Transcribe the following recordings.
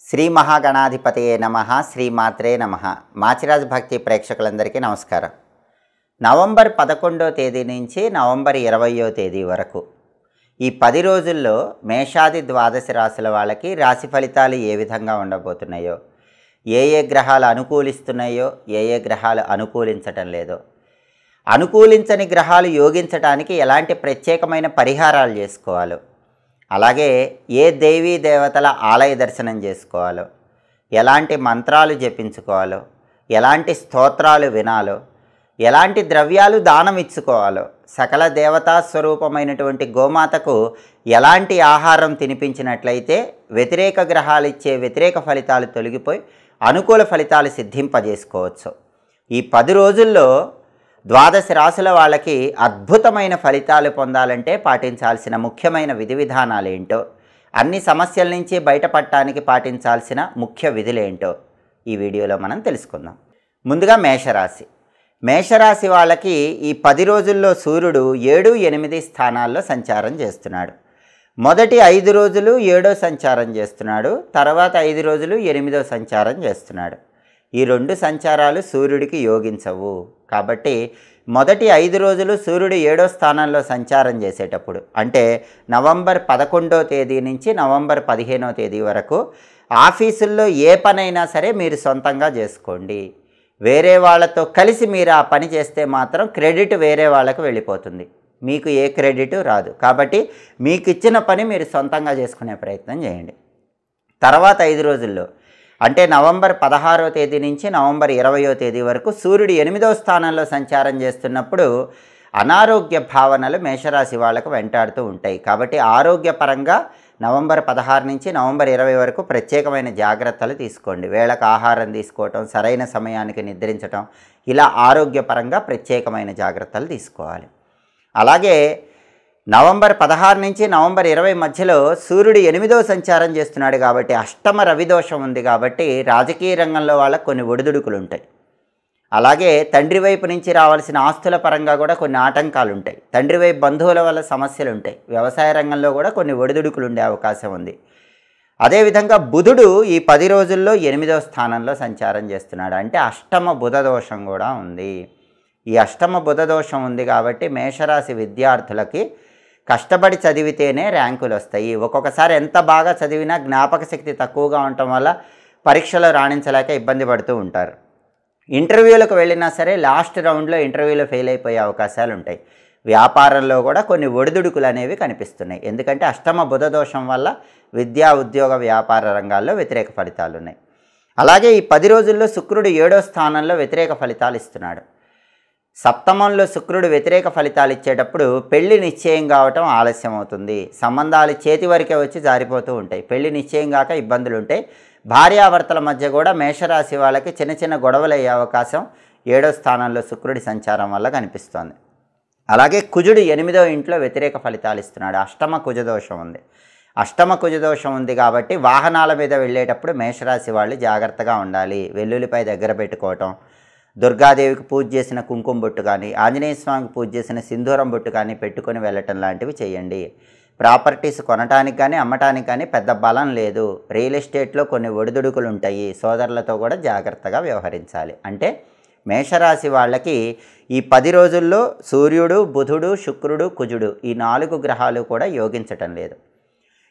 శ్రీ మహాగణాధిపతయే నమః శ్రీమాత్రే నమః. మాచిరాజ్ భక్తి ప్రేక్షకులందరికీ నమస్కారం. నవంబర్ 11వ తేదీ నుంచి నవంబర్ 20వ తేదీ వరకు ఈ 10 రోజుల్లో మేషాది ద్వాదశ రాశుల వాళ్ళకి రాశి ఫలితాలు ఏ విధంగా ఉండబోతున్నాయో, ఏ గ్రహాలు అనుకూలిస్తున్నాయో, ఏ గ్రహాలు అనుకూలించటం లేదో, అనుకూలించని గ్రహాలు యోగించడానికి ఎలాంటి ప్రత్యేకమైన పరిహారాలు చేసుకోవాలో, అలాగే ఏ దేవీ దేవతల ఆలయ దర్శనం చేసుకోవాలో, ఎలాంటి మంత్రాలు జపించుకోవాలో, ఎలాంటి స్తోత్రాలు వినాలో, ఎలాంటి ద్రవ్యాలు దానం ఇచ్చుకోవాలో, సకల దేవతా స్వరూపమైనటువంటి గోమాతకు ఎలాంటి ఆహారం తినిపించినట్లయితే వ్యతిరేక గ్రహాలు ఇచ్చే వ్యతిరేక ఫలితాలు తొలగిపోయి అనుకూల ఫలితాలు సిద్ధింపజేసుకోవచ్చు. ఈ 10 రోజుల్లో ద్వాదశ రాశుల వాళ్ళకి అద్భుతమైన ఫలితాలు పొందాలంటే పాటించాల్సిన ముఖ్యమైన విధి విధానాలు ఏంటో, అన్ని సమస్యల నుంచి బయటపడటానికి పాటించాల్సిన ముఖ్య విధులేంటో ఈ వీడియోలో మనం తెలుసుకుందాం. ముందుగా మేషరాశి వాళ్ళకి ఈ 10 రోజుల్లో సూర్యుడు 7, 8 స్థానాల్లో సంచారం చేస్తున్నాడు. మొదటి 5 రోజులు 7వ సంచారం చేస్తున్నాడు, తర్వాత 5 రోజులు 8వ సంచారం చేస్తున్నాడు. ఈ 2 సంచారాలు సూర్యుడికి యోగించవు. కాబట్టి మొదటి 5 రోజులు సూర్యుడు 7వ స్థానంలో సంచారం చేసేటప్పుడు, అంటే నవంబర్ 11వ తేదీ నుంచి నవంబర్ 15వ తేదీ వరకు ఆఫీసుల్లో ఏ పనైనా సరే మీరు సొంతంగా చేసుకోండి. వేరే వాళ్ళతో కలిసి మీరు ఆ పని చేస్తే మాత్రం క్రెడిట్ వేరే వాళ్ళకు వెళ్ళిపోతుంది, మీకు ఏ క్రెడిట్ రాదు. కాబట్టి మీకు ఇచ్చిన పని మీరు సొంతంగా చేసుకునే ప్రయత్నం చేయండి. తర్వాత 5 రోజుల్లో, అంటే నవంబర్ 16వ తేదీ నుంచి నవంబర్ 20వ తేదీ వరకు సూర్యుడు 8వ స్థానంలో సంచారం చేస్తున్నప్పుడు అనారోగ్య భావనలు మేషరాశి వాళ్ళకు వెంటాడుతూ ఉంటాయి. కాబట్టి ఆరోగ్యపరంగా నవంబర్ 16 నుంచి నవంబర్ 20 వరకు ప్రత్యేకమైన జాగ్రత్తలు తీసుకోండి. వేళకు ఆహారం తీసుకోవటం, సరైన సమయానికి నిద్రించటం, ఇలా ఆరోగ్యపరంగా ప్రత్యేకమైన జాగ్రత్తలు తీసుకోవాలి. అలాగే నవంబర్ 16 నుంచి నవంబర్ 20 మధ్యలో సూర్యుడు 8వ సంచారం చేస్తున్నాడు కాబట్టి అష్టమ రవిదోషం ఉంది. కాబట్టి రాజకీయ రంగంలో వాళ్ళకు కొన్ని ఒడిదుడుకులు ఉంటాయి. అలాగే తండ్రి వైపు నుంచి రావాల్సిన ఆస్తుల పరంగా కూడా కొన్ని ఆటంకాలు ఉంటాయి. తండ్రి వైపు బంధువుల వల్ల సమస్యలు ఉంటాయి. వ్యవసాయ రంగంలో కూడా కొన్ని ఒడిదుడుకులు ఉండే అవకాశం ఉంది. అదేవిధంగా బుధుడు ఈ 10 రోజుల్లో 8వ స్థానంలో సంచారం చేస్తున్నాడు, అంటే అష్టమ బుధ దోషం కూడా ఉంది. ఈ అష్టమ బుధ దోషం ఉంది కాబట్టి మేషరాశి విద్యార్థులకి కష్టపడి చదివితేనే ర్యాంకులు వస్తాయి. ఒక్కొక్కసారి ఎంత బాగా చదివినా జ్ఞాపక శక్తి తక్కువగా ఉండటం వల్ల పరీక్షలో రాణించలేక ఇబ్బంది పడుతూ ఉంటారు. ఇంటర్వ్యూలకు వెళ్ళినా సరే లాస్ట్ రౌండ్లో ఇంటర్వ్యూలో ఫెయిల్ అయిపోయే అవకాశాలు ఉంటాయి. వ్యాపారంలో కూడా కొన్ని ఒడిదుడుకులు అనేవి కనిపిస్తున్నాయి. ఎందుకంటే అష్టమ బుధ దోషం వల్ల విద్యా ఉద్యోగ వ్యాపార రంగాల్లో వ్యతిరేక ఫలితాలు ఉన్నాయి. అలాగే ఈ 10 రోజుల్లో శుక్రుడు 7వ స్థానంలో వ్యతిరేక ఫలితాలు ఇస్తున్నాడు. సప్తమంలో శుక్రుడు వ్యతిరేక ఫలితాలు ఇచ్చేటప్పుడు పెళ్లి నిశ్చయం కావటం ఆలస్యం అవుతుంది. సంబంధాలు చేతి వరకే వచ్చి జారిపోతూ ఉంటాయి. పెళ్లి నిశ్చయం కాక ఇబ్బందులు ఉంటాయి. భార్యాభర్తల మధ్య కూడా మేషరాశి వాళ్ళకి చిన్న చిన్న గొడవలు అయ్యే అవకాశం 7వ స్థానంలో శుక్రుడి సంచారం వల్ల కనిపిస్తోంది. అలాగే కుజుడు 8వ ఇంట్లో వ్యతిరేక ఫలితాలు ఇస్తున్నాడు. అష్టమ కుజదోషం ఉంది. అష్టమ కుజదోషం ఉంది కాబట్టి వాహనాల మీద వెళ్ళేటప్పుడు మేషరాశి వాళ్ళు జాగ్రత్తగా ఉండాలి. వెల్లుల్లిపై దగ్గర పెట్టుకోవటం, దుర్గాదేవికి పూజ చేసిన కుంకుమ బొట్టు కానీ, ఆంజనేయ స్వామికి పూజ చేసిన సింధూరం బొట్టు కానీ పెట్టుకొని వెళ్ళటం లాంటివి చేయండి. ప్రాపర్టీస్ కొనటానికి కానీ అమ్మటానికి కానీ పెద్ద బలం లేదు. రియల్ ఎస్టేట్లో కొన్ని ఒడిదుడుకులు ఉంటాయి. సోదరులతో కూడా జాగ్రత్తగా వ్యవహరించాలి. అంటే మేషరాశి వాళ్ళకి ఈ 10 రోజుల్లో సూర్యుడు, బుధుడు, శుక్రుడు, కుజుడు ఈ 4 గ్రహాలు కూడా యోగించటం లేదు.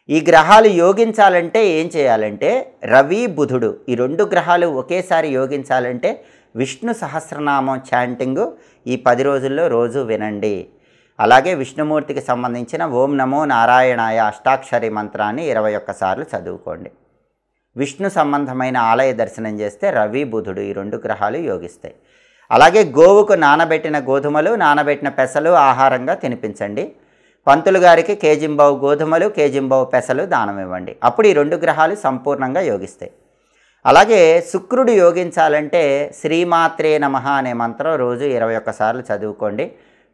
ఈ గ్రహాలు యోగించాలంటే ఏం చేయాలంటే, రవి, బుధుడు ఈ 2 గ్రహాలు ఒకేసారి యోగించాలంటే విష్ణు సహస్రనామం చాంటింగు ఈ 10 రోజుల్లో రోజు వినండి. అలాగే విష్ణుమూర్తికి సంబంధించిన ఓం నమో నారాయణాయ అష్టాక్షరి మంత్రాన్ని 21 సార్లు చదువుకోండి. విష్ణు సంబంధమైన ఆలయ దర్శనం చేస్తే రవి, బుధుడు ఈ 2 గ్రహాలు యోగిస్తాయి. అలాగే గోవుకు నానబెట్టిన గోధుమలు, నానబెట్టిన పెసలు ఆహారంగా తినిపించండి. పంతులు గారికి కేజింబావు గోధుమలు, కేజింబావు పెసలు దానం ఇవ్వండి. అప్పుడు ఈ 2 గ్రహాలు సంపూర్ణంగా యోగిస్తాయి. అలాగే శుక్రుడు యోగించాలంటే శ్రీమాత్రే నమః అనే మంత్రం రోజు 21 సార్లు చదువుకోండి.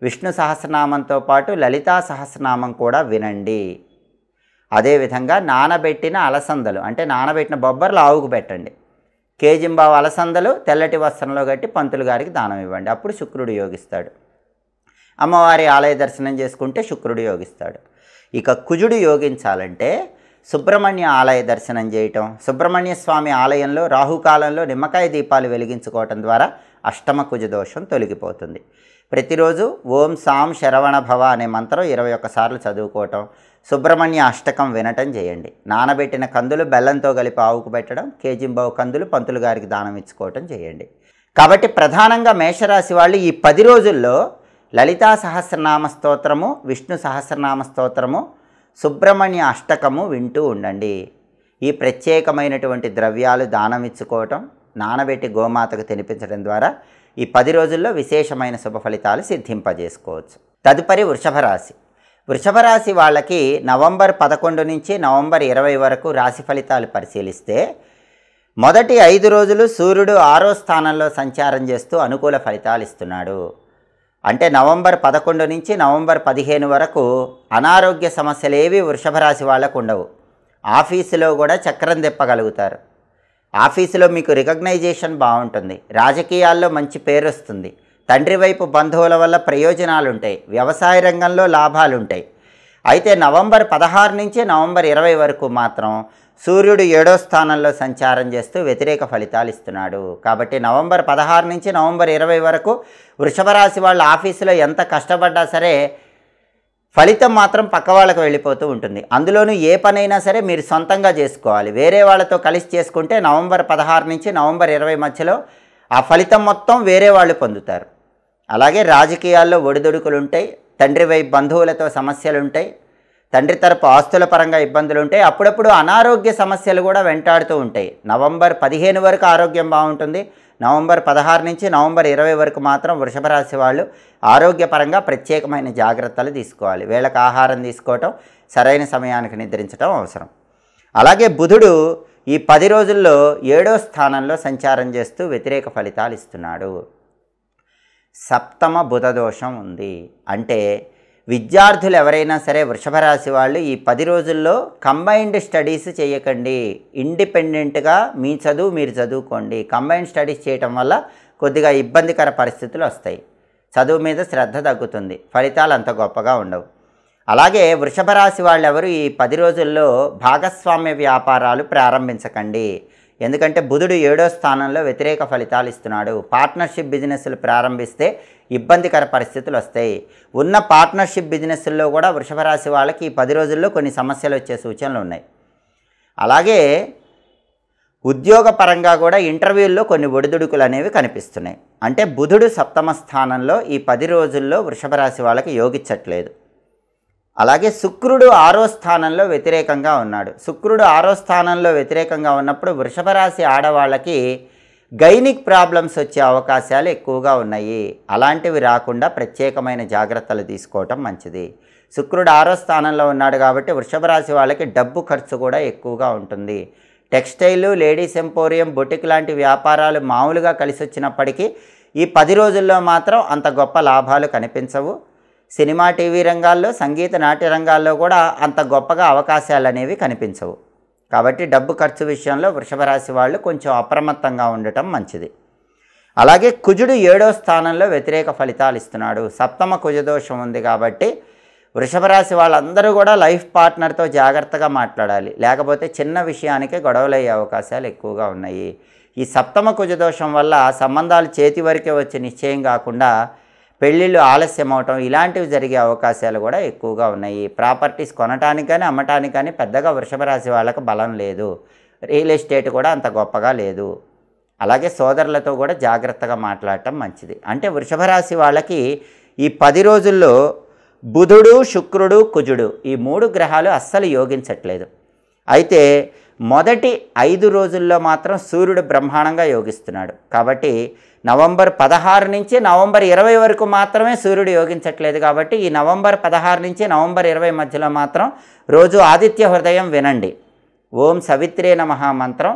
విష్ణు సహస్రనామంతో పాటు లలితా సహస్రనామం కూడా వినండి. అదేవిధంగా నానబెట్టిన అలసందలు, అంటే నానబెట్టిన బొబ్బర్లు ఆవుకు పెట్టండి. కేజింబావు అలసందలు తెల్లటి వస్త్రంలో కట్టి పంతులు గారికి దానం ఇవ్వండి. అప్పుడు శుక్రుడు యోగిస్తాడు. అమ్మవారి ఆలయ దర్శనం చేసుకుంటే శుక్రుడు యోగిస్తాడు. ఇక కుజుడు యోగించాలంటే సుబ్రహ్మణ్య ఆలయ దర్శనం చేయటం, సుబ్రహ్మణ్య స్వామి ఆలయంలో రాహుకాలంలో నిమ్మకాయ దీపాలు వెలిగించుకోవటం ద్వారా అష్టమ కుజ దోషం తొలగిపోతుంది. ప్రతిరోజు ఓం సాం శరవణ భవ అనే మంత్రం 21 సార్లు చదువుకోవటం, సుబ్రహ్మణ్య అష్టకం వినటం చేయండి. నానబెట్టిన కందులు బెల్లంతో కలిపి ఆవుకు పెట్టడం, కేజింబావు కందులు పంతులు గారికి దానం ఇచ్చుకోవటం చేయండి. కాబట్టి ప్రధానంగా మేషరాశి వాళ్ళు ఈ 10 రోజుల్లో లలితా సహస్రనామ స్తోత్రము, విష్ణు సహస్రనామ స్తోత్రము, సుబ్రహ్మణ్య అష్టకము వింటూ ఉండండి. ఈ ప్రత్యేకమైనటువంటి ద్రవ్యాలు దానం ఇచ్చుకోవటం, నానబెట్టి గోమాతకు తినిపించడం ద్వారా ఈ 10 రోజుల్లో విశేషమైన శుభ ఫలితాలు సిద్ధింపజేసుకోవచ్చు. తదుపరి వృషభ రాశి. వృషభ రాశి వాళ్ళకి నవంబర్ 11 నుంచి నవంబర్ 20 వరకు రాశి ఫలితాలు పరిశీలిస్తే మొదటి 5 రోజులు సూర్యుడు 6వ స్థానంలో సంచారం చేస్తూ అనుకూల ఫలితాలు ఇస్తున్నాడు. అంటే నవంబర్ 11 నుంచి నవంబర్ 15 వరకు అనారోగ్య సమస్యలు ఏవి వృషభ రాశి వాళ్ళకు ఉండవు. ఆఫీసులో కూడా చక్రం తిప్పగలుగుతారు. ఆఫీసులో మీకు రికగ్నైజేషన్ బాగుంటుంది. రాజకీయాల్లో మంచి పేరు వస్తుంది. తండ్రి వైపు బంధువుల వల్ల ప్రయోజనాలు ఉంటాయి. వ్యవసాయ రంగంలో లాభాలు ఉంటాయి. అయితే నవంబర్ 16 నుంచి నవంబర్ 20 వరకు మాత్రం సూర్యుడు 7వ స్థానంలో సంచారం చేస్తూ వ్యతిరేక ఫలితాలు ఇస్తున్నాడు. కాబట్టి నవంబర్ 16 నుంచి నవంబర్ 20 వరకు వృషభ రాశి వాళ్ళ ఆఫీసులో ఎంత కష్టపడ్డా సరే ఫలితం మాత్రం పక్క వాళ్ళకు వెళ్ళిపోతూ ఉంటుంది. అందులోనూ ఏ పనైనా సరే మీరు సొంతంగా చేసుకోవాలి. వేరే వాళ్ళతో కలిసి చేసుకుంటే నవంబర్ 16 నుంచి నవంబర్ 20 మధ్యలో ఆ ఫలితం మొత్తం వేరే వాళ్ళు పొందుతారు. అలాగే రాజకీయాల్లో ఒడిదుడుకులు ఉంటాయి. తండ్రి వైపు బంధువులతో సమస్యలు ఉంటాయి. తండ్రి తరపు ఆస్తుల పరంగా ఇబ్బందులు ఉంటాయి. అప్పుడప్పుడు అనారోగ్య సమస్యలు కూడా వెంటాడుతూ ఉంటాయి. నవంబర్ 15 వరకు ఆరోగ్యం బాగుంటుంది. నవంబర్ 16 నుంచి నవంబర్ 20 వరకు మాత్రం వృషభ రాశి వాళ్ళు ఆరోగ్యపరంగా ప్రత్యేకమైన జాగ్రత్తలు తీసుకోవాలి. వేళకు ఆహారం తీసుకోవటం, సరైన సమయానికి నిద్రించడం అవసరం. అలాగే బుధుడు ఈ 10 రోజుల్లో 7వ స్థానంలో సంచారం చేస్తూ వ్యతిరేక ఫలితాలు ఇస్తున్నాడు. సప్తమ బుధ దోషం ఉంది. అంటే విద్యార్థులు ఎవరైనా సరే వృషభ రాశి వాళ్ళు ఈ 10 రోజుల్లో కంబైన్డ్ స్టడీస్ చేయకండి. ఇండిపెండెంట్గా మీ చదువు మీరు చదువుకోండి. కంబైన్డ్ స్టడీస్ చేయటం వల్ల కొద్దిగా ఇబ్బందికర పరిస్థితులు వస్తాయి. చదువు మీద శ్రద్ధ తగ్గుతుంది. ఫలితాలు అంత గొప్పగా ఉండవు. అలాగే వృషభ రాశి వాళ్ళు ఎవరు ఈ 10 రోజుల్లో భాగస్వామ్య వ్యాపారాలు ప్రారంభించకండి. ఎందుకంటే బుధుడు 7వ స్థానంలో వ్యతిరేక ఫలితాలు ఇస్తున్నాడు. పార్ట్నర్షిప్ బిజినెస్లు ప్రారంభిస్తే ఇబ్బందికర పరిస్థితులు వస్తాయి. ఉన్న పార్ట్నర్షిప్ బిజినెస్ల్లో కూడా వృషభ రాశి వాళ్ళకి ఈ 10 రోజుల్లో కొన్ని సమస్యలు వచ్చే సూచనలు ఉన్నాయి. అలాగే ఉద్యోగపరంగా కూడా ఇంటర్వ్యూల్లో కొన్ని ఒడిదుడుకులు అనేవి కనిపిస్తున్నాయి. అంటే బుధుడు సప్తమ స్థానంలో ఈ 10 రోజుల్లో వృషభ రాశి వాళ్ళకి యోగించట్లేదు. అలాగే శుక్రుడు 6వ స్థానంలో వ్యతిరేకంగా ఉన్నాడు. శుక్రుడు 6వ స్థానంలో వ్యతిరేకంగా ఉన్నప్పుడు వృషభ రాశి ఆడవాళ్ళకి గైనిక్ ప్రాబ్లమ్స్ వచ్చే అవకాశాలు ఎక్కువగా ఉన్నాయి. అలాంటివి రాకుండా ప్రత్యేకమైన జాగ్రత్తలు తీసుకోవటం మంచిది. శుక్రుడు 6వ స్థానంలో ఉన్నాడు కాబట్టి వృషభ రాశి వాళ్ళకి డబ్బు ఖర్చు కూడా ఎక్కువగా ఉంటుంది. టెక్స్టైల్, లేడీస్ ఎంపోరియం, బొటిక్ లాంటి వ్యాపారాలు మామూలుగా కలిసి వచ్చినప్పటికీ ఈ 10 రోజుల్లో మాత్రం అంత గొప్ప లాభాలు కనిపించవు. సినిమా, టీవీ రంగాల్లో, సంగీత, నాట్య రంగాల్లో కూడా అంత గొప్పగా అవకాశాలు అనేవి కనిపించవు. కాబట్టి డబ్బు ఖర్చు విషయంలో వృషభ రాశి వాళ్ళు కొంచెం అప్రమత్తంగా ఉండటం మంచిది. అలాగే కుజుడు 7వ స్థానంలో వ్యతిరేక ఫలితాలు ఇస్తున్నాడు. సప్తమ కుజదోషం ఉంది కాబట్టి వృషభ రాశి వాళ్ళందరూ కూడా లైఫ్ పార్ట్నర్తో జాగ్రత్తగా మాట్లాడాలి. లేకపోతే చిన్న విషయానికే గొడవలు అయ్యే అవకాశాలు ఎక్కువగా ఉన్నాయి. ఈ సప్తమ కుజదోషం వల్ల సంబంధాలు చేతి వరకే వచ్చి నిశ్చయం కాకుండా పెళ్ళిళ్ళు ఆలస్యం అవటం ఇలాంటివి జరిగే అవకాశాలు కూడా ఎక్కువగా ఉన్నాయి. ప్రాపర్టీస్ కొనటానికి కానీ అమ్మటానికి కానీ పెద్దగా వృషభ రాశి వాళ్ళకు బలం లేదు. రియల్ ఎస్టేట్ కూడా అంత గొప్పగా లేదు. అలాగే సోదరులతో కూడా జాగ్రత్తగా మాట్లాడటం మంచిది. అంటే వృషభ రాశి వాళ్ళకి ఈ 10 రోజుల్లో బుధుడు, శుక్రుడు, కుజుడు ఈ 3 గ్రహాలు అస్సలు యోగించట్లేదు. అయితే మొదటి 5 రోజుల్లో మాత్రం సూర్యుడు బ్రహ్మాండంగా యోగిస్తున్నాడు. కాబట్టి నవంబర్ 16 నుంచి నవంబర్ 20 వరకు మాత్రమే సూర్యుడు యోగించట్లేదు. కాబట్టి ఈ నవంబర్ 16 నుంచి నవంబర్ 20 మధ్యలో మాత్రం రోజు ఆదిత్య హృదయం వినండి. ఓం సవిత్రే నమః మంత్రం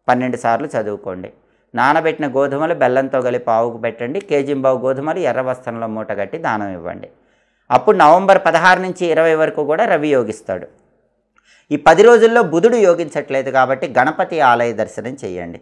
12 సార్లు చదువుకోండి. నానబెట్టిన గోధుమలు బెల్లంతో కలిపి ఆవుకు పెట్టండి. కేజింబావు గోధుమలు ఎర్ర వస్త్రంలో మూటగట్టి దానం ఇవ్వండి. అప్పుడు నవంబర్ 16 నుంచి 20 వరకు కూడా రవి యోగిస్తాడు. ఈ 10 రోజుల్లో బుధుడు యోగించట్లేదు కాబట్టి గణపతి ఆలయ దర్శనం చేయండి.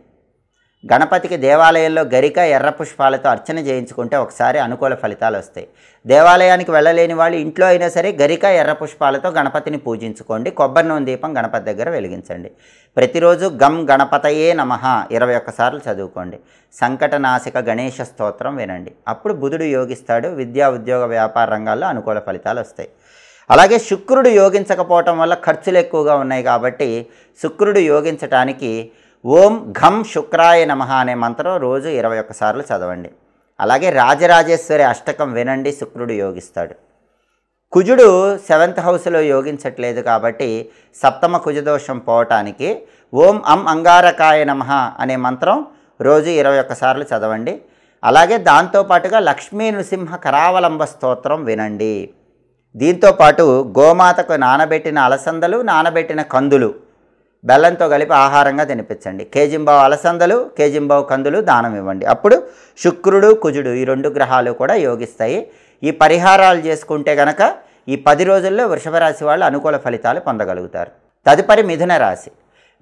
గణపతికి దేవాలయంలో గరిక ఎర్ర పుష్పాలతో అర్చన చేయించుకుంటే ఒకసారి అనుకూల ఫలితాలు వస్తాయి. దేవాలయానికి వెళ్ళలేని వాళ్ళు ఇంట్లో అయినా సరే గరిక ఎర్ర పుష్పాలతో గణపతిని పూజించుకోండి. కొబ్బరి నూనె దీపం గణపతి దగ్గర వెలిగించండి. ప్రతిరోజు గం గణపతయే నమః 21 సార్లు చదువుకోండి. సంకటనాశక గణేష స్తోత్రం వినండి. అప్పుడు బుధుడు యోగిస్తాడు. విద్యా ఉద్యోగ వ్యాపార రంగాల్లో అనుకూల ఫలితాలు వస్తాయి. అలాగే శుక్రుడు యోగించకపోవటం వల్ల ఖర్చులు ఎక్కువగా ఉన్నాయి కాబట్టి శుక్రుడు యోగించటానికి ఓం ఘం శుక్రాయ నమః అనే మంత్రం రోజు 21 సార్లు చదవండి. అలాగే రాజరాజేశ్వరి అష్టకం వినండి. శుక్రుడు యోగిస్తాడు. కుజుడు 7th హౌస్లో యోగించట్లేదు కాబట్టి సప్తమ కుజదోషం పోవటానికి ఓం అంగారకాయ నమః అనే మంత్రం రోజు 21 సార్లు చదవండి. అలాగే దాంతోపాటుగా లక్ష్మీ నృసింహ కరావలంబ స్తోత్రం వినండి. దీంతోపాటు గోమాతకు నానబెట్టిన అలసందలు, నానబెట్టిన కందులు బెల్లంతో కలిపి ఆహారంగా తినిపించండి. కేజింబావు అలసందలు, కేజింబావు కందులు దానం ఇవ్వండి. అప్పుడు శుక్రుడు కుజుడు ఈ 2 గ్రహాలు కూడా యోగిస్తాయి. ఈ పరిహారాలు చేసుకుంటే గనక ఈ 10 రోజుల్లో వృషభ రాశి వాళ్ళు అనుకూల ఫలితాలు పొందగలుగుతారు. తదుపరి మిథున రాశి.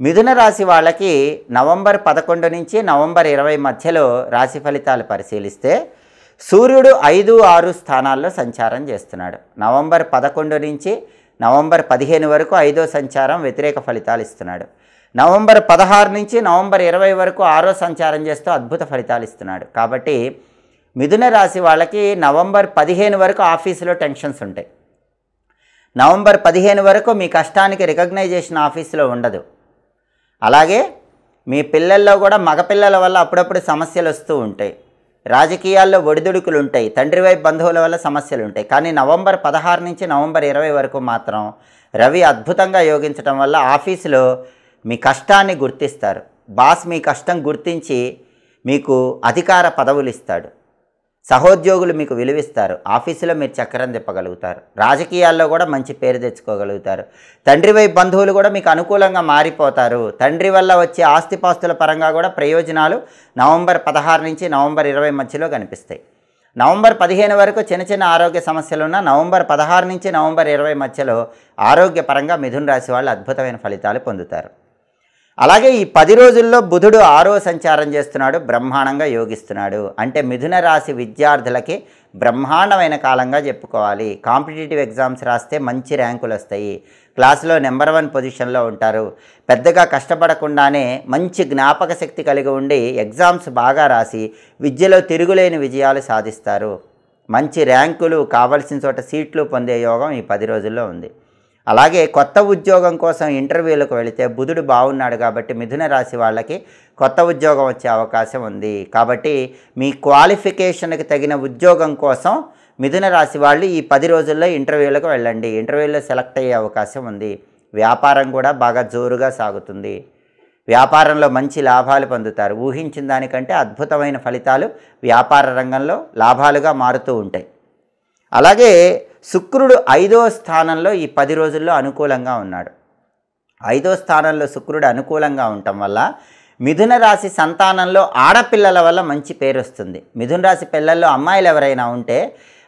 మిథున రాశి వాళ్ళకి నవంబర్ 11 నుంచి నవంబర్ 20 మధ్యలో రాశి ఫలితాలు పరిశీలిస్తే సూర్యుడు 5, 6 స్థానాల్లో సంచారం చేస్తున్నాడు. నవంబర్ 11 నుంచి నవంబర్ 15 వరకు 5వ సంచారం వ్యతిరేక ఫలితాలు ఇస్తున్నాడు. నవంబర్ 16 నుంచి నవంబర్ 20 వరకు 6వ సంచారం చేస్తూ అద్భుత ఫలితాలు ఇస్తున్నాడు. కాబట్టి మిథున రాశి వాళ్ళకి నవంబర్ 15 వరకు ఆఫీసులో టెన్షన్స్ ఉంటాయి. నవంబర్ 15 వరకు మీ కష్టానికి రికగ్నైజేషన్ ఆఫీసులో ఉండదు. అలాగే మీ పిల్లల్లో కూడా మగపిల్లల వల్ల అప్పుడప్పుడు సమస్యలు వస్తూ ఉంటాయి. రాజకీయాల్లో ఒడిదుడుకులు ఉంటాయి. తండ్రి వైపు బంధువుల వల్ల సమస్యలు ఉంటాయి. కానీ నవంబర్ 16 నుంచి నవంబర్ 20 వరకు మాత్రం రవి అద్భుతంగా యోగించడం వల్ల ఆఫీసులో మీ కష్టాన్ని గుర్తిస్తారు. బాస్ మీ కష్టం గుర్తించి మీకు అధికార పదవులు ఇస్తాడు. సహోద్యోగులు మీకు విలువిస్తారు. ఆఫీసులో మీరు చక్రం తిప్పగలుగుతారు. రాజకీయాల్లో కూడా మంచి పేరు తెచ్చుకోగలుగుతారు. తండ్రి వైపు బంధువులు కూడా మీకు అనుకూలంగా మారిపోతారు. తండ్రి వల్ల వచ్చే ఆస్తిపాస్తుల పరంగా కూడా ప్రయోజనాలు నవంబర్ 16 నుంచి నవంబర్ 20 మధ్యలో కనిపిస్తాయి. నవంబర్ 15 వరకు చిన్న చిన్న ఆరోగ్య సమస్యలు ఉన్న నవంబర్ 16 నుంచి నవంబర్ 20 మధ్యలో ఆరోగ్యపరంగా మిథున రాశి వాళ్ళు అద్భుతమైన ఫలితాలు పొందుతారు. అలాగే ఈ 10 రోజుల్లో బుధుడు 6వ సంచారం చేస్తున్నాడు. బ్రహ్మాండంగా యోగిస్తున్నాడు. అంటే మిథున రాశి విద్యార్థులకి బ్రహ్మాండమైన కాలంగా చెప్పుకోవాలి. కాంపిటేటివ్ ఎగ్జామ్స్ రాస్తే మంచి ర్యాంకులు వస్తాయి. క్లాసులో నెంబర్ 1 పొజిషన్లో ఉంటారు. పెద్దగా కష్టపడకుండానే మంచి జ్ఞాపక శక్తి కలిగి ఉండి ఎగ్జామ్స్ బాగా రాసి విద్యలో తిరుగులేని విజయాలు సాధిస్తారు. మంచి ర్యాంకులు, కావలసిన చోట సీట్లు పొందే యోగం ఈ 10 రోజుల్లో ఉంది. అలాగే కొత్త ఉద్యోగం కోసం ఇంటర్వ్యూలకు వెళితే బుధుడు బాగున్నాడు కాబట్టి మిథున రాశి వాళ్ళకి కొత్త ఉద్యోగం వచ్చే అవకాశం ఉంది. కాబట్టి మీ క్వాలిఫికేషన్కి తగిన ఉద్యోగం కోసం మిథున రాశి వాళ్ళు ఈ 10 రోజుల్లో ఇంటర్వ్యూలకు వెళ్ళండి. ఇంటర్వ్యూలో సెలెక్ట్ అయ్యే అవకాశం ఉంది. వ్యాపారం కూడా బాగా జోరుగా సాగుతుంది. వ్యాపారంలో మంచి లాభాలు పొందుతారు. ఊహించిన దానికంటే అద్భుతమైన ఫలితాలు వ్యాపార రంగంలో లాభాలుగా మారుతూ ఉంటాయి. అలాగే శుక్రుడు 5వ స్థానంలో ఈ 10 రోజుల్లో అనుకూలంగా ఉన్నాడు. 5వ స్థానంలో శుక్రుడు అనుకూలంగా ఉండటం వల్ల మిథున రాశి సంతానంలో ఆడపిల్లల వల్ల మంచి పేరు వస్తుంది. మిథున రాశి పిల్లల్లో అమ్మాయిలు ఎవరైనా ఉంటే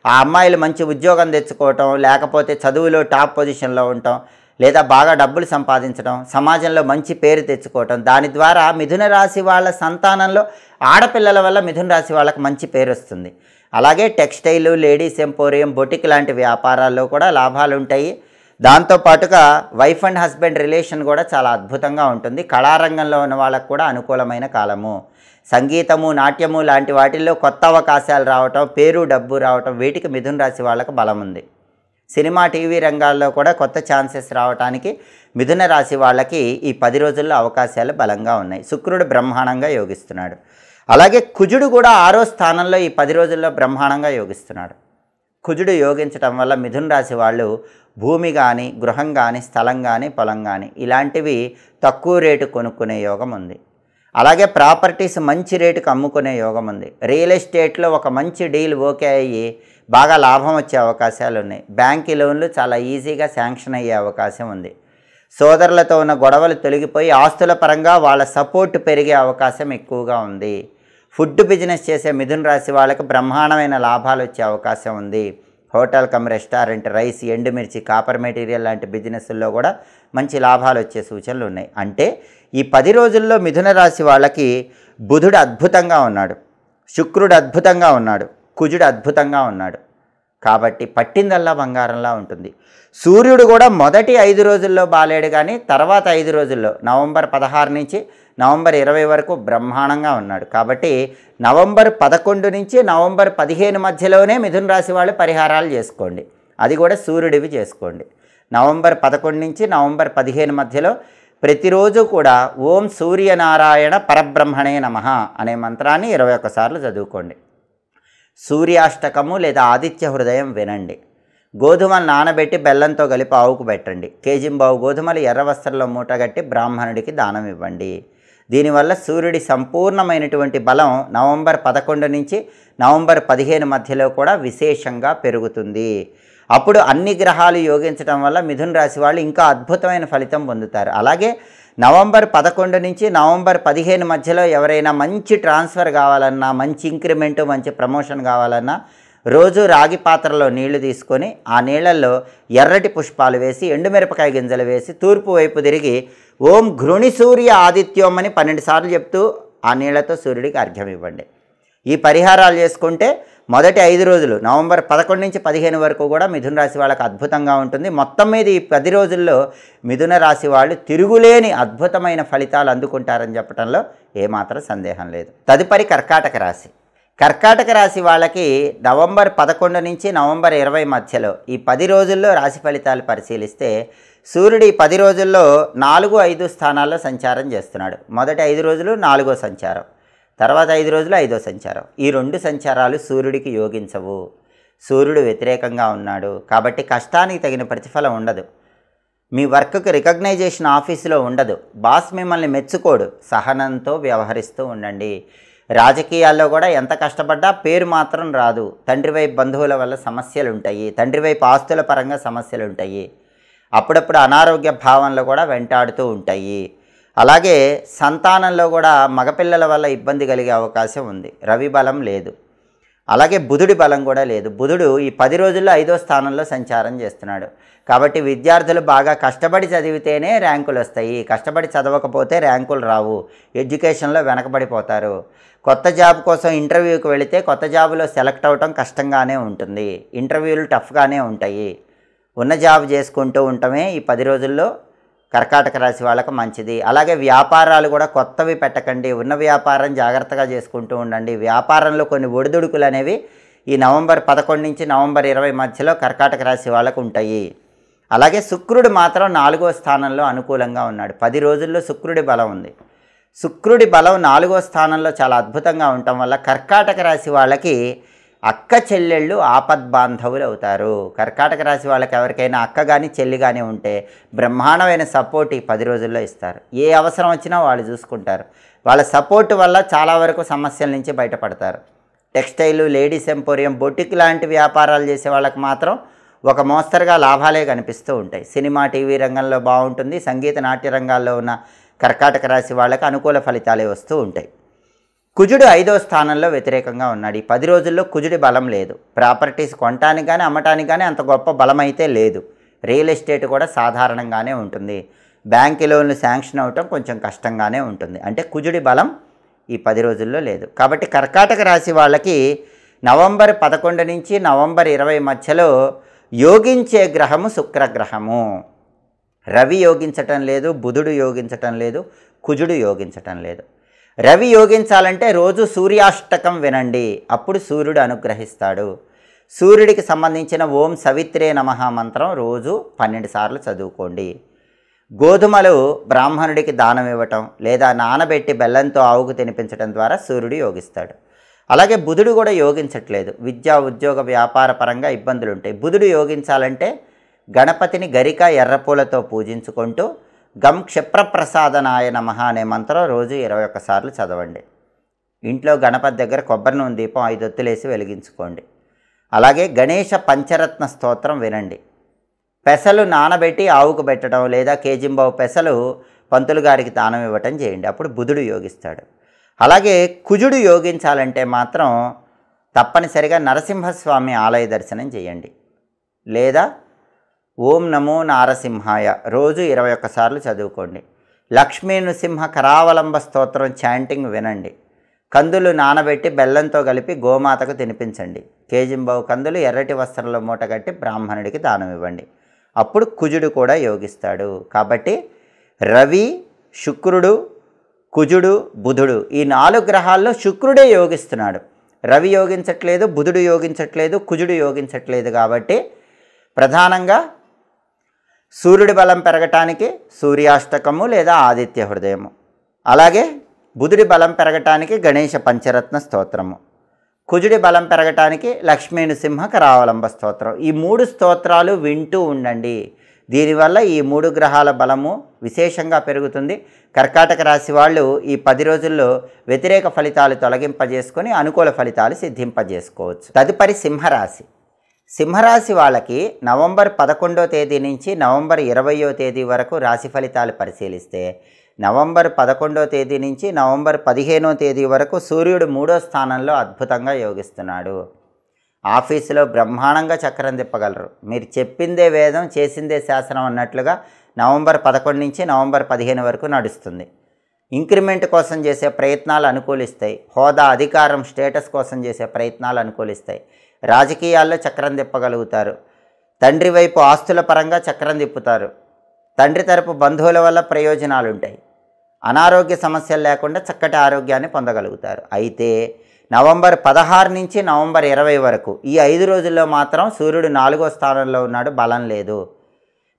ఆ అమ్మాయిలు మంచి ఉద్యోగం తెచ్చుకోవటం, లేకపోతే చదువులో టాప్ పొజిషన్లో ఉండటం, లేదా బాగా డబ్బులు సంపాదించడం, సమాజంలో మంచి పేరు తెచ్చుకోవటం, దాని ద్వారా మిథున రాశి వాళ్ళ సంతానంలో ఆడపిల్లల వల్ల మిథున రాశి వాళ్ళకి మంచి పేరు వస్తుంది. అలాగే టెక్స్టైల్, లేడీస్ ఎంపోరియం, బొటిక్ లాంటి వ్యాపారాల్లో కూడా లాభాలు ఉంటాయి. దాంతోపాటుగా వైఫ్ అండ్ హస్బెండ్ రిలేషన్ కూడా చాలా అద్భుతంగా ఉంటుంది. కళారంగంలో ఉన్న వాళ్ళకు కూడా అనుకూలమైన కాలము. సంగీతము, నాట్యము లాంటి వాటిల్లో కొత్త అవకాశాలు రావటం, పేరు డబ్బు రావటం, వీటికి మిథున రాశి వాళ్ళకు బలం ఉంది. సినిమా, టీవీ రంగాల్లో కూడా కొత్త ఛాన్సెస్ రావడానికి మిథున రాశి వాళ్ళకి ఈ 10 రోజుల్లో అవకాశాలు బలంగా ఉన్నాయి. శుక్రుడు బ్రహ్మాండంగా యోగిస్తున్నాడు. అలాగే కుజుడు కూడా 6వ స్థానంలో ఈ 10 రోజుల్లో బ్రహ్మాండంగా యోగిస్తున్నాడు. కుజుడు యోగించటం వల్ల మిథున రాశి వాళ్ళు భూమి కానీ, గృహం కానీ, స్థలం కానీ, పొలం కానీ ఇలాంటివి తక్కువ రేటు కొనుక్కునే యోగం ఉంది. అలాగే ప్రాపర్టీస్ మంచి రేటుకు అమ్ముకునే యోగం ఉంది. రియల్ ఎస్టేట్లో ఒక మంచి డీల్ ఓకే అయ్యి బాగా లాభం వచ్చే అవకాశాలు ఉన్నాయి. బ్యాంక్ లోన్లు చాలా ఈజీగా శాంక్షన్ అయ్యే అవకాశం ఉంది. సోదరులతో ఉన్న గొడవలు తొలగిపోయి ఆస్తుల పరంగా వాళ్ళ సపోర్ట్ పెరిగే అవకాశం ఎక్కువగా ఉంది. ఫుడ్ బిజినెస్ చేసే మిథున రాశి వాళ్ళకి బ్రహ్మాండమైన లాభాలు వచ్చే అవకాశం ఉంది. హోటల్ కమ్ రెస్టారెంట్, రైస్, ఎండుమిర్చి, కాపర్ మెటీరియల్ లాంటి బిజినెస్ల్లో కూడా మంచి లాభాలు వచ్చే సూచనలు ఉన్నాయి. అంటే ఈ 10 రోజుల్లో మిథున రాశి వాళ్ళకి బుధుడు అద్భుతంగా ఉన్నాడు, శుక్రుడు అద్భుతంగా ఉన్నాడు, కుజుడు అద్భుతంగా ఉన్నాడు. కాబట్టి పట్టిందల్లా బంగారంలా ఉంటుంది. సూర్యుడు కూడా మొదటి 5 రోజుల్లో బాలేడు, కానీ తర్వాత 5 రోజుల్లో నవంబర్ 16 నుంచి నవంబర్ 20 వరకు బ్రహ్మాండంగా ఉన్నాడు. కాబట్టి నవంబర్ 11 నుంచి నవంబర్ 15 మధ్యలోనే మిథున రాశి వాళ్ళు పరిహారాలు చేసుకోండి. అది కూడా సూర్యుడివి చేసుకోండి. నవంబర్ 11 నుంచి నవంబర్ 15 మధ్యలో ప్రతిరోజు కూడా ఓం సూర్యనారాయణ పరబ్రహ్మణే నమః అనే మంత్రాన్ని 21 సార్లు చదువుకోండి. సూర్యాష్టకము లేదా ఆదిత్య హృదయం వినండి. గోధుమలు నానబెట్టి బెల్లంతో కలిపి ఆవుకు పెట్టండి. కేజింబావు గోధుమలు ఎర్ర వస్త్రంలో మూటగట్టి బ్రాహ్మణుడికి దానం ఇవ్వండి. దీనివల్ల సూర్యుడి సంపూర్ణమైనటువంటి బలం నవంబర్ 11 నుంచి నవంబర్ 15 మధ్యలో కూడా విశేషంగా పెరుగుతుంది. అప్పుడు అన్ని గ్రహాలు యోగించడం వల్ల మిథున రాశి వాళ్ళు ఇంకా అద్భుతమైన ఫలితం పొందుతారు. అలాగే నవంబర్ 11 నుంచి నవంబర్ 15 మధ్యలో ఎవరైనా మంచి ట్రాన్స్ఫర్ కావాలన్నా, మంచి ఇంక్రిమెంట్, మంచి ప్రమోషన్ కావాలన్నా రోజు రాగి పాత్రలో నీళ్లు తీసుకొని ఆ నీళ్లలో ఎర్రటి పుష్పాలు వేసి ఎండుమిరపకాయ గింజలు వేసి తూర్పు వైపు తిరిగి ఓం ఘృణి సూర్య ఆదిత్యం అని 12 సార్లు చెప్తూ ఆ నీళ్లతో సూర్యుడికి అర్ఘ్యం ఇవ్వండి. ఈ పరిహారాలు చేసుకుంటే మొదటి 5 రోజులు నవంబర్ 11 నుంచి 15 వరకు కూడా మిథున రాశి వాళ్ళకి అద్భుతంగా ఉంటుంది. మొత్తం మీద ఈ 10 రోజుల్లో మిథున రాశి వాళ్ళు తిరుగులేని అద్భుతమైన ఫలితాలు అందుకుంటారని చెప్పడంలో ఏమాత్రం సందేహం లేదు. తదుపరి కర్కాటక రాశి. కర్కాటక రాశి వాళ్ళకి నవంబర్ 11 నుంచి నవంబర్ 20 మధ్యలో ఈ 10 రోజుల్లో రాశి ఫలితాలు పరిశీలిస్తే సూర్యుడు ఈ 10 రోజుల్లో 4, 5 స్థానాల్లో సంచారం చేస్తున్నాడు. మొదటి 5 రోజులు 4వ సంచారం, తర్వాత 5 రోజులు 5వ సంచారం. ఈ 2 సంచారాలు సూర్యుడికి యోగించవు. సూర్యుడు వ్యతిరేకంగా ఉన్నాడు కాబట్టి కష్టానికి తగిన ప్రతిఫలం ఉండదు. మీ వర్క్కి రికగ్నైజేషన్ ఆఫీసులో ఉండదు. బాస్ మిమ్మల్ని మెచ్చుకోడు. సహనంతో వ్యవహరిస్తూ ఉండండి. రాజకీయాల్లో కూడా ఎంత కష్టపడ్డా పేరు మాత్రం రాదు. తండ్రి వైపు బంధువుల వల్ల సమస్యలు ఉంటాయి. తండ్రి వైపు ఆస్తుల పరంగా సమస్యలు ఉంటాయి. అప్పుడప్పుడు అనారోగ్య భావనలు కూడా వెంటాడుతూ ఉంటాయి. అలాగే సంతానంలో కూడా మగపిల్లల వల్ల ఇబ్బంది కలిగే అవకాశం ఉంది. రవి బలం లేదు, అలాగే బుధుడి బలం కూడా లేదు. బుధుడు ఈ 10 రోజుల్లో 5వ స్థానంలో సంచారం చేస్తున్నాడు. కాబట్టి విద్యార్థులు బాగా కష్టపడి చదివితేనే ర్యాంకులు వస్తాయి. కష్టపడి చదవకపోతే ర్యాంకులు రావు. ఎడ్యుకేషన్లో వెనకబడిపోతారు. కొత్త జాబ్ కోసం ఇంటర్వ్యూకి వెళితే కొత్త జాబులో సెలెక్ట్ అవ్వటం కష్టంగానే ఉంటుంది. ఇంటర్వ్యూలు టఫ్గానే ఉంటాయి. ఉన్న జాబ్ చేసుకుంటూ ఉండటమే ఈ 10 రోజుల్లో కర్కాటక రాశి వాళ్ళకు మంచిది. అలాగే వ్యాపారాలు కూడా కొత్తవి పెట్టకండి. ఉన్న వ్యాపారం జాగ్రత్తగా చేసుకుంటూ ఉండండి. వ్యాపారంలో కొన్ని ఒడిదుడుకులు అనేవి ఈ నవంబర్ 11 నుంచి నవంబర్ 20 మధ్యలో కర్కాటక రాశి వాళ్ళకు ఉంటాయి. అలాగే శుక్రుడు మాత్రం 4వ స్థానంలో అనుకూలంగా ఉన్నాడు. 10 రోజుల్లో శుక్రుడి బలం ఉంది. శుక్రుడి బలం 4వ స్థానంలో చాలా అద్భుతంగా ఉండటం వల్ల కర్కాటక రాశి వాళ్ళకి అక్క చెల్లెళ్ళు ఆపద్బాంధవులు అవుతారు. కర్కాటక రాశి వాళ్ళకి ఎవరికైనా అక్క కానీ చెల్లి కానీ ఉంటే బ్రహ్మాండమైన సపోర్ట్ ఈ 10 రోజుల్లో ఇస్తారు. ఏ అవసరం వచ్చినా వాళ్ళు చూసుకుంటారు. వాళ్ళ సపోర్ట్ వల్ల చాలా వరకు సమస్యల నుంచి బయటపడతారు. టెక్స్టైలు, లేడీస్ ఎంపోరియం, బొటిక్ లాంటి వ్యాపారాలు చేసే వాళ్ళకి మాత్రం ఒక మోస్తరుగా లాభాలే కనిపిస్తూ ఉంటాయి. సినిమా, టీవీ రంగంలో బాగుంటుంది. సంగీత, నాట్య రంగాల్లో ఉన్న కర్కాటక రాశి వాళ్ళకి అనుకూల ఫలితాలే వస్తూ ఉంటాయి. కుజుడు 5వ స్థానంలో వ్యతిరేకంగా ఉన్నాడు. ఈ 10 రోజుల్లో కుజుడి బలం లేదు. ప్రాపర్టీస్ కొనటానికి కానీ అమ్మటానికి కానీ అంత గొప్ప బలం అయితే లేదు. రియల్ ఎస్టేట్ కూడా సాధారణంగానే ఉంటుంది. బ్యాంక్ లోన్లు శాంక్షన్ అవ్వటం కొంచెం కష్టంగానే ఉంటుంది. అంటే కుజుడి బలం ఈ 10 రోజుల్లో లేదు. కాబట్టి కర్కాటక రాశి వాళ్ళకి నవంబర్ 11 నుంచి నవంబర్ 20 మధ్యలో యోగించే గ్రహము శుక్రగ్రహము. రవి యోగించటం లేదు, బుధుడు యోగించటం లేదు, కుజుడు యోగించటం లేదు. రవి యోగించాలంటే రోజు సూర్యాష్టకం వినండి. అప్పుడు సూర్యుడు అనుగ్రహిస్తాడు. సూర్యుడికి సంబంధించిన ఓం సవిత్రే నమః మంత్రం రోజు 12 సార్లు చదువుకోండి. గోధుమలు బ్రాహ్మణుడికి దానం ఇవ్వటం లేదా నానబెట్టి బెల్లంతో ఆవుకు తినిపించడం ద్వారా సూర్యుడు యోగిస్తాడు. అలాగే బుధుడు కూడా యోగించట్లేదు. విద్యా, ఉద్యోగ, వ్యాపార పరంగా ఇబ్బందులు ఉంటాయి. బుధుడు యోగించాలంటే గణపతిని గరిక ఎర్రపూలతో పూజించుకుంటూ గం క్షిప్రప్రసాదనాయ నమః అనే మంత్రం రోజు 21 సార్లు చదవండి. ఇంట్లో గణపతి దగ్గర కొబ్బరి నూనె దీపం 5 ఒత్తులేసి వెలిగించుకోండి. అలాగే గణేష పంచరత్న స్తోత్రం వినండి. పెసలు నానబెట్టి ఆవుకు పెట్టడం లేదా కేజింబావు పెసలు పంతులు గారికి దానం ఇవ్వటం చేయండి. అప్పుడు బుధుడు యోగిస్తాడు. అలాగే కుజుడు యోగించాలంటే మాత్రం తప్పనిసరిగా నరసింహస్వామి ఆలయ దర్శనం చేయండి. లేదా ఓం నమో నారసింహాయ రోజు 21 సార్లు చదువుకోండి. లక్ష్మీ నృసింహ కరావలంబ స్తోత్రం చాంటింగ్ వినండి. కందులు నానబెట్టి బెల్లంతో కలిపి గోమాతకు తినిపించండి. కేజింబావు కందులు ఎర్రటి వస్త్రంలో మూటగట్టి బ్రాహ్మణుడికి దానం ఇవ్వండి. అప్పుడు కుజుడు కూడా యోగిస్తాడు. కాబట్టి రవి, శుక్రుడు, కుజుడు, బుధుడు ఈ 4 గ్రహాల్లో శుక్రుడే యోగిస్తున్నాడు. రవి యోగించట్లేదు, బుధుడు యోగించట్లేదు, కుజుడు యోగించట్లేదు. కాబట్టి ప్రధానంగా సూర్యుడి బలం పెరగటానికి సూర్యాష్టకము లేదా ఆదిత్య హృదయము, అలాగే బుధుడి బలం పెరగటానికి గణేష పంచరత్న స్తోత్రము, కుజుడి బలం పెరగటానికి లక్ష్మీ నృసింహ కరావలంబ స్తోత్రం. ఈ 3 స్తోత్రాలు వింటూ ఉండండి. దీనివల్ల ఈ 3 గ్రహాల బలము విశేషంగా పెరుగుతుంది. కర్కాటక రాశి వాళ్ళు ఈ 10 రోజుల్లో వ్యతిరేక ఫలితాలు తొలగింపజేసుకొని అనుకూల ఫలితాలు సిద్ధింపజేసుకోవచ్చు. తదుపరి సింహరాశి. సింహరాశి వాళ్ళకి నవంబర్ 11వ తేదీ నుంచి నవంబర్ 20వ తేదీ వరకు రాశి ఫలితాలు పరిశీలిస్తే నవంబర్ 11వ తేదీ నుంచి నవంబర్ 15వ తేదీ వరకు సూర్యుడు 3వ స్థానంలో అద్భుతంగా యోగిస్తున్నాడు. ఆఫీసులో బ్రహ్మాండంగా చక్రం తిప్పగలరు. మీరు చెప్పిందే వేదం, చేసిందే శాసనం అన్నట్లుగా నవంబర్ 11 నుంచి నవంబర్ 15 వరకు నడుస్తుంది. ఇంక్రిమెంట్ కోసం చేసే ప్రయత్నాలు అనుకూలిస్తాయి. హోదా, అధికారం, స్టేటస్ కోసం చేసే ప్రయత్నాలు అనుకూలిస్తాయి. రాజకీయాల్లో చక్రం తిప్పగలుగుతారు. తండ్రి వైపు ఆస్తుల పరంగా చక్రం తిప్పుతారు. తండ్రి తరపు బంధువుల వల్ల ప్రయోజనాలు ఉంటాయి. అనారోగ్య సమస్యలు లేకుండా చక్కటి ఆరోగ్యాన్ని పొందగలుగుతారు. అయితే నవంబర్ 16 నుంచి నవంబర్ 20 వరకు ఈ 5 రోజుల్లో మాత్రం సూర్యుడు 4వ స్థానంలో ఉన్నాడు, బలం లేదు.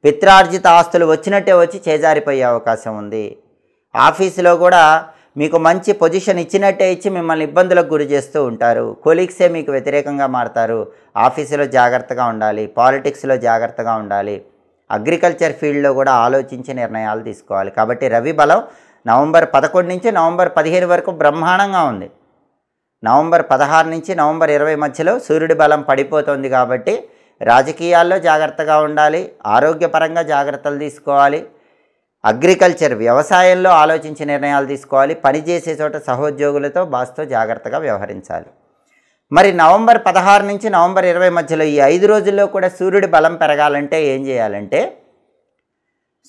పిత్రార్జిత ఆస్తులు వచ్చినట్టే వచ్చి చేజారిపోయే అవకాశం ఉంది. ఆఫీసులో కూడా మీకు మంచి పొజిషన్ ఇచ్చినట్టే ఇచ్చి మిమ్మల్ని ఇబ్బందులకు గురి చేస్తూ ఉంటారు. కొలీగ్సే మీకు వ్యతిరేకంగా మారతారు. ఆఫీసులో జాగ్రత్తగా ఉండాలి. పాలిటిక్స్లో జాగ్రత్తగా ఉండాలి. అగ్రికల్చర్ ఫీల్డ్లో కూడా ఆలోచించి నిర్ణయాలు తీసుకోవాలి. కాబట్టి రవి బలం నవంబర్ 11 నుంచి నవంబర్ 15 వరకు బ్రహ్మాండంగా ఉంది. నవంబర్ 16 నుంచి నవంబర్ 20 మధ్యలో సూర్యుడి బలం పడిపోతుంది. కాబట్టి రాజకీయాల్లో జాగ్రత్తగా ఉండాలి. ఆరోగ్యపరంగా జాగ్రత్తలు తీసుకోవాలి. అగ్రికల్చర్ వ్యవసాయంలో ఆలోచించి నిర్ణయాలు తీసుకోవాలి. పనిచేసే చోట సహోద్యోగులతో బాస్తో జాగ్రత్తగా వ్యవహరించాలి. మరి నవంబర్ 16 నుంచి నవంబర్ 20 మధ్యలో ఈ 5 రోజుల్లో కూడా సూర్యుడి బలం పెరగాలంటే ఏం చేయాలంటే,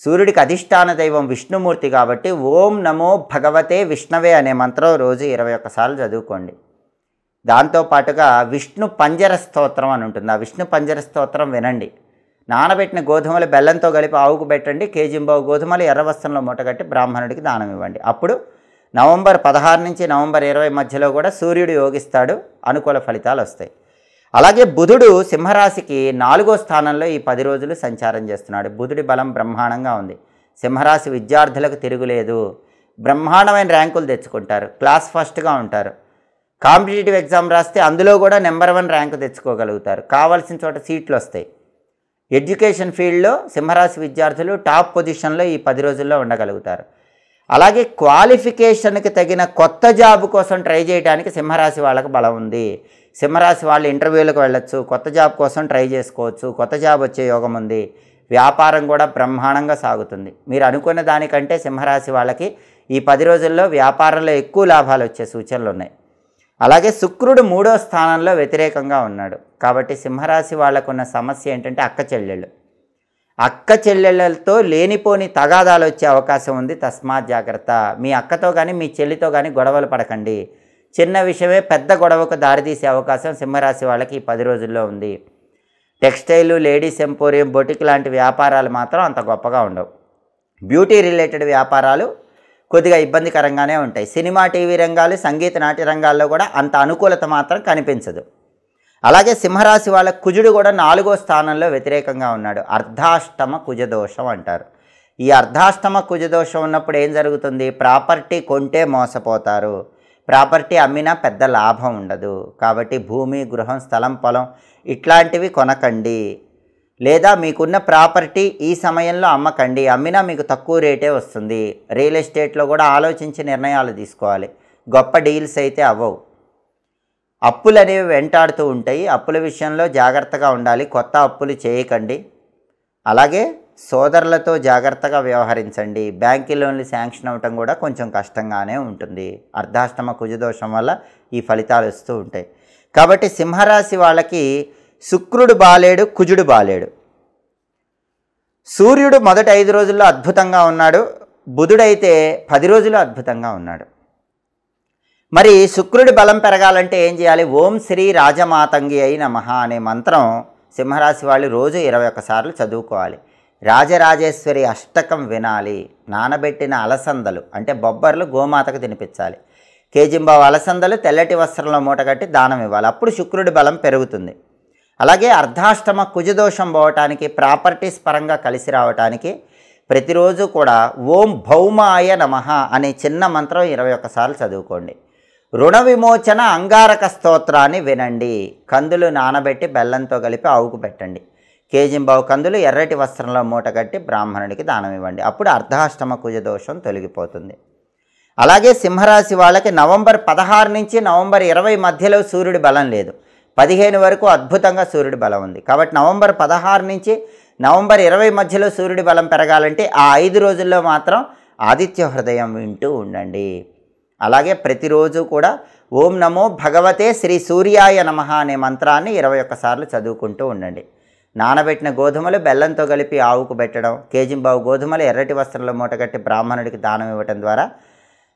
సూర్యుడికి అధిష్టాన దైవం విష్ణుమూర్తి కాబట్టి ఓం నమో భగవతే విష్ణవే అనే మంత్రం రోజు 21 సార్లు చదువుకోండి. దాంతోపాటుగా విష్ణు పంజర స్తోత్రం అని ఉంటుంది. ఆ విష్ణు పంజర స్తోత్రం వినండి. నానబెట్టిన గోధుమలు బెల్లంతో కలిపి ఆవుకు పెట్టండి. కేజింబావు గోధుమలు ఎర్ర వస్త్రంలో మూటగట్టి బ్రాహ్మణుడికి దానం ఇవ్వండి. అప్పుడు నవంబర్ 16 నుంచి నవంబర్ 20 మధ్యలో కూడా సూర్యుడు యోగిస్తాడు. అనుకూల ఫలితాలు వస్తాయి. అలాగే బుధుడు సింహరాశికి 4వ స్థానంలో ఈ 10 రోజులు సంచారం చేస్తున్నాడు. బుధుడి బలం బ్రహ్మాండంగా ఉంది. సింహరాశి విద్యార్థులకు తిరుగులేదు. బ్రహ్మాండమైన ర్యాంకులు తెచ్చుకుంటారు. క్లాస్ ఫస్ట్గా ఉంటారు. కాంపిటేటివ్ ఎగ్జామ్ రాస్తే అందులో కూడా నెంబర్ 1 ర్యాంకు తెచ్చుకోగలుగుతారు. కావాల్సిన చోట సీట్లు వస్తాయి. ఎడ్యుకేషన్ ఫీల్డ్లో సింహరాశి విద్యార్థులు టాప్ పొజిషన్లో ఈ 10 రోజుల్లో ఉండగలుగుతారు. అలాగే క్వాలిఫికేషన్కి తగిన కొత్త జాబ్ కోసం ట్రై చేయడానికి సింహరాశి వాళ్ళకి బలం ఉంది. సింహరాశి వాళ్ళు ఇంటర్వ్యూలకు వెళ్ళొచ్చు. కొత్త జాబ్ కోసం ట్రై చేసుకోవచ్చు. కొత్త జాబ్ వచ్చే యోగం ఉంది. వ్యాపారం కూడా బ్రహ్మాండంగా సాగుతుంది. మీరు అనుకున్న దానికంటే సింహరాశి వాళ్ళకి ఈ 10 రోజుల్లో వ్యాపారంలో ఎక్కువ లాభాలు వచ్చే సూచనలు ఉన్నాయి. అలాగే శుక్రుడు 3వ స్థానంలో వ్యతిరేకంగా ఉన్నాడు. కాబట్టి సింహరాశి వాళ్ళకున్న సమస్య ఏంటంటే అక్క చెల్లెళ్ళతో లేనిపోని తగాదాలు వచ్చే అవకాశం ఉంది. తస్మాత్ జాగ్రత్త. మీ అక్కతో కానీ మీ చెల్లితో కానీ గొడవలు పడకండి. చిన్న విషయమే పెద్ద గొడవకు దారితీసే అవకాశం సింహరాశి వాళ్ళకి ఈ 10 రోజుల్లో ఉంది. టెక్స్టైల్, లేడీస్ ఎంపోరియం, బొటిక్ లాంటి వ్యాపారాలు మాత్రం అంత గొప్పగా ఉండవు. బ్యూటీ రిలేటెడ్ వ్యాపారాలు కొద్దిగా ఇబ్బందికరంగానే ఉంటాయి. సినిమా, టీవీ రంగాలు, సంగీత, నాట్య రంగాల్లో కూడా అంత అనుకూలత మాత్రం కనిపించదు. అలాగే సింహరాశి వాళ్ళ కుజుడు కూడా 4వ స్థానంలో వ్యతిరేకంగా ఉన్నాడు. అర్ధాష్టమ కుజదోషం అంటారు. ఈ అర్ధాష్టమ కుజదోషం ఉన్నప్పుడు ఏం జరుగుతుంది? ప్రాపర్టీ కొంటే మోసపోతారు. ప్రాపర్టీ అమ్మినా పెద్ద లాభం ఉండదు. కాబట్టి భూమి, గృహం, స్థలం, పొలం ఇట్లాంటివి కొనకండి. లేదా మీకున్న ప్రాపర్టీ ఈ సమయంలో అమ్మకండి. అమ్మినా మీకు తక్కువ రేటే వస్తుంది. రియల్ ఎస్టేట్లో కూడా ఆలోచించి నిర్ణయాలు తీసుకోవాలి. గొప్ప డీల్స్ అయితే అవ్వవు. అప్పులు అనేవి వెంటాడుతూ ఉంటాయి. అప్పుల విషయంలో జాగ్రత్తగా ఉండాలి. కొత్త అప్పులు చేయకండి. అలాగే సోదరులతో జాగ్రత్తగా వ్యవహరించండి. బ్యాంకు లోన్లు శాంక్షన్ అవ్వటం కూడా కొంచెం కష్టంగానే ఉంటుంది. అర్ధాష్టమ కుజదోషం వల్ల ఈ ఫలితాలు వస్తూ ఉంటాయి. కాబట్టి సింహరాశి వాళ్ళకి శుక్రుడు బాలేడు, కుజుడు బాలేడు. సూర్యుడు మొదటి 5 రోజుల్లో అద్భుతంగా ఉన్నాడు. బుధుడైతే 10 రోజులు అద్భుతంగా ఉన్నాడు. మరి శుక్రుడి బలం పెరగాలంటే ఏం చేయాలి? ఓం శ్రీ రాజమాతంగి అయి నమః అనే మంత్రం సింహరాశి వాళ్ళు రోజు 21 సార్లు చదువుకోవాలి. రాజరాజేశ్వరి అష్టకం వినాలి. నానబెట్టిన అలసందలు అంటే బొబ్బర్లు గోమాతకు తినిపించాలి. కేజింబావు అలసందలు తెల్లటి వస్త్రంలో మూటగట్టి దానం ఇవ్వాలి. అప్పుడు శుక్రుడి బలం పెరుగుతుంది. అలాగే అర్ధాష్టమ కుజదోషం పోవటానికి, ప్రాపర్టీస్ పరంగా కలిసి రావటానికి ప్రతిరోజు కూడా ఓం భౌమాయ నమః అనే చిన్న మంత్రం 21 సార్లు చదువుకోండి. రుణ విమోచన అంగారక స్తోత్రాన్ని వినండి. కందులు నానబెట్టి బెల్లంతో కలిపి ఆవుకు పెట్టండి. కేజింబావు కందులు ఎర్రటి వస్త్రంలో మూటగట్టి బ్రాహ్మణుడికి దానం ఇవ్వండి. అప్పుడు అర్ధాష్టమ కుజదోషం తొలగిపోతుంది. అలాగే సింహరాశి వాళ్ళకి నవంబర్ 16 నుంచి నవంబర్ 20 మధ్యలో సూర్యుడి బలం లేదు. 15 వరకు అద్భుతంగా సూర్యుడి బలం ఉంది. కాబట్టి నవంబర్ 16 నుంచి నవంబర్ 20 మధ్యలో సూర్యుడి బలం పెరగాలంటే ఆ 5 రోజుల్లో మాత్రం ఆదిత్య హృదయం వింటూ ఉండండి. అలాగే ప్రతిరోజు కూడా ఓం నమో భగవతే శ్రీ సూర్యాయ నమః అనే మంత్రాన్ని 21 సార్లు చదువుకుంటూ ఉండండి. నానబెట్టిన గోధుమలు బెల్లంతో కలిపి ఆవుకు పెట్టడం, కేజింబావు గోధుమలు ఎర్రటి వస్త్రంలో మూటగట్టి బ్రాహ్మణుడికి దానం ఇవ్వటం ద్వారా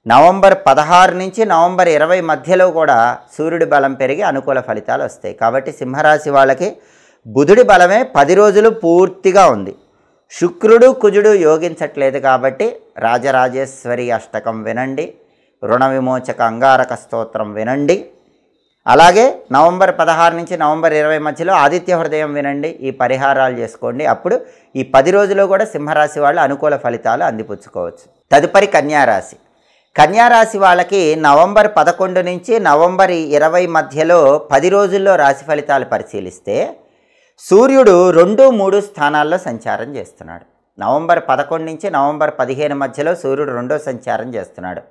నవంబర్ 16 నుంచి నవంబర్ 20 మధ్యలో కూడా సూర్యుడి బలం పెరిగి అనుకూల ఫలితాలు వస్తాయి. కాబట్టి సింహరాశి వాళ్ళకి బుధుడి బలమే 10 రోజులు పూర్తిగా ఉంది. శుక్రుడు కుజుడు యోగించట్లేదు. కాబట్టి రాజరాజేశ్వరి అష్టకం వినండి. రుణ విమోచక అంగారక స్తోత్రం వినండి. అలాగే నవంబర్ 16 నుంచి నవంబర్ 20 మధ్యలో ఆదిత్య హృదయం వినండి. ఈ పరిహారాలు చేసుకోండి. అప్పుడు ఈ 10 రోజుల్లో కూడా సింహరాశి వాళ్ళు అనుకూల ఫలితాలు అందిపుచ్చుకోవచ్చు. తదుపరి కన్యారాశి. కన్యారాశి వాళ్ళకి నవంబర్ 11 నుంచి నవంబర్ 20 మధ్యలో 10 రోజుల్లో రాశి ఫలితాలు పరిశీలిస్తే సూర్యుడు 2, 3 స్థానాల్లో సంచారం చేస్తున్నాడు. నవంబర్ 11 నుంచి నవంబర్ 15 మధ్యలో సూర్యుడు 2వ సంచారం చేస్తున్నాడు.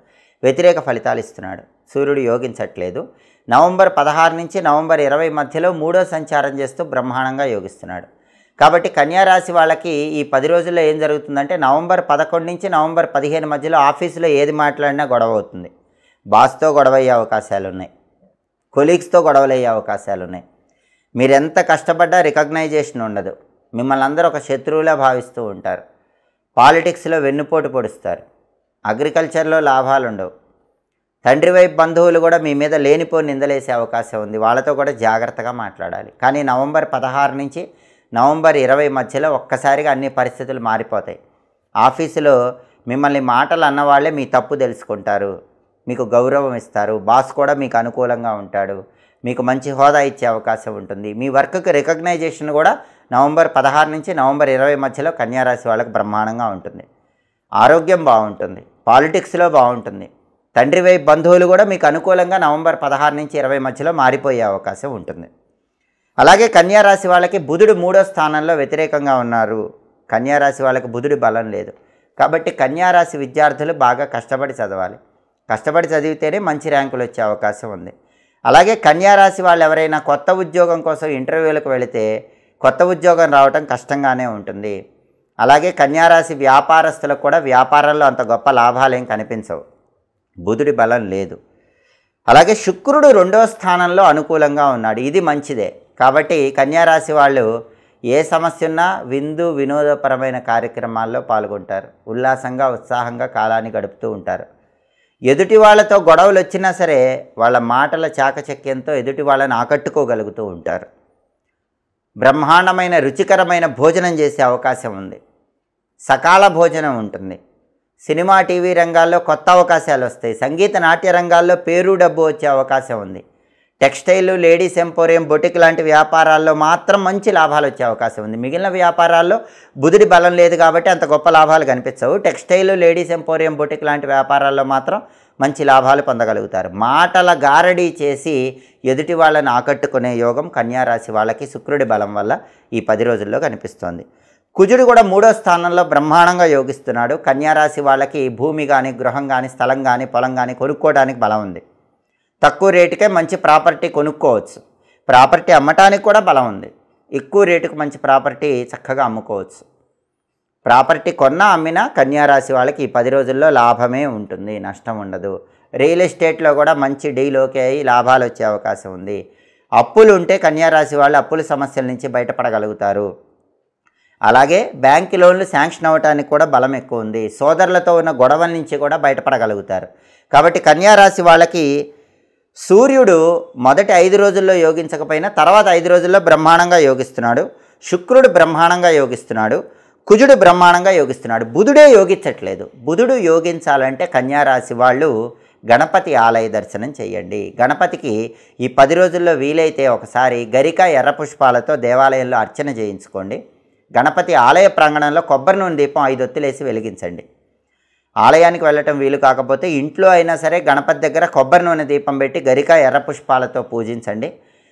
వ్యతిరేక ఫలితాలు ఇస్తున్నాడు. సూర్యుడు యోగించట్లేదు. నవంబర్ 16 నుంచి నవంబర్ 20 మధ్యలో 3వ సంచారం చేస్తూ బ్రహ్మాండంగా యోగిస్తున్నాడు. కాబట్టి కన్యారాశి వాళ్ళకి ఈ 10 రోజుల్లో ఏం జరుగుతుందంటే నవంబర్ 11 నుంచి నవంబర్ 15 మధ్యలో ఆఫీసులో ఏది మాట్లాడినా గొడవ అవుతుంది. బాస్తో గొడవ అయ్యే అవకాశాలు ఉన్నాయి. కొలీగ్స్తో గొడవలు అయ్యే అవకాశాలు ఉన్నాయి. మీరు ఎంత కష్టపడ్డా రికగ్నైజేషన్ ఉండదు. మిమ్మల్ని అందరూ ఒక శత్రువులా భావిస్తూ ఉంటారు. పాలిటిక్స్లో వెన్నుపోటు పొడుస్తారు. అగ్రికల్చర్లో లాభాలు ఉండవు. తండ్రి వైపు బంధువులు కూడా మీ మీద లేనిపోని నిందలేసే అవకాశం ఉంది. వాళ్ళతో కూడా జాగ్రత్తగా మాట్లాడాలి. కానీ నవంబర్ 16 నుంచి నవంబర్ 20 మధ్యలో ఒక్కసారిగా అన్ని పరిస్థితులు మారిపోతాయి. ఆఫీసులో మిమ్మల్ని మాటలు అన్నవాళ్లే మీ తప్పు తెలుసుకుంటారు. మీకు గౌరవం ఇస్తారు. బాస్ కూడా మీకు అనుకూలంగా ఉంటాడు. మీకు మంచి హోదా ఇచ్చే అవకాశం ఉంటుంది. మీ వర్క్కి రికగ్నైజేషన్ కూడా నవంబర్ 16 నుంచి నవంబర్ 20 మధ్యలో కన్యారాశి వాళ్ళకి బ్రహ్మాండంగా ఉంటుంది. ఆరోగ్యం బాగుంటుంది. పాలిటిక్స్లో బాగుంటుంది. తండ్రి వైపు బంధువులు కూడా మీకు అనుకూలంగా నవంబర్ 16 నుంచి 20 మధ్యలో మారిపోయే అవకాశం ఉంటుంది. అలాగే కన్యారాశి వాళ్ళకి బుధుడు 3వ స్థానంలో వ్యతిరేకంగా ఉన్నారు. కన్యారాశి వాళ్ళకి బుధుడి బలం లేదు. కాబట్టి కన్యారాశి విద్యార్థులు బాగా కష్టపడి చదవాలి. కష్టపడి చదివితేనే మంచి ర్యాంకులు వచ్చే అవకాశం ఉంది. అలాగే కన్యారాశి వాళ్ళు ఎవరైనా కొత్త ఉద్యోగం కోసం ఇంటర్వ్యూలకు వెళితే కొత్త ఉద్యోగం రావటం కష్టంగానే ఉంటుంది. అలాగే కన్యారాశి వ్యాపారస్తులకు కూడా వ్యాపారంలో అంత గొప్ప లాభాలేం కనిపించవు. బుధుడి బలం లేదు. అలాగే శుక్రుడు 2వ స్థానంలో అనుకూలంగా ఉన్నాడు. ఇది మంచిదే. కాబట్టి కన్యారాశి వాళ్ళు ఏ సమస్య ఉన్నా విందు వినోదపరమైన కార్యక్రమాల్లో పాల్గొంటారు. ఉల్లాసంగా ఉత్సాహంగా కాలాన్ని గడుపుతూ ఉంటారు. ఎదుటి వాళ్ళతో గొడవలు వచ్చినా సరే వాళ్ళ మాటల చాకచక్యంతో ఎదుటి వాళ్ళని ఆకట్టుకోగలుగుతూ ఉంటారు. బ్రహ్మాండమైన రుచికరమైన భోజనం చేసే అవకాశం ఉంది. సకాల భోజనం ఉంటుంది. సినిమా టీవీ రంగాల్లో కొత్త అవకాశాలు వస్తాయి. సంగీత నాట్య రంగాల్లో పేరు డబ్బు వచ్చే అవకాశం ఉంది. టెక్స్టైల్, లేడీస్ ఎంపోరియం, బొటిక్ లాంటి వ్యాపారాల్లో మాత్రం మంచి లాభాలు వచ్చే అవకాశం ఉంది. మిగిలిన వ్యాపారాల్లో బుధుడి బలం లేదు కాబట్టి అంత గొప్ప లాభాలు కనిపించవు. టెక్స్టైల్, లేడీస్ ఎంపోరియం, బొటిక్ లాంటి వ్యాపారాల్లో మాత్రం మంచి లాభాలు పొందగలుగుతారు. మాటల గారడీ చేసి ఎదుటి వాళ్ళని ఆకట్టుకునే యోగం కన్యారాశి వాళ్ళకి శుక్రుడి బలం వల్ల ఈ 10 రోజుల్లో కనిపిస్తోంది. కుజుడు కూడా 3వ స్థానంలో బ్రహ్మాండంగా యోగిస్తున్నాడు. కన్యారాశి వాళ్ళకి భూమి కానీ, గృహం కానీ, స్థలం కానీ, పొలం కానీ కొనుక్కోవడానికి బలం ఉంది. తక్కువ రేటుకే మంచి ప్రాపర్టీ కొనుక్కోవచ్చు. ప్రాపర్టీ అమ్మటానికి కూడా బలం ఉంది. ఎక్కువ రేటుకు మంచి ప్రాపర్టీ చక్కగా అమ్ముకోవచ్చు. ప్రాపర్టీ కొన్నా అమ్మినా కన్యారాశి వాళ్ళకి ఈ 10 రోజుల్లో లాభమే ఉంటుంది, నష్టం ఉండదు. రియల్ ఎస్టేట్లో కూడా మంచి డీల్ ఓకే అయ్యి లాభాలు వచ్చే అవకాశం ఉంది. అప్పులు ఉంటే కన్యారాశి వాళ్ళు అప్పుల సమస్యల నుంచి బయటపడగలుగుతారు. అలాగే బ్యాంక్ లోన్లు శాంక్షన్ అవ్వడానికి కూడా బలం ఎక్కువ ఉంది. సోదరులతో ఉన్న గొడవల నుంచి కూడా బయటపడగలుగుతారు. కాబట్టి కన్యారాశి వాళ్ళకి సూర్యుడు మొదటి 5 రోజుల్లో యోగించకపోయినా తర్వాత 5 రోజుల్లో బ్రహ్మాండంగా యోగిస్తున్నాడు. శుక్రుడు బ్రహ్మాండంగా యోగిస్తున్నాడు. కుజుడు బ్రహ్మాండంగా యోగిస్తున్నాడు. బుధుడే యోగించట్లేదు. బుధుడు యోగించాలంటే కన్యారాశి వాళ్ళు గణపతి ఆలయ దర్శనం చేయండి. గణపతికి ఈ 10 రోజుల్లో వీలైతే ఒకసారి గరిక ఎర్ర పుష్పాలతో దేవాలయంలో అర్చన చేయించుకోండి. గణపతి ఆలయ ప్రాంగణంలో కొబ్బరి నూనె దీపం 5 ఒత్తులేసి వెలిగించండి. ఆలయానికి వెళ్ళటం వీలు కాకపోతే ఇంట్లో అయినా సరే గణపతి దగ్గర కొబ్బరి నూనె దీపం పెట్టి గరిక ఎర్ర పుష్పాలతో పూజించండి.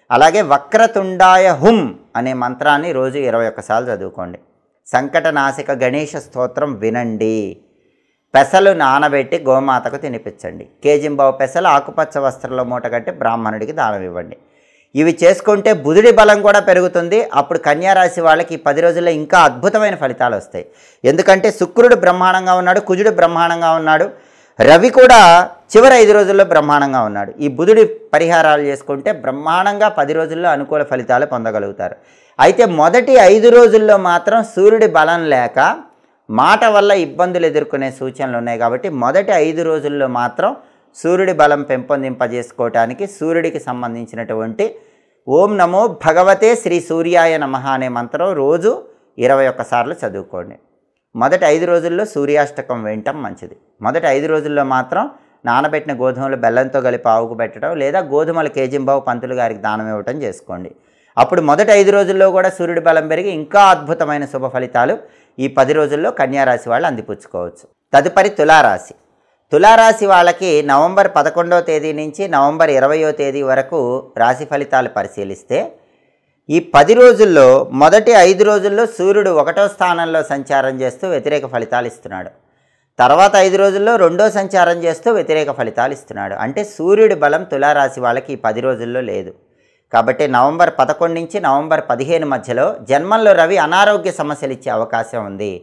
అలాగే వక్రతుండాయ హుం అనే మంత్రాన్ని రోజు 21 సార్లు చదువుకోండి. సంకటనాశక గణేష స్తోత్రం వినండి. పెసలు నానబెట్టి గోమాతకు తినిపించండి. కేజింబావు పెసలు ఆకుపచ్చ వస్త్రంలో మూట కట్టి బ్రాహ్మణుడికి దానం ఇవ్వండి. ఇవి చేసుకుంటే బుధుడి బలం కూడా పెరుగుతుంది. అప్పుడు కన్యారాశి వాళ్ళకి ఈ 10 రోజుల్లో ఇంకా అద్భుతమైన ఫలితాలు వస్తాయి. ఎందుకంటే శుక్రుడు బ్రహ్మాండంగా ఉన్నాడు, కుజుడు బ్రహ్మాండంగా ఉన్నాడు, రవి కూడా చివరి 5 రోజుల్లో బ్రహ్మాండంగా ఉన్నాడు. ఈ బుధుడి పరిహారాలు చేసుకుంటే బ్రహ్మాండంగా 10 రోజుల్లో అనుకూల ఫలితాలు పొందగలుగుతారు. అయితే మొదటి 5 రోజుల్లో మాత్రం సూర్యుడి బలం లేక మాట వల్ల ఇబ్బందులు ఎదుర్కొనే సూచనలు ఉన్నాయి. కాబట్టి మొదటి 5 రోజుల్లో మాత్రం సూర్యుడి బలం పెంపొందింపజేసుకోవటానికి సూర్యుడికి సంబంధించినటువంటి ఓం నమో భగవతే శ్రీ సూర్యాయ నమః అనే మంత్రం రోజు 21 సార్లు చదువుకోండి. మొదటి 5 రోజుల్లో సూర్యాష్టకం వినటం మంచిది. మొదటి 5 రోజుల్లో మాత్రం నానబెట్టిన గోధుమలు బెల్లంతో కలిపి ఆవుకు పెట్టడం లేదా గోధుమల కేజింబావు పంతులు గారికి దానం ఇవ్వటం చేసుకోండి. అప్పుడు మొదటి 5 రోజుల్లో కూడా సూర్యుడి బలం పెరిగి ఇంకా అద్భుతమైన శుభ ఫలితాలు ఈ 10 రోజుల్లో కన్యారాశి వాళ్ళు అందిపుచ్చుకోవచ్చు. తదుపరి తులారాశి. తులారాశి వాళ్ళకి నవంబర్ 11వ తేదీ నుంచి నవంబర్ 20వ తేదీ వరకు రాశి ఫలితాలు పరిశీలిస్తే ఈ 10 రోజుల్లో మొదటి 5 రోజుల్లో సూర్యుడు 1వ స్థానంలో సంచారం చేస్తూ వ్యతిరేక ఫలితాలు ఇస్తున్నాడు. తర్వాత 5 రోజుల్లో 2వ సంచారం చేస్తూ వ్యతిరేక ఫలితాలు ఇస్తున్నాడు. అంటే సూర్యుడి బలం తులారాశి వాళ్ళకి ఈ 10 రోజుల్లో లేదు. కాబట్టి నవంబర్ 11 నుంచి నవంబర్ 15 మధ్యలో జన్మంలో రవి అనారోగ్య సమస్యలు ఇచ్చే అవకాశం ఉంది.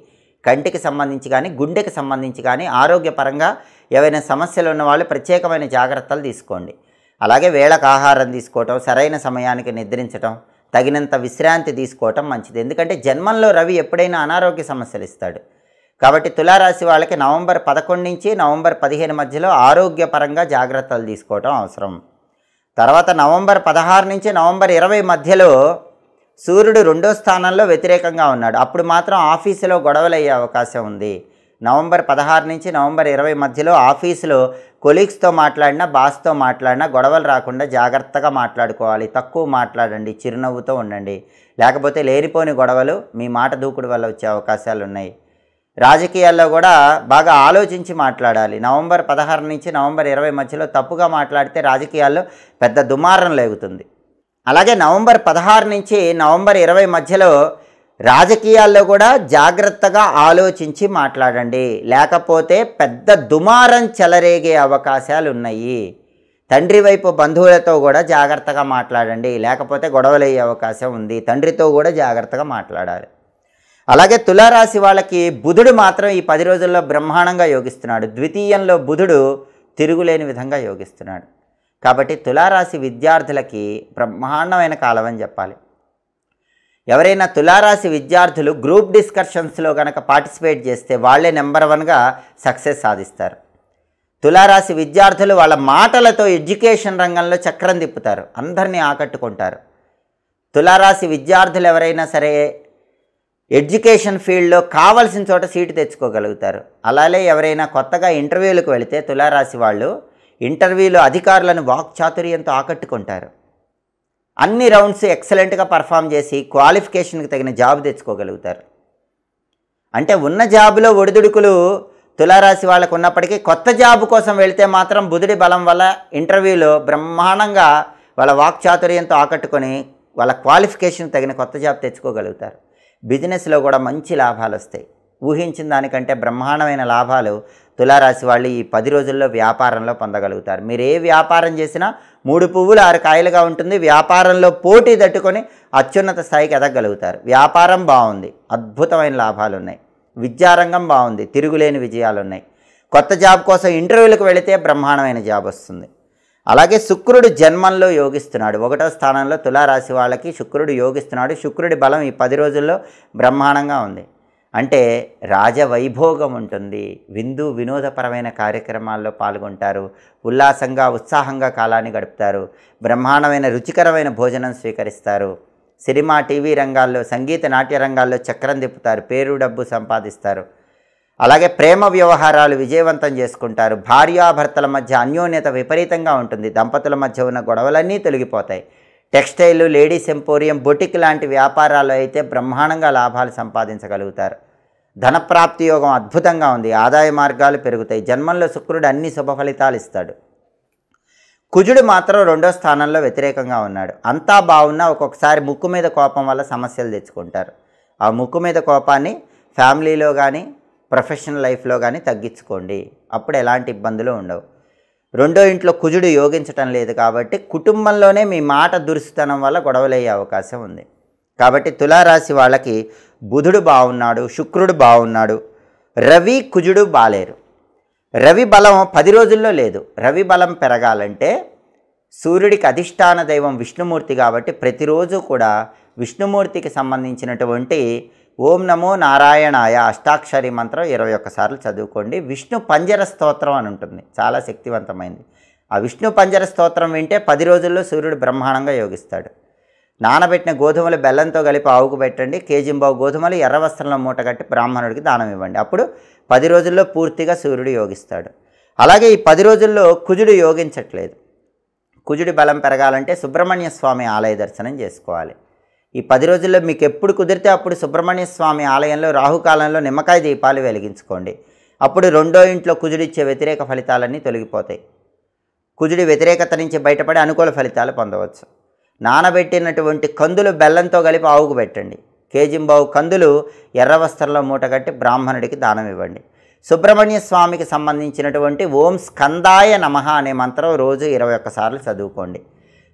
కంటికి సంబంధించి కానీ గుండెకి సంబంధించి కానీ ఆరోగ్యపరంగా ఏవైనా సమస్యలు ఉన్న వాళ్ళు ప్రత్యేకమైన జాగ్రత్తలు తీసుకోండి. అలాగే వేళకు ఆహారం తీసుకోవటం, సరైన సమయానికి నిద్రించటం, తగినంత విశ్రాంతి తీసుకోవటం మంచిది. ఎందుకంటే జన్మంలో రవి ఎప్పుడైనా అనారోగ్య సమస్యలు ఇస్తాడు. కాబట్టి తులారాశి వాళ్ళకి నవంబర్ 11 నుంచి నవంబర్ 15 మధ్యలో ఆరోగ్యపరంగా జాగ్రత్తలు తీసుకోవటం అవసరం. తర్వాత నవంబర్ 16 నుంచి నవంబర్ 20 మధ్యలో సూర్యుడు 2వ స్థానంలో వ్యతిరేకంగా ఉన్నాడు. అప్పుడు మాత్రం ఆఫీసులో గొడవలు అయ్యే అవకాశం ఉంది. నవంబర్ 16 నుంచి నవంబర్ 20 మధ్యలో ఆఫీసులో కొలీగ్స్తో మాట్లాడినా బాస్తో మాట్లాడినా గొడవలు రాకుండా జాగ్రత్తగా మాట్లాడుకోవాలి. తక్కువ మాట్లాడండి, చిరునవ్వుతో ఉండండి. లేకపోతే లేనిపోని గొడవలు మీ మాట దూకుడు వల్ల వచ్చే అవకాశాలు ఉన్నాయి. రాజకీయాల్లో కూడా బాగా ఆలోచించి మాట్లాడాలి. నవంబర్ 16 నుంచి నవంబర్ 20 మధ్యలో తప్పుగా మాట్లాడితే రాజకీయాల్లో పెద్ద దుమారం లేగుతుంది. అలాగే నవంబర్ 16 నుంచి నవంబర్ 20 మధ్యలో రాజకీయాల్లో కూడా జాగ్రత్తగా ఆలోచించి మాట్లాడండి. లేకపోతే పెద్ద దుమారం చెలరేగే అవకాశాలు ఉన్నాయి. తండ్రి వైపు బంధువులతో కూడా జాగ్రత్తగా మాట్లాడండి. లేకపోతే గొడవలు అయ్యే అవకాశం ఉంది. తండ్రితో కూడా జాగ్రత్తగా మాట్లాడాలి. అలాగే తులారాశి వాళ్ళకి బుధుడు మాత్రం ఈ 10 రోజుల్లో బ్రహ్మాండంగా యోగిస్తున్నాడు. ద్వితీయంలో బుధుడు తిరుగులేని విధంగా యోగిస్తున్నాడు. కాబట్టి తులారాశి విద్యార్థులకి బ్రహ్మాండమైన కాలం అని చెప్పాలి. ఎవరైనా తులారాశి విద్యార్థులు గ్రూప్ డిస్కషన్స్లో కనుక పార్టిసిపేట్ చేస్తే వాళ్ళే నెంబర్ 1గా సక్సెస్ సాధిస్తారు. తులారాశి విద్యార్థులు వాళ్ళ మాటలతో ఎడ్యుకేషన్ రంగంలో చక్రం తిప్పుతారు, అందరినీ ఆకట్టుకుంటారు. తులారాశి విద్యార్థులు ఎవరైనా సరే ఎడ్యుకేషన్ ఫీల్డ్లో కావాల్సిన చోట సీటు తెచ్చుకోగలుగుతారు. అలాగే ఎవరైనా కొత్తగా ఇంటర్వ్యూలకు వెళితే తులారాశి వాళ్ళు ఇంటర్వ్యూలో అధికారులను వాక్చాతుర్యంతో ఆకట్టుకుంటారు. అన్ని రౌండ్స్ ఎక్సలెంట్గా పర్ఫామ్ చేసి క్వాలిఫికేషన్కి తగిన జాబ్ తెచ్చుకోగలుగుతారు. అంటే ఉన్న జాబులో ఒడిదుడుకులు తులారాశి వాళ్ళకు ఉన్నప్పటికీ కొత్త జాబ్ కోసం వెళితే మాత్రం బుధుడి బలం వల్ల ఇంటర్వ్యూలో బ్రహ్మాండంగా వాళ్ళ వాక్చాతుర్యంతో ఆకట్టుకొని వాళ్ళ క్వాలిఫికేషన్కి తగిన కొత్త జాబ్ తెచ్చుకోగలుగుతారు. బిజినెస్లో కూడా మంచి లాభాలు వస్తాయి. ఊహించిన దానికంటే బ్రహ్మాండమైన లాభాలు తులారాశి వాళ్ళు ఈ 10 రోజుల్లో వ్యాపారంలో పొందగలుగుతారు. మీరు ఏ వ్యాపారం చేసినా 3 పువ్వులు 6 కాయలుగా ఉంటుంది. వ్యాపారంలో పోటీ తట్టుకొని అత్యున్నత స్థాయికి ఎదగలుగుతారు. వ్యాపారం బాగుంది, అద్భుతమైన లాభాలు ఉన్నాయి. విద్యారంగం బాగుంది, తిరుగులేని విజయాలు ఉన్నాయి. కొత్త జాబ్ కోసం ఇంటర్వ్యూలకు వెళితే బ్రహ్మాండమైన జాబ్ వస్తుంది. అలాగే శుక్రుడు జన్మంలో యోగిస్తున్నాడు. 1వ స్థానంలో తులారాశి వాళ్ళకి శుక్రుడు యోగిస్తున్నాడు. శుక్రుడి బలం ఈ 10 రోజుల్లో బ్రహ్మాండంగా ఉంది. అంటే రాజవైభోగం ఉంటుంది, విందు వినోదపరమైన కార్యక్రమాల్లో పాల్గొంటారు, ఉల్లాసంగా ఉత్సాహంగా కాలాన్ని గడుపుతారు, బ్రహ్మాండమైన రుచికరమైన భోజనం స్వీకరిస్తారు, సినిమా టీవీ రంగాల్లో సంగీత నాట్య రంగాల్లో చక్రం తిప్పుతారు, పేరు డబ్బు సంపాదిస్తారు. అలాగే ప్రేమ వ్యవహారాలు విజయవంతం చేసుకుంటారు, భార్యాభర్తల మధ్య అన్యోన్యత విపరీతంగా ఉంటుంది, దంపతుల మధ్య ఉన్న గొడవలన్నీ తొలగిపోతాయి. టెక్స్టైల్, లేడీస్ ఎంపోరియం, బొటిక్ లాంటి వ్యాపారాల్లో అయితే బ్రహ్మాండంగా లాభాలు సంపాదించగలుగుతారు. ధనప్రాప్తి యోగం అద్భుతంగా ఉంది, ఆదాయ మార్గాలు పెరుగుతాయి. జన్మంలో శుక్రుడు అన్ని శుభ ఫలితాలు ఇస్తాడు. కుజుడు మాత్రం 2వ స్థానంలో వ్యతిరేకంగా ఉన్నాడు. అంతా బాగున్నా ఒక్కొక్కసారి ముక్కు మీద కోపం వల్ల సమస్యలు తెచ్చుకుంటారు. ఆ ముక్కు మీద కోపాన్ని ఫ్యామిలీలో కానీ ప్రొఫెషనల్ లైఫ్లో కానీ తగ్గించుకోండి, అప్పుడు ఎలాంటి ఇబ్బందులు ఉండవు. 2వ ఇంట్లో కుజుడు యోగించటం లేదు కాబట్టి కుటుంబంలోనే మీ మాట దురుసుతనం వల్ల గొడవలయ్యే అవకాశం ఉంది. కాబట్టి తులారాశి వాళ్ళకి బుధుడు బాగున్నాడు, శుక్రుడు బాగున్నాడు, రవి కుజుడు బాలేరు. రవి బలం 10 రోజుల్లో లేదు. రవి బలం పెరగాలంటే సూర్యుడికి అధిష్టాన దైవం విష్ణుమూర్తి కాబట్టి ప్రతిరోజు కూడా విష్ణుమూర్తికి సంబంధించినటువంటి ఓం నమో నారాయణాయ అష్టాక్షరి మంత్రం 21 సార్లు చదువుకోండి. విష్ణు పంజర స్తోత్రం అని ఉంటుంది, చాలా శక్తివంతమైంది. ఆ విష్ణు పంజర స్తోత్రం వింటే 10 రోజుల్లో సూర్యుడు బ్రహ్మాండంగా యోగిస్తాడు. నానబెట్టిన గోధుమలు బెల్లంతో కలిపి ఆవుకు పెట్టండి, కేజీంబావు గోధుమలు ఎర్ర వస్త్రంలో మూటగట్టి బ్రాహ్మణుడికి దానం ఇవ్వండి, అప్పుడు 10 రోజుల్లో పూర్తిగా సూర్యుడు యోగిస్తాడు. అలాగే ఈ 10 రోజుల్లో కుజుడు యోగించట్లేదు. కుజుడి బలం పెరగాలంటే సుబ్రహ్మణ్య స్వామి ఆలయ దర్శనం చేసుకోవాలి. ఈ 10 రోజుల్లో మీకు ఎప్పుడు కుదిరితే అప్పుడు సుబ్రహ్మణ్య స్వామి ఆలయంలో రాహుకాలంలో నిమ్మకాయ దీపాలు వెలిగించుకోండి, అప్పుడు 2వ ఇంట్లో కుజుడిచ్చే వ్యతిరేక ఫలితాలన్నీ తొలగిపోతాయి. కుజుడి వ్యతిరేకత నుంచి బయటపడి అనుకూల ఫలితాలు పొందవచ్చు. నానబెట్టినటువంటి కందులు బెల్లంతో కలిపి ఆవుకు పెట్టండి, కేజింబావు కందులు ఎర్ర వస్త్రంలో మూటగట్టి బ్రాహ్మణుడికి దానం ఇవ్వండి. సుబ్రహ్మణ్య స్వామికి సంబంధించినటువంటి ఓం స్కందాయ నమః అనే మంత్రం రోజు 21 సార్లు చదువుకోండి.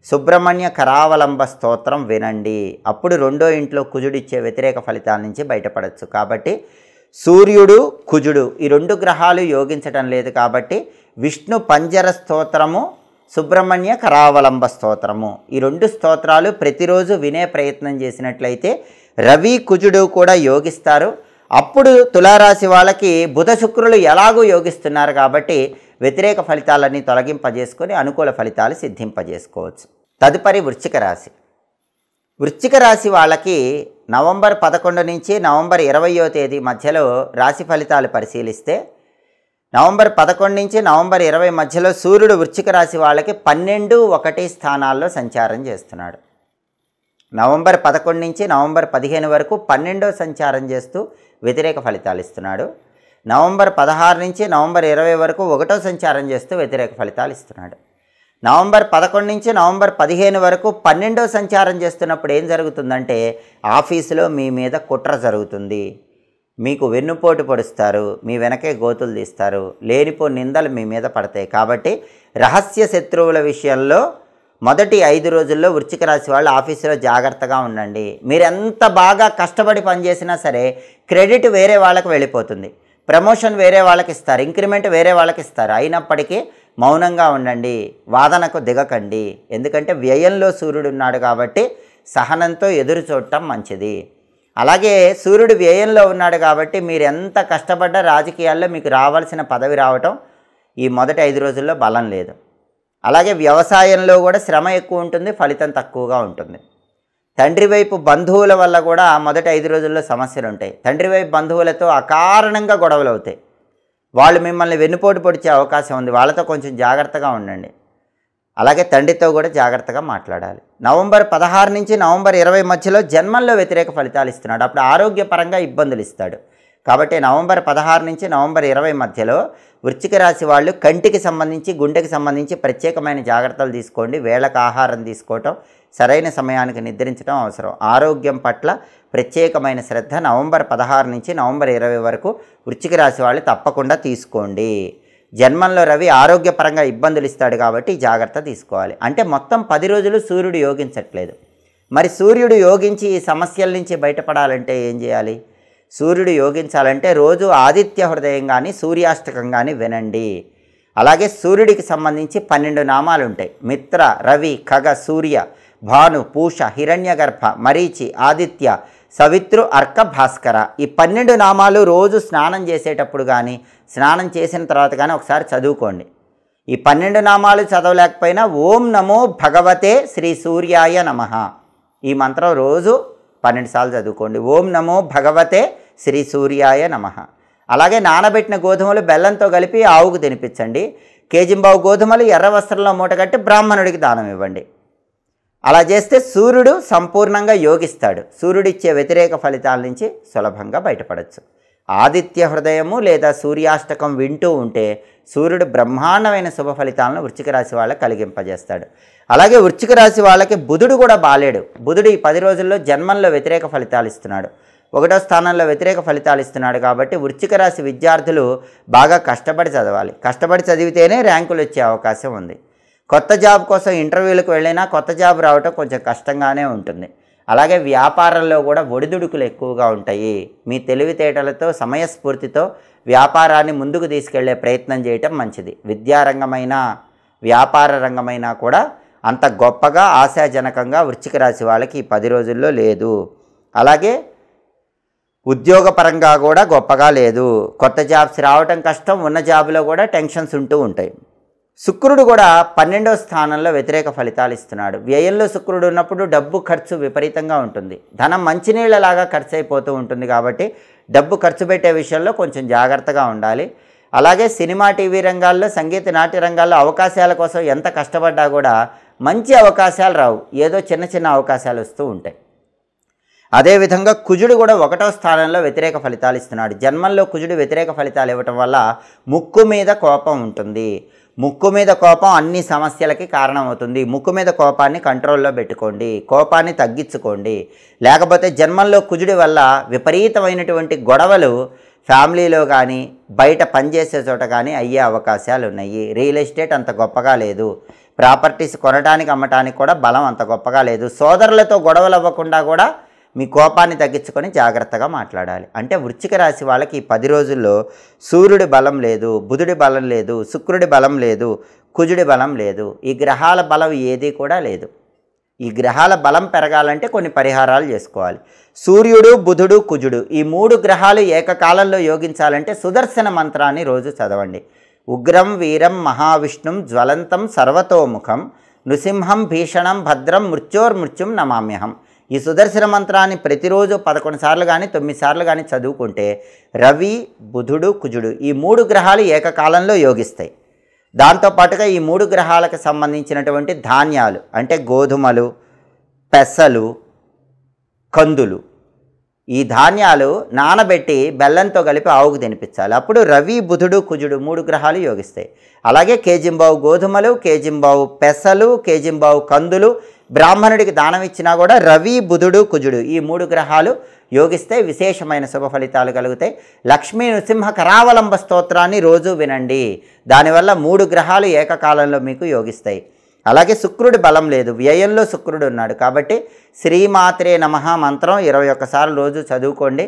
సుబ్రహ్మణ్య కరావలంబ స్తోత్రం వినండి, అప్పుడు 2వ ఇంట్లో కుజుడిచ్చే వ్యతిరేక ఫలితాల నుంచి బయటపడవచ్చు. కాబట్టి సూర్యుడు కుజుడు ఈ 2 గ్రహాలు యోగించటం లేదు కాబట్టి విష్ణు పంజర స్తోత్రము, సుబ్రహ్మణ్య కరావలంబ స్తోత్రము, ఈ 2 స్తోత్రాలు ప్రతిరోజు వినే ప్రయత్నం చేసినట్లయితే రవి కుజుడు కూడా యోగిస్తారు. అప్పుడు తులారాశి వాళ్ళకి బుధ శుక్రులు ఎలాగూ యోగిస్తున్నారు కాబట్టి వ్యతిరేక ఫలితాలన్నీ తొలగింపజేసుకొని అనుకూల ఫలితాలు సిద్ధింపజేసుకోవచ్చు. తదుపరి వృశ్చిక రాశి. వృశ్చిక రాశి వాళ్ళకి నవంబర్ 11 నుంచి నవంబర్ 20వ తేదీ మధ్యలో రాశి ఫలితాలు పరిశీలిస్తే నవంబర్ 11 నుంచి నవంబర్ 20 మధ్యలో సూర్యుడు వృశ్చిక రాశి వాళ్ళకి 12, 1 స్థానాల్లో సంచారం చేస్తున్నాడు. నవంబర్ 11 నుంచి నవంబర్ 15 వరకు 12వ సంచారం చేస్తూ వ్యతిరేక ఫలితాలు ఇస్తున్నాడు. నవంబర్ 16 నుంచి నవంబర్ 20 వరకు 1వ సంచారం చేస్తూ వ్యతిరేక ఫలితాలు ఇస్తున్నాడు. నవంబర్ 11 నుంచి నవంబర్ 15 వరకు 12వ సంచారం చేస్తున్నప్పుడు ఏం జరుగుతుందంటే ఆఫీసులో మీ మీద కుట్ర జరుగుతుంది, మీకు వెన్నుపోటు పొడుస్తారు, మీ వెనకే గోతులు తీస్తారు, లేనిపో నిందలు మీ మీద పడతాయి. కాబట్టి రహస్య శత్రువుల విషయంలో మొదటి 5 రోజుల్లో వృశ్చిక రాశి వాళ్ళు ఆఫీసులో జాగ్రత్తగా ఉండండి. మీరు ఎంత బాగా కష్టపడి పనిచేసినా సరే క్రెడిట్ వేరే వాళ్ళకి వెళ్ళిపోతుంది, ప్రమోషన్ వేరే వాళ్ళకి ఇస్తారు, ఇంక్రిమెంట్ వేరే వాళ్ళకి ఇస్తారు. అయినప్పటికీ మౌనంగా ఉండండి, వాదనకు దిగకండి. ఎందుకంటే వ్యయంలో సూర్యుడు ఉన్నాడు కాబట్టి సహనంతో ఎదురు చూడటం మంచిది. అలాగే సూర్యుడు వ్యయంలో ఉన్నాడు కాబట్టి మీరు ఎంత కష్టపడ్డా రాజకీయాల్లో మీకు రావాల్సిన పదవి రావటం ఈ మొదటి 5 రోజుల్లో బలం లేదు. అలాగే వ్యవసాయంలో కూడా శ్రమ ఎక్కువ ఉంటుంది, ఫలితం తక్కువగా ఉంటుంది. తండ్రి వైపు బంధువుల వల్ల కూడా మొదటి 5 రోజుల్లో సమస్యలు ఉంటాయి. తండ్రి వైపు బంధువులతో అకారణంగా గొడవలు అవుతాయి, వాళ్ళు మిమ్మల్ని వెన్నుపోటు పొడిచే అవకాశం ఉంది, వాళ్ళతో కొంచెం జాగ్రత్తగా ఉండండి. అలాగే తండ్రితో కూడా జాగ్రత్తగా మాట్లాడాలి. నవంబర్ 16 నుంచి నవంబర్ 20 మధ్యలో జన్మంలో వ్యతిరేక ఫలితాలు ఇస్తున్నాడు, అప్పుడు ఆరోగ్యపరంగా ఇబ్బందులు ఇస్తాడు. కాబట్టి నవంబర్ 16 నుంచి నవంబర్ 20 మధ్యలో వృశ్చిక రాశి వాళ్ళు కంటికి సంబంధించి గుండెకి సంబంధించి ప్రత్యేకమైన జాగ్రత్తలు తీసుకోండి. వేళకు ఆహారం తీసుకోవటం, సరైన సమయానికి నిద్రించడం అవసరం. ఆరోగ్యం పట్ల ప్రత్యేకమైన శ్రద్ధ నవంబర్ 16 నుంచి నవంబర్ 20 వరకు వృశ్చిక రాశి వాళ్ళు తప్పకుండా తీసుకోండి. జన్మంలో రవి ఆరోగ్యపరంగా ఇబ్బందులు ఇస్తాడు కాబట్టి జాగ్రత్త తీసుకోవాలి. అంటే మొత్తం 10 రోజులు సూర్యుడు యోగించట్లేదు. మరి సూర్యుడు యోగించి ఈ సమస్యల నుంచి బయటపడాలంటే ఏం చేయాలి? సూర్యుడు యోగించాలంటే రోజు ఆదిత్య హృదయం కానీ సూర్యాష్టకం కానీ వినండి. అలాగే సూర్యుడికి సంబంధించి 12 నామాలు ఉంటాయి. మిత్ర, రవి, ఖగ, సూర్య, భాను, పూష, హిరణ్యగర్భ, మరీచి, ఆదిత్య, సవిత్రు అర్క భాస్కర. ఈ 12 నామాలు రోజు స్నానం చేసేటప్పుడు కానీ స్నానం చేసిన తర్వాత కానీ ఒకసారి చదువుకోండి. ఈ 12 నామాలు చదవలేకపోయినా ఓం నమో భగవతే శ్రీ సూర్యాయ నమః ఈ మంత్రం రోజు 12 సార్లు చదువుకోండి. ఓం నమో భగవతే శ్రీ సూర్యాయ నమః. అలాగే నానబెట్టిన గోధుమలు బెల్లంతో కలిపి ఆవుకు తినిపించండి. కేజింబావు గోధుమలు ఎర్ర వస్త్రంలో మూటగట్టి బ్రాహ్మణుడికి దానం ఇవ్వండి. అలా చేస్తే సూర్యుడు సంపూర్ణంగా యోగిస్తాడు. సూర్యుడిచ్చే వ్యతిరేక ఫలితాల నుంచి సులభంగా బయటపడవచ్చు. ఆదిత్య హృదయము లేదా సూర్యాష్టకం వింటూ ఉంటే సూర్యుడు బ్రహ్మాండమైన శుభ ఫలితాలను వృశ్చిక రాశి వాళ్ళకి కలిగింపజేస్తాడు. అలాగే వృశ్చిక రాశి వాళ్ళకి బుధుడు కూడా బాలేడు. బుధుడు ఈ 10 రోజుల్లో జన్మంలో వ్యతిరేక ఫలితాలు ఇస్తున్నాడు. 1వ స్థానంలో వ్యతిరేక ఫలితాలు ఇస్తున్నాడు. కాబట్టి వృశ్చిక రాశి విద్యార్థులు బాగా కష్టపడి చదవాలి. కష్టపడి చదివితేనే ర్యాంకులు వచ్చే అవకాశం ఉంది. కొత్త జాబ్ కోసం ఇంటర్వ్యూలకు వెళ్ళినా కొత్త జాబ్ రావటం కొంచెం కష్టంగానే ఉంటుంది. అలాగే వ్యాపారంలో కూడా ఒడిదుడుకులు ఎక్కువగా ఉంటాయి. మీ తెలివితేటలతో సమయస్ఫూర్తితో వ్యాపారాన్ని ముందుకు తీసుకెళ్లే ప్రయత్నం చేయటం మంచిది. విద్యారంగమైనా వ్యాపార రంగమైనా కూడా అంత గొప్పగా ఆశాజనకంగా వృశ్చిక రాశి వాళ్ళకి ఈ 10 రోజుల్లో లేదు. అలాగే ఉద్యోగపరంగా కూడా గొప్పగా లేదు. కొత్త జాబ్స్ రావటం కష్టం. ఉన్న జాబ్లో కూడా టెన్షన్స్ ఉంటూ ఉంటాయి. శుక్రుడు కూడా 12వ స్థానంలో వ్యతిరేక ఫలితాలు ఇస్తున్నాడు. వ్యయంలో శుక్రుడు ఉన్నప్పుడు డబ్బు ఖర్చు విపరీతంగా ఉంటుంది. ధనం మంచినీళ్ళలాగా ఖర్చు అయిపోతూ ఉంటుంది. కాబట్టి డబ్బు ఖర్చు పెట్టే విషయంలో కొంచెం జాగ్రత్తగా ఉండాలి. అలాగే సినిమా టీవీ రంగాల్లో సంగీత నాట్య రంగాల్లో అవకాశాల కోసం ఎంత కష్టపడ్డా కూడా మంచి అవకాశాలు రావు. ఏదో చిన్న చిన్న అవకాశాలు వస్తూ ఉంటాయి. అదేవిధంగా కుజుడు కూడా 1వ స్థానంలో వ్యతిరేక ఫలితాలు ఇస్తున్నాడు. జన్మంలో కుజుడు వ్యతిరేక ఫలితాలు ఇవ్వటం వల్ల ముక్కు మీద కోపం ఉంటుంది. ముక్కు మీద కోపం అన్ని సమస్యలకి కారణమవుతుంది. ముక్కు మీద కోపాన్ని కంట్రోల్లో పెట్టుకోండి. కోపాన్ని తగ్గించుకోండి. లేకపోతే జన్మంలో కుజుడి వల్ల విపరీతమైనటువంటి గొడవలు ఫ్యామిలీలో కానీ బయట పనిచేసే చోట కానీ అయ్యే అవకాశాలు ఉన్నాయి. రియల్ ఎస్టేట్ అంత గొప్పగా లేదు. ప్రాపర్టీస్ కొనడానికి అమ్మటానికి కూడా బలం అంత గొప్పగా లేదు. సోదరులతో గొడవలు అవ్వకుండా కూడా మీ కోపాన్ని తగ్గించుకొని జాగ్రత్తగా మాట్లాడాలి. అంటే వృశ్చిక రాశి వాళ్ళకి ఈ 10 రోజుల్లో సూర్యుడి బలం లేదు, బుధుడి బలం లేదు, శుక్రుడి బలం లేదు, కుజుడి బలం లేదు. ఈ గ్రహాల బలం ఏది కూడా లేదు. ఈ గ్రహాల బలం పెరగాలంటే కొన్ని పరిహారాలు చేసుకోవాలి. సూర్యుడు, బుధుడు, కుజుడు ఈ 3 గ్రహాలు ఏకకాలంలో యోగించాలంటే సుదర్శన మంత్రాన్ని రోజు చదవండి. ఉగ్రం వీరం మహావిష్ణుం జ్వలంతం సర్వతోముఖం నృసింహం భీషణం భద్రం మృత్యోర్మృత్యుం నమామ్యహం. ఈ సుదర్శన మంత్రాన్ని ప్రతిరోజు 11 సార్లు కానీ 9 సార్లు కానీ చదువుకుంటే రవి, బుధుడు, కుజుడు ఈ 3 గ్రహాలు ఏకకాలంలో యోగిస్తాయి. దాంతోపాటుగా ఈ 3 గ్రహాలకు సంబంధించినటువంటి ధాన్యాలు అంటే గోధుమలు, పెసలు, కందులు ఈ ధాన్యాలు నానబెట్టి బెల్లంతో కలిపి ఆవుకు తినిపించాలి. అప్పుడు రవి, బుధుడు, కుజుడు 3 గ్రహాలు యోగిస్తాయి. అలాగే కేజింబావు గోధుమలు, కేజింబావు పెసలు, కేజింబావు కందులు బ్రాహ్మణుడికి దానం ఇచ్చినా కూడా రవి, బుధుడు, కుజుడు ఈ 3 గ్రహాలు యోగిస్తే విశేషమైన శుభ ఫలితాలు కలుగుతాయి. లక్ష్మీ నృసింహ కరావలంబ స్తోత్రాన్ని రోజు వినండి. దానివల్ల 3 గ్రహాలు ఏకకాలంలో మీకు యోగిస్తాయి. అలాగే శుక్రుడి బలం లేదు. వ్యయంలో శుక్రుడు ఉన్నాడు. కాబట్టి శ్రీమాత్రే నమః మంత్రం 21 సార్లు రోజు చదువుకోండి.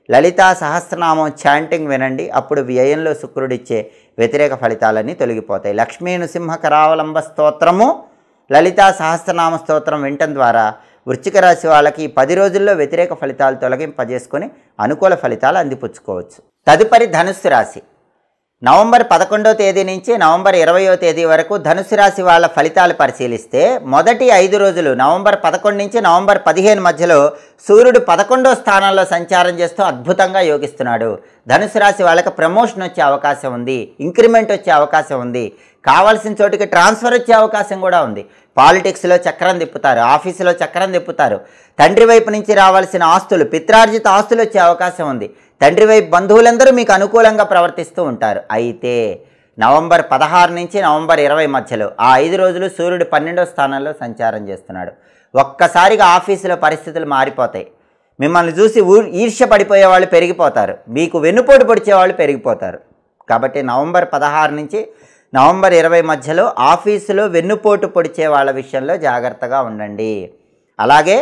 లలితా సహస్రనామం చాంటింగ్ వినండి. అప్పుడు వ్యయంలో శుక్రుడిచ్చే వ్యతిరేక ఫలితాలన్నీ తొలగిపోతాయి. లక్ష్మీ నృసింహ కరావలంబ స్తోత్రము, లలితా సహస్రనామ స్తోత్రం వినటం ద్వారా వృశ్చిక రాశి వాళ్ళకి 10 రోజుల్లో వ్యతిరేక ఫలితాలు తొలగింపజేసుకొని అనుకూల ఫలితాలు అందిపుచ్చుకోవచ్చు. తదుపరి ధనుస్సు రాశి. నవంబర్ 11వ తేదీ నుంచి నవంబర్ 20వ తేదీ వరకు ధనుస్సు రాశి వాళ్ళ ఫలితాలు పరిశీలిస్తే మొదటి 5 రోజులు నవంబర్ 11 నుంచి నవంబర్ 15 మధ్యలో సూర్యుడు 11వ స్థానంలో సంచారం చేస్తూ అద్భుతంగా యోగిస్తున్నాడు. ధనుస్సు రాశి వాళ్ళకి ప్రమోషన్ వచ్చే అవకాశం ఉంది, ఇంక్రిమెంట్ వచ్చే అవకాశం ఉంది, కావాల్సిన చోటికి ట్రాన్స్ఫర్ వచ్చే అవకాశం కూడా ఉంది. పాలిటిక్స్లో చక్రం తిప్పుతారు, ఆఫీసులో చక్రం తిప్పుతారు. తండ్రి వైపు నుంచి రావాల్సిన ఆస్తులు, పిత్రార్జిత ఆస్తులు వచ్చే అవకాశం ఉంది. తండ్రి వైపు బంధువులందరూ మీకు అనుకూలంగా ప్రవర్తిస్తూ ఉంటారు. అయితే నవంబర్ 16 నుంచి నవంబర్ 20 మధ్యలో ఆ 5 రోజులు సూర్యుడు 12వ స్థానంలో సంచారం చేస్తున్నాడు. ఒక్కసారిగా ఆఫీసులో పరిస్థితులు మారిపోతాయి. మిమ్మల్ని చూసి ఈర్ష్య పడిపోయే వాళ్ళు పెరిగిపోతారు, మీకు వెన్నుపోటు పొడిచే వాళ్ళు పెరిగిపోతారు. కాబట్టి నవంబర్ 16 నుంచి నవంబర్ 20 మధ్యలో ఆఫీసులో వెన్నుపోటు పొడిచే వాళ్ళ విషయంలో జాగ్రత్తగా ఉండండి. అలాగే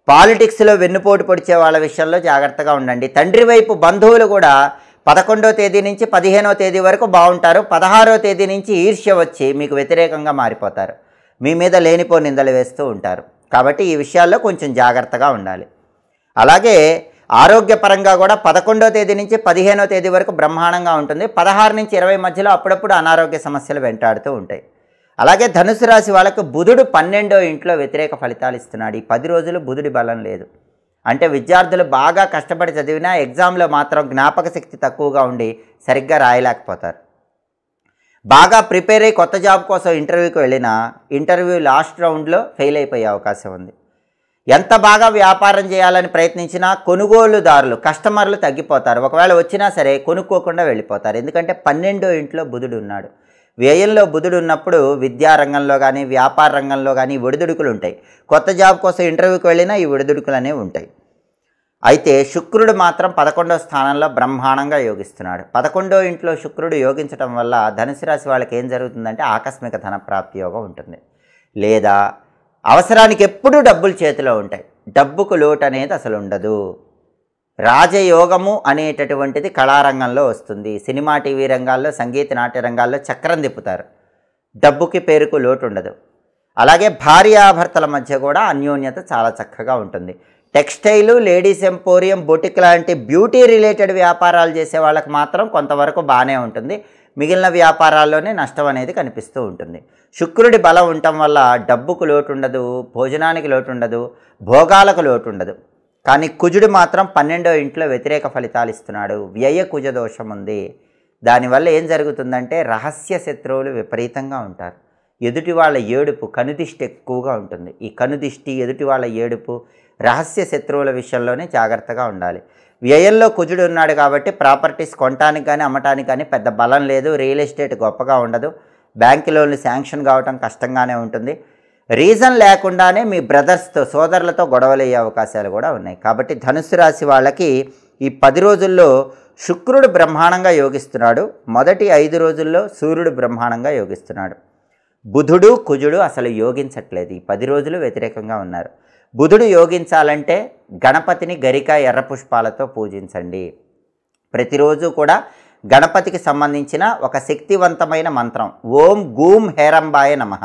పాలిటిక్స్లో వెన్నుపోటు పొడిచే వాళ్ళ విషయంలో జాగ్రత్తగా ఉండండి. తండ్రి వైపు బంధువులు కూడా 11వ తేదీ నుంచి 15వ తేదీ వరకు బాగుంటారు. 16వ తేదీ నుంచి ఈర్ష్య వచ్చి మీకు వ్యతిరేకంగా మారిపోతారు. మీ మీద లేనిపో నిందలు వేస్తూ ఉంటారు. కాబట్టి ఈ విషయాల్లో కొంచెం జాగ్రత్తగా ఉండాలి. అలాగే ఆరోగ్యపరంగా కూడా 11వ తేదీ నుంచి 15వ తేదీ వరకు బ్రహ్మాండంగా ఉంటుంది. 16 నుంచి 20 మధ్యలో అప్పుడప్పుడు అనారోగ్య సమస్యలు వెంటాడుతూ ఉంటాయి. అలాగే ధనుసు రాశి వాళ్ళకు బుధుడు 12వ ఇంట్లో వ్యతిరేక ఫలితాలు ఇస్తున్నాడు. ఈ 10 రోజులు బుధుడి బలం లేదు. అంటే విద్యార్థులు బాగా కష్టపడి చదివినా ఎగ్జామ్లో మాత్రం జ్ఞాపక శక్తి తక్కువగా ఉండి సరిగ్గా రాయలేకపోతారు. బాగా ప్రిపేర్ అయ్యి కొత్త జాబ్ కోసం ఇంటర్వ్యూకి వెళ్ళినా ఇంటర్వ్యూ లాస్ట్ రౌండ్లో ఫెయిల్ అయిపోయే అవకాశం ఉంది. ఎంత బాగా వ్యాపారం చేయాలని ప్రయత్నించినా కొనుగోలుదారులు కస్టమర్లు తగ్గిపోతారు. ఒకవేళ వచ్చినా సరే కొనుక్కోకుండా వెళ్ళిపోతారు. ఎందుకంటే 12వ ఇంట్లో బుధుడు ఉన్నాడు. వ్యయంలో బుధుడు ఉన్నప్పుడు విద్యారంగంలో కానీ వ్యాపార రంగంలో కానీ ఒడిదుడుకులు ఉంటాయి. కొత్త జాబ్ కోసం ఇంటర్వ్యూకి వెళ్ళినా ఈ ఒడిదుడుకులు అనేవి ఉంటాయి. అయితే శుక్రుడు మాత్రం 11వ స్థానంలో బ్రహ్మాండంగా యోగిస్తున్నాడు. 11వ ఇంట్లో శుక్రుడు యోగించడం వల్ల ధనుసు రాశి వాళ్ళకి ఏం జరుగుతుందంటే ఆకస్మిక ధన ప్రాప్తి యోగం ఉంటుంది. లేదా అవసరానికి ఎప్పుడూ డబ్బులు చేతిలో ఉంటాయి. డబ్బుకు లోటు అనేది అసలు ఉండదు. రాజయోగము అనేటటువంటిది కళారంగంలో వస్తుంది. సినిమా టీవీ రంగాల్లో సంగీత నాట్య రంగాల్లో చక్రం తిప్పుతారు. డబ్బుకి పేరుకు లోటు ఉండదు. అలాగే భార్యాభర్తల మధ్య కూడా అన్యోన్యత చాలా చక్కగా ఉంటుంది. టెక్స్టైలు, లేడీస్ ఎంపోరియం, బొటిక్ లాంటి బ్యూటీ రిలేటెడ్ వ్యాపారాలు చేసే వాళ్ళకి మాత్రం కొంతవరకు బాగానే ఉంటుంది. మిగిలిన వ్యాపారాల్లోనే నష్టం అనేది కనిపిస్తూ ఉంటుంది. శుక్రుడి బలం ఉండటం వల్ల డబ్బుకు లోటు ఉండదు, భోజనానికి లోటు ఉండదు, భోగాలకు లోటు ఉండదు. కానీ కుజుడు మాత్రం 12వ ఇంట్లో వ్యతిరేక ఫలితాలు ఇస్తున్నాడు. వ్యయ కుజ దోషం ఉంది. దానివల్ల ఏం జరుగుతుందంటే రహస్య శత్రువులు విపరీతంగా ఉంటారు. ఎదుటి వాళ్ళ ఏడుపు, కనుదిష్టి ఎక్కువగా ఉంటుంది. ఈ కనుదిష్టి, ఎదుటి వాళ్ళ ఏడుపు, రహస్య శత్రువుల విషయంలోనే జాగ్రత్తగా ఉండాలి. వ్యయంలో కుజుడు ఉన్నాడు కాబట్టి ప్రాపర్టీస్ కొనటానికి కానీ అమ్మటానికి కానీ పెద్ద బలం లేదు. రియల్ ఎస్టేట్ గొప్పగా ఉండదు. బ్యాంకు లోన్లు శాంక్షన్ కావటం కష్టంగానే ఉంటుంది. రీజన్ లేకుండానే మీ బ్రదర్స్తో, సోదరులతో గొడవలు అయ్యే అవకాశాలు కూడా ఉన్నాయి. కాబట్టి ధనుసు రాశి వాళ్ళకి ఈ 10 రోజుల్లో శుక్రుడు బ్రహ్మాండంగా యోగిస్తున్నాడు. మొదటి 5 రోజుల్లో సూర్యుడు బ్రహ్మాండంగా యోగిస్తున్నాడు. బుధుడు, కుజుడు అసలు యోగించట్లేదు. ఈ 10 రోజులు వ్యతిరేకంగా ఉన్నారు. బుధుడు యోగించాలంటే గణపతిని గరిక ఎర్ర పుష్పాలతో పూజించండి. ప్రతిరోజు కూడా గణపతికి సంబంధించిన ఒక శక్తివంతమైన మంత్రం ఓం గూం హేరంబాయ నమః.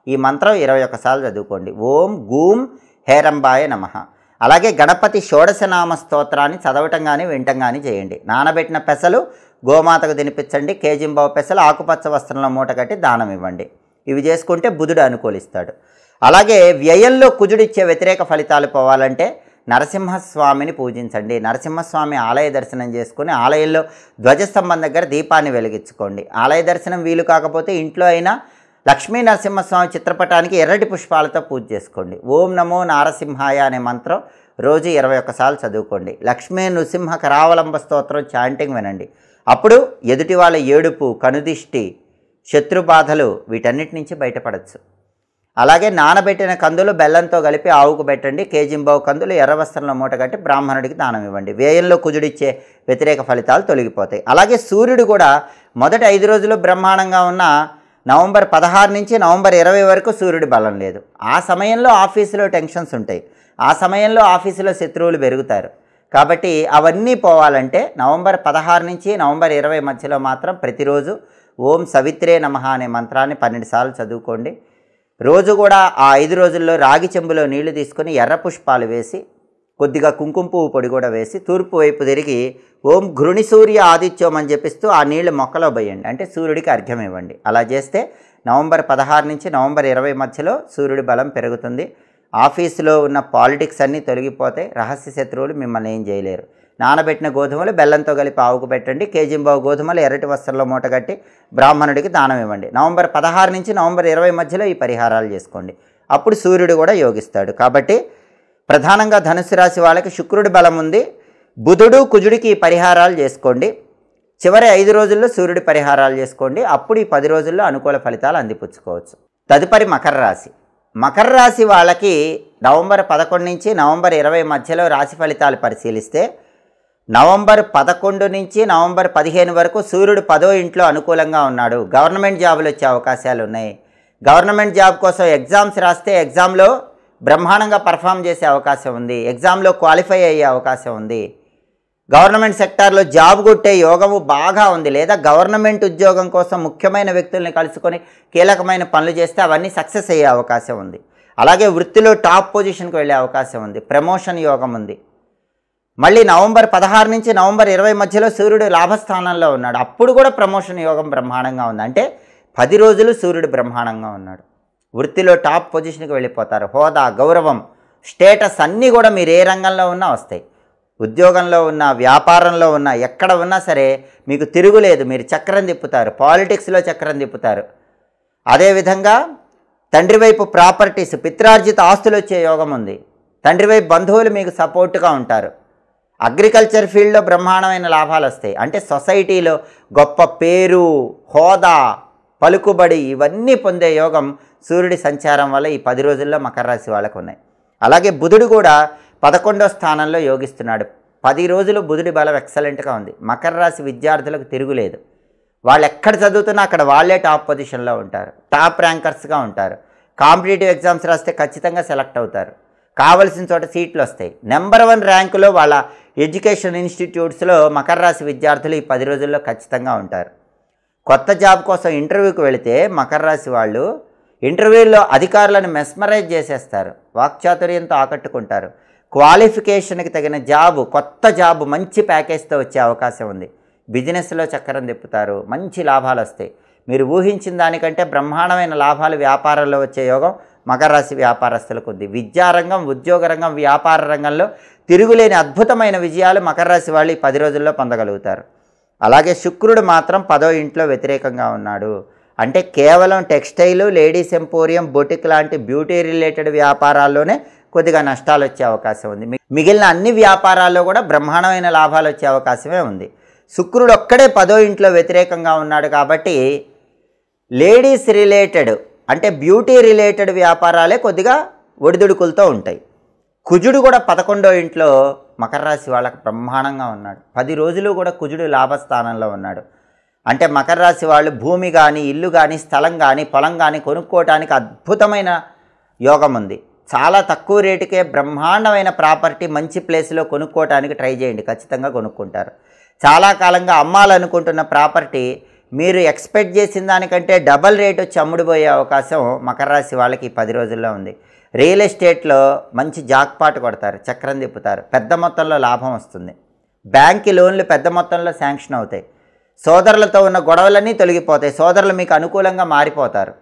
ఈ మంత్రం 21 సార్లు చదువుకోండి. ఓం గూం హేరంబాయ నమః. అలాగే గణపతి షోడశనామ స్తోత్రాన్ని చదవటం కానీ వినటం కానీ చేయండి. నానబెట్టిన పెసలు గోమాతకు తినిపించండి. కేజింబావు పెసలు ఆకుపచ్చ వస్త్రంలో మూట కట్టి దానం ఇవ్వండి. ఇవి చేసుకుంటే బుధుడు అనుకూలిస్తాడు. అలాగే వ్యయంలో కుజుడిచ్చే వ్యతిరేక ఫలితాలు పోవాలంటే నరసింహస్వామిని పూజించండి. నరసింహస్వామి ఆలయ దర్శనం చేసుకుని ఆలయంలో ధ్వజస్తంభం దగ్గర దీపాన్ని వెలిగించుకోండి. ఆలయ దర్శనం వీలు కాకపోతే ఇంట్లో అయినా లక్ష్మీ నరసింహస్వామి చిత్రపటానికి ఎర్రటి పుష్పాలతో పూజ చేసుకోండి. ఓం నమో నారసింహాయ అనే మంత్రం రోజు 21 సార్లు చదువుకోండి. లక్ష్మీ నృసింహ కరావలంబ స్తోత్రం చాంటింగ్ వినండి. అప్పుడు ఎదుటి వాళ్ళ ఏడుపు, కనుదిష్టి, శత్రుబాధలు వీటన్నిటి నుంచి బయటపడవచ్చు. అలాగే నానబెట్టిన కందులు బెల్లంతో కలిపి ఆవుకు పెట్టండి. కేజింబావు కందులు ఎర్ర వస్త్రంలో మూట కట్టి బ్రాహ్మణుడికి దానం ఇవ్వండి. వ్యయంలో కుజుడిచ్చే వ్యతిరేక ఫలితాలు తొలగిపోతాయి. అలాగే సూర్యుడు కూడా మొదటి 5 రోజులు బ్రహ్మాండంగా ఉన్న నవంబర్ 16 నుంచి నవంబర్ 20 వరకు సూర్యుడి బలం లేదు. ఆ సమయంలో ఆఫీసులో టెన్షన్స్ ఉంటాయి. ఆ సమయంలో ఆఫీసులో శత్రువులు పెరుగుతారు. కాబట్టి అవన్నీ పోవాలంటే నవంబర్ 16 నుంచి నవంబర్ 20 మధ్యలో మాత్రం ప్రతిరోజు ఓం సవిత్రే నమః అనే మంత్రాన్ని 12 సార్లు చదువుకోండి. రోజు కూడా ఆ 5 రోజుల్లో రాగి చెంబులో నీళ్లు తీసుకొని ఎర్ర పుష్పాలు వేసి కొద్దిగా కుంకుమ పువ్వు పొడి కూడా వేసి తూర్పు వైపు తిరిగి ఓం ఘృణి సూర్య ఆదిత్యం అని చెప్పిస్తూ ఆ నీళ్లు మొక్కలో పోయండి. అంటే సూర్యుడికి అర్ఘ్యం ఇవ్వండి. అలా చేస్తే నవంబర్ 16 నుంచి నవంబర్ 20 మధ్యలో సూర్యుడి బలం పెరుగుతుంది. ఆఫీసులో ఉన్న పాలిటిక్స్ అన్నీ తొలగిపోతాయి. రహస్య శత్రువులు మిమ్మల్ని ఏం చేయలేరు. నానబెట్టిన గోధుమలు బెల్లంతో కలిపి ఆవుకు పెట్టండి. కేజింబావు గోధుమలు ఎర్రటి వస్త్రంలో మూటగట్టి బ్రాహ్మణుడికి దానం ఇవ్వండి. నవంబర్ 16 నుంచి నవంబర్ 20 మధ్యలో ఈ పరిహారాలు చేసుకోండి. అప్పుడు సూర్యుడు కూడా యోగిస్తాడు. కాబట్టి ప్రధానంగా ధనుసు రాశి వాళ్ళకి శుక్రుడి బలం ఉంది. బుధుడు, కుజుడికి ఈ పరిహారాలు చేసుకోండి. చివరి 5 రోజుల్లో సూర్యుడి పరిహారాలు చేసుకోండి. అప్పుడు ఈ 10 రోజుల్లో అనుకూల ఫలితాలు అందిపుచ్చుకోవచ్చు. తదుపరి మకర రాశి. మకర రాశి వాళ్ళకి నవంబర్ 11 నుంచి నవంబర్ 20 మధ్యలో రాశి ఫలితాలు పరిశీలిస్తే నవంబర్ 11 నుంచి నవంబర్ 15 వరకు సూర్యుడు 10వ ఇంట్లో అనుకూలంగా ఉన్నాడు. గవర్నమెంట్ జాబులు వచ్చే అవకాశాలు ఉన్నాయి. గవర్నమెంట్ జాబ్ కోసం ఎగ్జామ్స్ రాస్తే ఎగ్జామ్లో బ్రహ్మాండంగా పర్ఫామ్ చేసే అవకాశం ఉంది. ఎగ్జామ్లో క్వాలిఫై అయ్యే అవకాశం ఉంది. గవర్నమెంట్ సెక్టార్లో జాబ్ కొట్టే యోగము బాగా ఉంది. లేదా గవర్నమెంట్ ఉద్యోగం కోసం ముఖ్యమైన వ్యక్తుల్ని కలుసుకొని కీలకమైన పనులు చేస్తే అవన్నీ సక్సెస్ అయ్యే అవకాశం ఉంది. అలాగే వృత్తిలో టాప్ పొజిషన్కి వెళ్ళే అవకాశం ఉంది. ప్రమోషన్ యోగం ఉంది. మళ్ళీ నవంబర్ 16 నుంచి నవంబర్ 20 మధ్యలో సూర్యుడు లాభస్థానంలో ఉన్నాడు. అప్పుడు కూడా ప్రమోషన్ యోగం బ్రహ్మాండంగా ఉంది. అంటే 10 రోజులు సూర్యుడు బ్రహ్మాండంగా ఉన్నాడు. వృత్తిలో టాప్ పొజిషన్కి వెళ్ళిపోతారు. హోదా, గౌరవం, స్టేటస్ అన్నీ కూడా మీరు ఏ రంగంలో ఉన్నా వస్తాయి. ఉద్యోగంలో ఉన్నా, వ్యాపారంలో ఉన్నా, ఎక్కడ ఉన్నా సరే మీకు తిరుగులేదు. మీరు చక్రం తిప్పుతారు. పాలిటిక్స్లో చక్రం తిప్పుతారు. అదేవిధంగా తండ్రి వైపు ప్రాపర్టీస్, పిత్రార్జిత ఆస్తులు వచ్చే యోగం ఉంది. తండ్రి వైపు బంధువులు మీకు సపోర్ట్గా ఉంటారు. అగ్రికల్చర్ ఫీల్డ్లో బ్రహ్మాండమైన లాభాలు వస్తాయి. అంటే సొసైటీలో గొప్ప పేరు, హోదా, పలుకుబడి ఇవన్నీ పొందే యోగం సూర్యుడి సంచారం వల్ల ఈ 10 రోజుల్లో మకర రాశి వాళ్ళకు ఉన్నాయి. అలాగే బుధుడు కూడా 11వ స్థానంలో యోగిస్తున్నాడు. 10 రోజులు బుధుడి బలం ఎక్సలెంట్గా ఉంది. మకర రాశి విద్యార్థులకు తిరుగులేదు. వాళ్ళు ఎక్కడ చదువుతున్నా అక్కడ వాళ్ళే టాప్ పొజిషన్లో ఉంటారు. టాప్ ర్యాంకర్స్గా ఉంటారు. కాంపిటేటివ్ ఎగ్జామ్స్ రాస్తే ఖచ్చితంగా సెలెక్ట్ అవుతారు. కావలసిన చోట సీట్లు వస్తాయి. నెంబర్ 1 ర్యాంకులో వాళ్ళ ఎడ్యుకేషన్ ఇన్స్టిట్యూట్స్లో మకర రాశి విద్యార్థులు ఈ 10 రోజుల్లో ఖచ్చితంగా ఉంటారు. కొత్త జాబ్ కోసం ఇంటర్వ్యూకి వెళితే మకర రాశి వాళ్ళు ఇంటర్వ్యూల్లో అధికారులను మెస్మరైజ్ చేసేస్తారు. వాక్చాతుర్యంతో ఆకట్టుకుంటారు. క్వాలిఫికేషన్కి తగిన జాబు, కొత్త జాబు మంచి ప్యాకేజ్తో వచ్చే అవకాశం ఉంది. బిజినెస్లో చక్రం తిప్పుతారు. మంచి లాభాలు వస్తాయి. మీరు ఊహించిన దానికంటే బ్రహ్మాండమైన లాభాలు వ్యాపారంలో వచ్చే యోగం మకర రాశి వ్యాపారస్తులకు ఉంది. విద్యారంగం, ఉద్యోగ రంగం, వ్యాపార రంగంలో తిరుగులేని అద్భుతమైన విజయాలు మకర రాశి వాళ్ళు ఈ 10 రోజుల్లో పొందగలుగుతారు. అలాగే శుక్రుడు మాత్రం 10వ ఇంట్లో వ్యతిరేకంగా ఉన్నాడు. అంటే కేవలం టెక్స్టైలు, లేడీస్ ఎంపోరియం, బొటిక్ లాంటి బ్యూటీ రిలేటెడ్ వ్యాపారాల్లోనే కొద్దిగా నష్టాలు వచ్చే అవకాశం ఉంది. మిగిలిన అన్ని వ్యాపారాల్లో కూడా బ్రహ్మాండమైన లాభాలు వచ్చే అవకాశమే ఉంది. శుక్రుడు ఒక్కడే 10వ ఇంట్లో వ్యతిరేకంగా ఉన్నాడు కాబట్టి లేడీస్ రిలేటెడ్ అంటే బ్యూటీ రిలేటెడ్ వ్యాపారాలే కొద్దిగా ఒడిదుడుకులతో ఉంటాయి. కుజుడు కూడా 11వ ఇంట్లో మకర రాశి వాళ్ళకి బ్రహ్మాండంగా ఉన్నాడు. 10 రోజులు కూడా కుజుడు లాభస్థానంలో ఉన్నాడు. అంటే మకర రాశి వాళ్ళు భూమి కానీ, ఇల్లు కానీ, స్థలం కానీ, పొలం కానీ కొనుక్కోవటానికి అద్భుతమైన యోగం ఉంది. చాలా తక్కువ రేటుకే బ్రహ్మాండమైన ప్రాపర్టీ మంచి ప్లేస్లో కొనుక్కోవటానికి ట్రై చేయండి. ఖచ్చితంగా కొనుక్కుంటారు. చాలా కాలంగా అమ్మాలనుకుంటున్న ప్రాపర్టీ మీరు ఎక్స్పెక్ట్ చేసిన దానికంటే డబల్ రేట్ వచ్చి అమ్ముడుపోయే అవకాశం మకర రాశి వాళ్ళకి 10 రోజుల్లో ఉంది. రియల్ ఎస్టేట్లో మంచి జాక్పాట్ కొడతారు. చక్రం తిప్పుతారు. పెద్ద మొత్తంలో లాభం వస్తుంది. బ్యాంక్ లోన్లు పెద్ద మొత్తంలో శాంక్షన్ అవుతాయి. సోదరులతో ఉన్న గొడవలన్నీ తొలగిపోతాయి. సోదరులు మీకు అనుకూలంగా మారిపోతారు.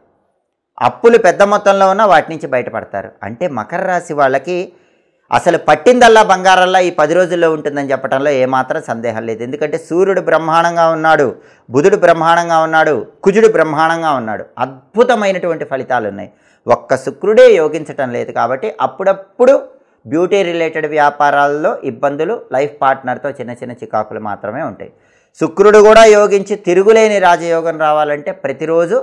అప్పులు పెద్ద మొత్తంలో ఉన్న వాటి నుంచి బయటపడతారు. అంటే మకర రాశి వాళ్ళకి అసలు పట్టిందల్లా బంగారల్లా ఈ 10 రోజుల్లో ఉంటుందని చెప్పడంలో ఏమాత్రం సందేహం లేదు. ఎందుకంటే సూర్యుడు బ్రహ్మాండంగా ఉన్నాడు, బుధుడు బ్రహ్మాండంగా ఉన్నాడు, కుజుడు బ్రహ్మాండంగా ఉన్నాడు. అద్భుతమైనటువంటి ఫలితాలు ఉన్నాయి. ఒక్క శుక్రుడే యోగించటం లేదు. కాబట్టి అప్పుడప్పుడు బ్యూటీ రిలేటెడ్ వ్యాపారాల్లో ఇబ్బందులు, లైఫ్ పార్ట్నర్తో చిన్న చిన్న చికాకులు మాత్రమే ఉంటాయి. శుక్రుడు కూడా యోగించి తిరుగులేని రాజయోగం రావాలంటే ప్రతిరోజు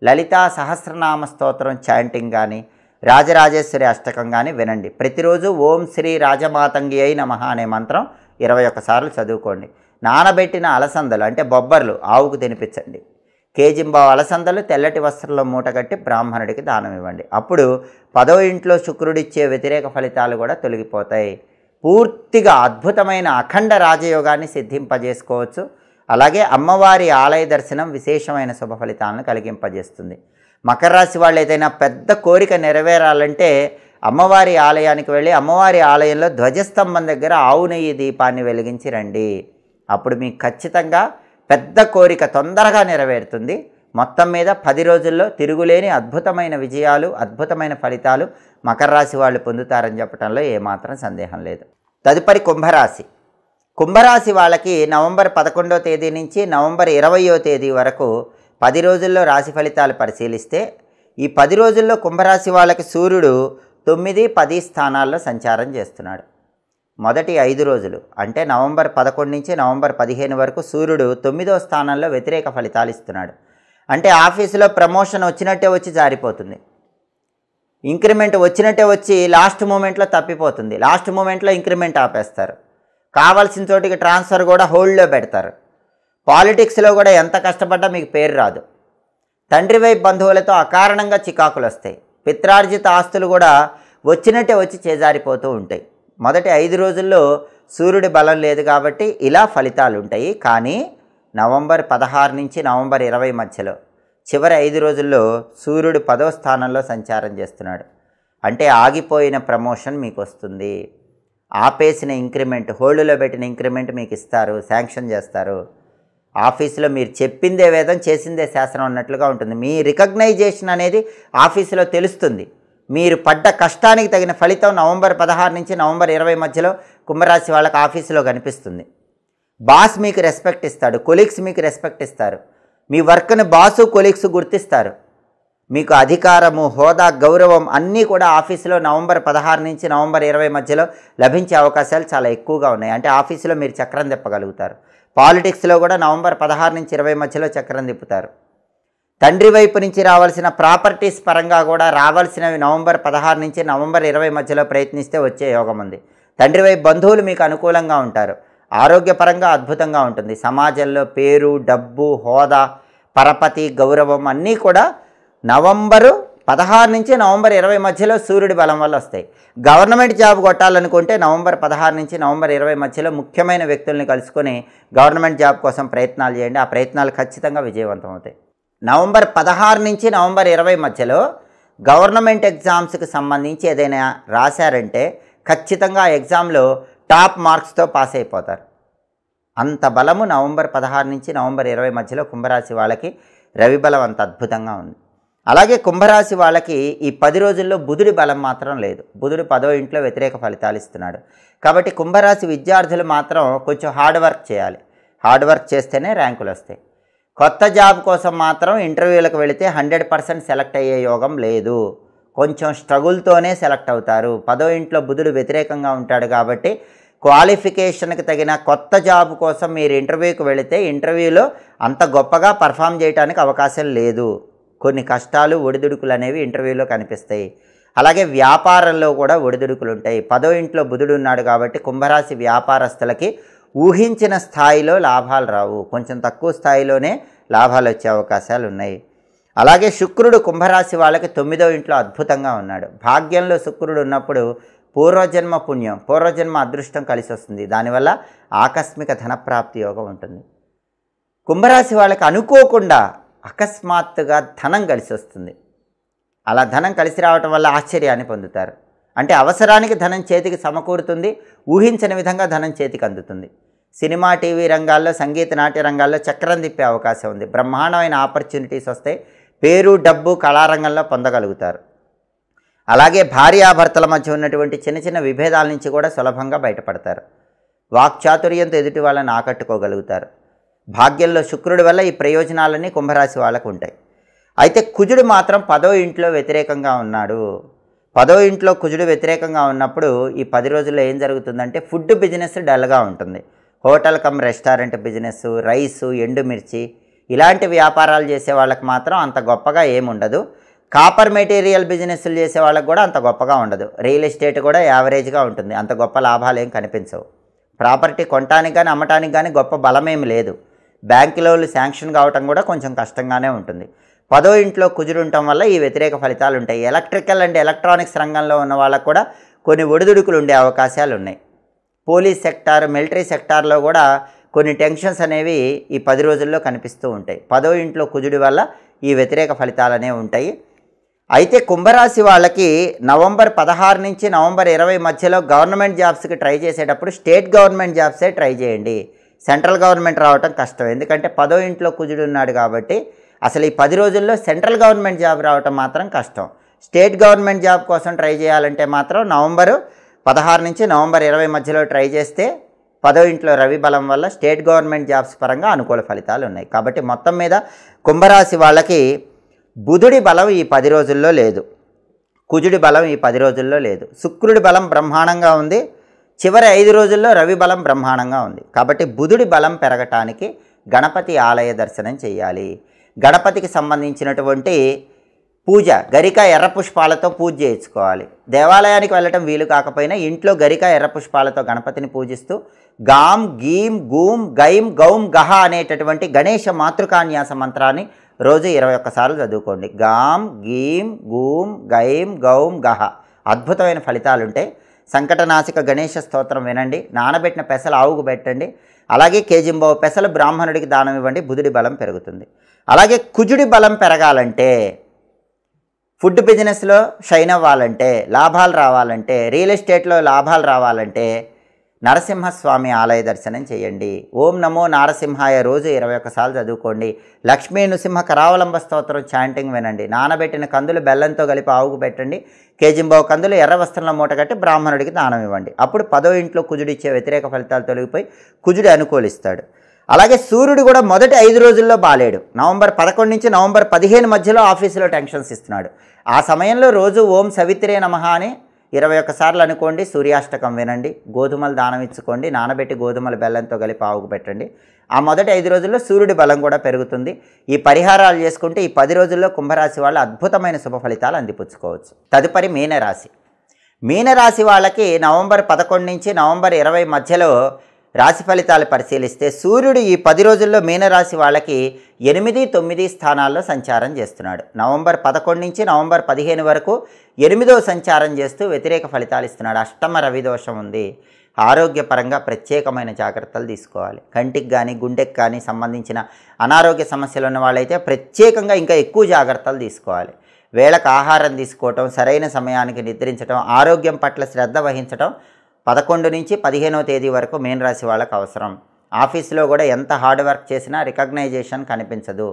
లలితా సహస్రనామ స్తోత్రం చాంటింగ్ కానీ, రాజరాజేశ్వరి అష్టకం కానీ వినండి. ప్రతిరోజు ఓం శ్రీ రాజమాతంగి అయి నమః అనే మంత్రం 21 సార్లు చదువుకోండి. నానబెట్టిన అలసందలు అంటే బొబ్బర్లు ఆవుకు తినిపించండి. కేజింబావు అలసందలు తెల్లటి వస్త్రంలో మూటగట్టి బ్రాహ్మణుడికి దానం ఇవ్వండి. అప్పుడు 10వ ఇంట్లో శుక్రుడిచ్చే వ్యతిరేక ఫలితాలు కూడా తొలగిపోతాయి. పూర్తిగా అద్భుతమైన అఖండ రాజయోగాన్ని సిద్ధింపజేసుకోవచ్చు. అలాగే అమ్మవారి ఆలయ దర్శనం విశేషమైన శుభ ఫలితాలను కలిగింపజేస్తుంది. మకర రాశి వాళ్ళు ఏదైనా పెద్ద కోరిక నెరవేరాలంటే అమ్మవారి ఆలయానికి వెళ్ళి అమ్మవారి ఆలయంలో ధ్వజస్తంభం దగ్గర ఆవు నెయ్యి దీపాన్ని వెలిగించి రండి. అప్పుడు మీకు ఖచ్చితంగా పెద్ద కోరిక తొందరగా నెరవేరుతుంది. మొత్తం మీద 10 రోజుల్లో తిరుగులేని అద్భుతమైన విజయాలు, అద్భుతమైన ఫలితాలు మకర రాశి వాళ్ళు పొందుతారని చెప్పడంలో ఏమాత్రం సందేహం లేదు. తదుపరి కుంభరాశి. కుంభరాశి వాళ్ళకి నవంబర్ 11వ తేదీ నుంచి నవంబర్ 20వ తేదీ వరకు 10 రోజుల్లో రాశి ఫలితాలు పరిశీలిస్తే ఈ 10 రోజుల్లో కుంభరాశి వాళ్ళకి సూర్యుడు 9, 10 స్థానాల్లో సంచారం చేస్తున్నాడు. మొదటి 5 రోజులు అంటే నవంబర్ 11 నుంచి నవంబర్ 15 వరకు సూర్యుడు 9వ స్థానంలో వ్యతిరేక ఫలితాలు ఇస్తున్నాడు. అంటే ఆఫీసులో ప్రమోషన్ వచ్చినట్టే వచ్చి జారిపోతుంది. ఇంక్రిమెంట్ వచ్చినట్టే వచ్చి లాస్ట్ మూమెంట్లో తప్పిపోతుంది. లాస్ట్ మూమెంట్లో ఇంక్రిమెంట్ ఆపేస్తారు. కావాల్సిన చోటికి ట్రాన్స్ఫర్ కూడా హోల్డ్లో పెడతారు. పాలిటిక్స్లో కూడా ఎంత కష్టపడ్డా మీకు పేరు రాదు. తండ్రి వైపు బంధువులతో అకారణంగా చికాకులు వస్తాయి. పిత్రార్జిత ఆస్తులు కూడా వచ్చినట్టే వచ్చి చేజారిపోతూ ఉంటాయి. మొదటి 5 రోజుల్లో సూర్యుడి బలం లేదు కాబట్టి ఇలా ఫలితాలు ఉంటాయి. కానీ నవంబర్ 16 నుంచి నవంబర్ 20 మధ్యలో చివరి 5 రోజుల్లో సూర్యుడు 10వ స్థానంలో సంచారం చేస్తున్నాడు. అంటే ఆగిపోయిన ప్రమోషన్ మీకు వస్తుంది. ఆపేసిన ఇంక్రిమెంట్, హోల్డ్లో పెట్టిన ఇంక్రిమెంట్ మీకు ఇస్తారు, శాంక్షన్ చేస్తారు. ఆఫీసులో మీరు చెప్పిందే వేదం చేసిందే శాస్త్రం అన్నట్లుగా ఉంటుంది. మీ రికగ్నైజేషన్ అనేది ఆఫీసులో తెలుస్తుంది. మీరు పడ్డ కష్టానికి తగిన ఫలితం నవంబర్ 16 నుంచి నవంబర్ 20 మధ్యలో కుంభరాశి వాళ్ళకి ఆఫీసులో కనిపిస్తుంది. బాస్ మీకు రెస్పెక్ట్ ఇస్తాడు, కొలీగ్స్ మీకు రెస్పెక్ట్ ఇస్తారు. మీ వర్క్ని బాసు కొలీగ్స్ గుర్తిస్తారు. మీకు అధికారము, హోదా, గౌరవం అన్నీ కూడా ఆఫీసులో నవంబర్ 16 నుంచి నవంబర్ 20 మధ్యలో లభించే అవకాశాలు చాలా ఎక్కువగా ఉన్నాయి. అంటే ఆఫీసులో మీరు చక్రం తిప్పగలుగుతారు. పాలిటిక్స్లో కూడా నవంబర్ 16 నుంచి 20 మధ్యలో చక్రం తిప్పుతారు. తండ్రి వైపు నుంచి రావాల్సిన ప్రాపర్టీస్ పరంగా కూడా రావాల్సినవి నవంబర్ 16 నుంచి నవంబర్ 20 మధ్యలో ప్రయత్నిస్తే వచ్చే యోగం ఉంది. తండ్రి వైపు బంధువులు మీకు అనుకూలంగా ఉంటారు. ఆరోగ్యపరంగా అద్భుతంగా ఉంటుంది. సమాజంలో పేరు, డబ్బు, హోదా, పరపతి, గౌరవం అన్నీ కూడా నవంబరు 16 నుంచి నవంబర్ 20 మధ్యలో సూర్యుడి బలం వల్ల వస్తాయి. గవర్నమెంట్ జాబ్ కొట్టాలనుకుంటే నవంబర్ 16 నుంచి నవంబర్ 20 మధ్యలో ముఖ్యమైన వ్యక్తుల్ని కలుసుకొని గవర్నమెంట్ జాబ్ కోసం ప్రయత్నాలు చేయండి. ఆ ప్రయత్నాలు ఖచ్చితంగా విజయవంతం అవుతాయి. నవంబర్ 16 నుంచి నవంబర్ 20 మధ్యలో గవర్నమెంట్ ఎగ్జామ్స్కి సంబంధించి ఏదైనా రాశారంటే ఖచ్చితంగా ఆ ఎగ్జామ్లో టాప్ మార్క్స్తో పాస్ అయిపోతారు. అంత బలము నవంబర్ 16 నుంచి నవంబర్ 20 మధ్యలో కుంభరాశి వాళ్ళకి రవి బలం అంత అద్భుతంగా ఉంది. అలాగే కుంభరాశి వాళ్ళకి ఈ 10 రోజుల్లో బుధుడి బలం మాత్రం లేదు. బుధుడు 10వ ఇంట్లో వ్యతిరేక ఫలితాలు ఇస్తున్నాడు. కాబట్టి కుంభరాశి విద్యార్థులు మాత్రం కొంచెం హార్డ్ వర్క్ చేయాలి. హార్డ్ వర్క్ చేస్తేనే ర్యాంకులు వస్తాయి. కొత్త జాబ్ కోసం మాత్రం ఇంటర్వ్యూలకు వెళితే 100% సెలెక్ట్ అయ్యే యోగం లేదు. కొంచెం స్ట్రగుల్తోనే సెలెక్ట్ అవుతారు. 10వ ఇంట్లో బుధుడు వ్యతిరేకంగా ఉంటాడు కాబట్టి క్వాలిఫికేషన్కి తగిన కొత్త జాబ్ కోసం మీరు ఇంటర్వ్యూకి వెళితే ఇంటర్వ్యూలో అంత గొప్పగా పర్ఫామ్ చేయడానికి అవకాశం లేదు. కొన్ని కష్టాలు, ఒడిదుడుకులు అనేవి ఇంటర్వ్యూలో కనిపిస్తాయి. అలాగే వ్యాపారంలో కూడా ఒడిదుడుకులు ఉంటాయి. 10వ ఇంట్లో బుధుడు ఉన్నాడు కాబట్టి కుంభరాశి వ్యాపారస్తులకి ఊహించిన స్థాయిలో లాభాలు రావు. కొంచెం తక్కువ స్థాయిలోనే లాభాలు వచ్చే అవకాశాలు ఉన్నాయి. అలాగే శుక్రుడు కుంభరాశి వాళ్ళకి 9వ ఇంట్లో అద్భుతంగా ఉన్నాడు. భాగ్యంలో శుక్రుడు ఉన్నప్పుడు పూర్వజన్మ పుణ్యం, పూర్వజన్మ అదృష్టం కలిసి వస్తుంది. దానివల్ల ఆకస్మిక ధనప్రాప్తి యోగం ఉంటుంది. కుంభరాశి వాళ్ళకి అనుకోకుండా అకస్మాత్తుగా ధనం కలిసి వస్తుంది. అలా ధనం కలిసి రావటం వల్ల ఆశ్చర్యాన్ని పొందుతారు. అంటే అవసరానికి ధనం చేతికి సమకూరుతుంది, ఊహించని విధంగా ధనం చేతికి అందుతుంది. సినిమా, టీవీ రంగాల్లో, సంగీత, నాట్య రంగాల్లో చక్రం తిప్పే అవకాశం ఉంది. బ్రహ్మాండమైన ఆపర్చునిటీస్ వస్తాయి. పేరు, డబ్బు, కళారంగంలో పొందగలుగుతారు. అలాగే భార్యాభర్తల మధ్య ఉన్నటువంటి చిన్న చిన్న విభేదాల నుంచి కూడా సులభంగా బయటపడతారు. వాక్చాతుర్యంతో ఎదుటి వాళ్ళని ఆకట్టుకోగలుగుతారు. భాగ్యంలో శుక్రుడి వల్ల ఈ ప్రయోజనాలన్నీ కుంభరాశి వాళ్ళకు ఉంటాయి. అయితే కుజుడు మాత్రం 10వ ఇంట్లో వ్యతిరేకంగా ఉన్నాడు. 10వ ఇంట్లో కుజుడు వ్యతిరేకంగా ఉన్నప్పుడు ఈ 10 రోజుల్లో ఏం జరుగుతుందంటే ఫుడ్ బిజినెస్ డల్గా ఉంటుంది. Hotel come restaurant business, rice, ఎండుమిర్చి ఇలాంటి వ్యాపారాలు చేసే వాళ్ళకి మాత్రం అంత గొప్పగా ఏముండదు. కాపర్ మెటీరియల్ బిజినెస్లు చేసే వాళ్ళకి కూడా అంత గొప్పగా ఉండదు. రియల్ ఎస్టేట్ కూడా యావరేజ్గా ఉంటుంది. అంత గొప్ప లాభాలు ఏం కనిపించవు. ప్రాపర్టీ కొనటానికి కానీ అమ్మటానికి కానీ గొప్ప బలమేమి లేదు. బ్యాంక్ లోన్లు శాంక్షన్ కావటం కూడా కొంచెం కష్టంగానే ఉంటుంది. 10వ ఇంట్లో కుజుడు ఉండటం వల్ల ఈ వ్యతిరేక ఫలితాలు ఉంటాయి. ఎలక్ట్రికల్ అండ్ ఎలక్ట్రానిక్స్ రంగంలో ఉన్న వాళ్ళకు కూడా కొన్ని ఒడిదుడుకులు ఉండే అవకాశాలు ఉన్నాయి. పోలీస్ సెక్టార్, మిలిటరీ సెక్టార్లో కూడా కొన్ని టెన్షన్స్ అనేవి ఈ 10 రోజుల్లో కనిపిస్తూ ఉంటాయి. 10వ ఇంట్లో కుజుడి వల్ల ఈ వ్యతిరేక ఫలితాలు అనేవి ఉంటాయి. అయితే కుంభరాశి వాళ్ళకి నవంబర్ 16 నుంచి నవంబర్ 20 మధ్యలో గవర్నమెంట్ జాబ్స్కి ట్రై చేసేటప్పుడు స్టేట్ గవర్నమెంట్ జాబ్సే ట్రై చేయండి. సెంట్రల్ గవర్నమెంట్ రావటం కష్టం. ఎందుకంటే 10వ ఇంట్లో కుజుడు ఉన్నాడు కాబట్టి అసలు ఈ 10 రోజుల్లో సెంట్రల్ గవర్నమెంట్ జాబ్ రావటం మాత్రం కష్టం. స్టేట్ గవర్నమెంట్ జాబ్ కోసం ట్రై చేయాలంటే మాత్రం నవంబరు 16 నుంచి నవంబర్ 20 మధ్యలో ట్రై చేస్తే 10వ ఇంట్లో రవి బలం వల్ల స్టేట్ గవర్నమెంట్ జాబ్స్ పరంగా అనుకూల ఫలితాలు ఉన్నాయి. కాబట్టి మొత్తం మీద కుంభరాశి వాళ్ళకి బుధుడి బలం ఈ 10 రోజుల్లో లేదు. కుజుడి బలం ఈ 10 రోజుల్లో లేదు. శుక్రుడి బలం బ్రహ్మాండంగా ఉంది. చివరి 5 రోజుల్లో రవి బలం బ్రహ్మాండంగా ఉంది. కాబట్టి బుధుడి బలం పెరగటానికి గణపతి ఆలయ దర్శనం చేయాలి. గణపతికి సంబంధించినటువంటి పూజ గరిక ఎర్ర పుష్పాలతో పూజ చేయించుకోవాలి. దేవాలయానికి వెళ్ళటం వీలు కాకపోయినా ఇంట్లో గరిక ఎర్ర పుష్పాలతో గణపతిని పూజిస్తూ గాం, గీం, గూం, గైం, గౌం, గహ అనేటటువంటి గణేష మాతృకాన్యాస మంత్రాన్ని రోజు 21 సార్లు చదువుకోండి. గాం, గీం, గూం, గైం, గౌం, గహ అద్భుతమైన ఫలితాలు ఉంటాయి. సంకటనాశక గణేష స్తోత్రం వినండి. నానబెట్టిన పెసలు ఆవుకు పెట్టండి. అలాగే కేజింబావు పెసలు బ్రాహ్మణుడికి దానం ఇవ్వండి. బుధుడి బలం పెరుగుతుంది. అలాగే కుజుడి బలం పెరగాలంటే ఫుడ్ బిజినెస్లో షైన్ అవ్వాలంటే, లాభాలు రావాలంటే, రియల్ ఎస్టేట్లో లాభాలు రావాలంటే నరసింహస్వామి ఆలయ దర్శనం చేయండి. ఓం నమో నారసింహాయ రోజు 21 సార్లు చదువుకోండి. లక్ష్మీ నృసింహ కరావలంబ స్తోత్రం చాంటింగ్ వినండి. నానబెట్టిన కందులు బెల్లంతో కలిపి ఆవుకు పెట్టండి. కేజింబావు కందులు ఎర్ర వస్త్రంలో మూట కట్టి బ్రాహ్మణుడికి దానం ఇవ్వండి. అప్పుడు 10వ ఇంట్లో కుజుడు ఇచ్చే వ్యతిరేక ఫలితాలు తొలగిపోయి కుజుడు అనుకూలిస్తాడు. అలాగే సూర్యుడు కూడా మొదటి 5 రోజుల్లో బాలేడు. నవంబర్ 11 నుంచి నవంబర్ 15 మధ్యలో ఆఫీసులో టెన్షన్స్ ఇస్తున్నాడు. ఆ సమయంలో రోజు ఓం సవిత్రే నమః అని 21 సార్లు అనుకోండి. సూర్యాష్టకం వినండి. గోధుమలు దానం ఇచ్చుకోండి. నానబెట్టి గోధుమల బెల్లంతో కలిపి ఆవుకు పెట్టండి. ఆ మొదటి 5 రోజుల్లో సూర్యుడి బలం కూడా పెరుగుతుంది. ఈ పరిహారాలు చేసుకుంటే ఈ 10 రోజుల్లో కుంభరాశి వాళ్ళు అద్భుతమైన శుభ ఫలితాలు అందిపుచ్చుకోవచ్చు. తదుపరి మీనరాశి. మీనరాశి వాళ్ళకి నవంబర్ 11 నుంచి నవంబర్ 20 మధ్యలో రాశి ఫలితాలు పరిశీలిస్తే సూర్యుడు ఈ 10 రోజుల్లో మీనరాశి వాళ్ళకి 8, 9 స్థానాల్లో సంచారం చేస్తున్నాడు. నవంబర్ 11 నుంచి నవంబర్ 15 వరకు 8వ సంచారం చేస్తూ వ్యతిరేక ఫలితాలు ఇస్తున్నాడు. అష్టమ రవి దోషం ఉంది. ఆరోగ్యపరంగా ప్రత్యేకమైన జాగ్రత్తలు తీసుకోవాలి. కంటికి కానీ గుండెకి కానీ సంబంధించిన అనారోగ్య సమస్యలు ఉన్న వాళ్ళైతే ప్రత్యేకంగా ఇంకా ఎక్కువ జాగ్రత్తలు తీసుకోవాలి. వేళకు ఆహారం తీసుకోవటం, సరైన సమయానికి నిద్రించడం, ఆరోగ్యం పట్ల శ్రద్ధ వహించడం 11 నుంచి 15వ తేదీ వరకు మీనరాశి వాళ్ళకు అవసరం. ఆఫీసులో కూడా ఎంత హార్డ్ వర్క్ చేసినా రికగ్నైజేషన్ కనిపించదు.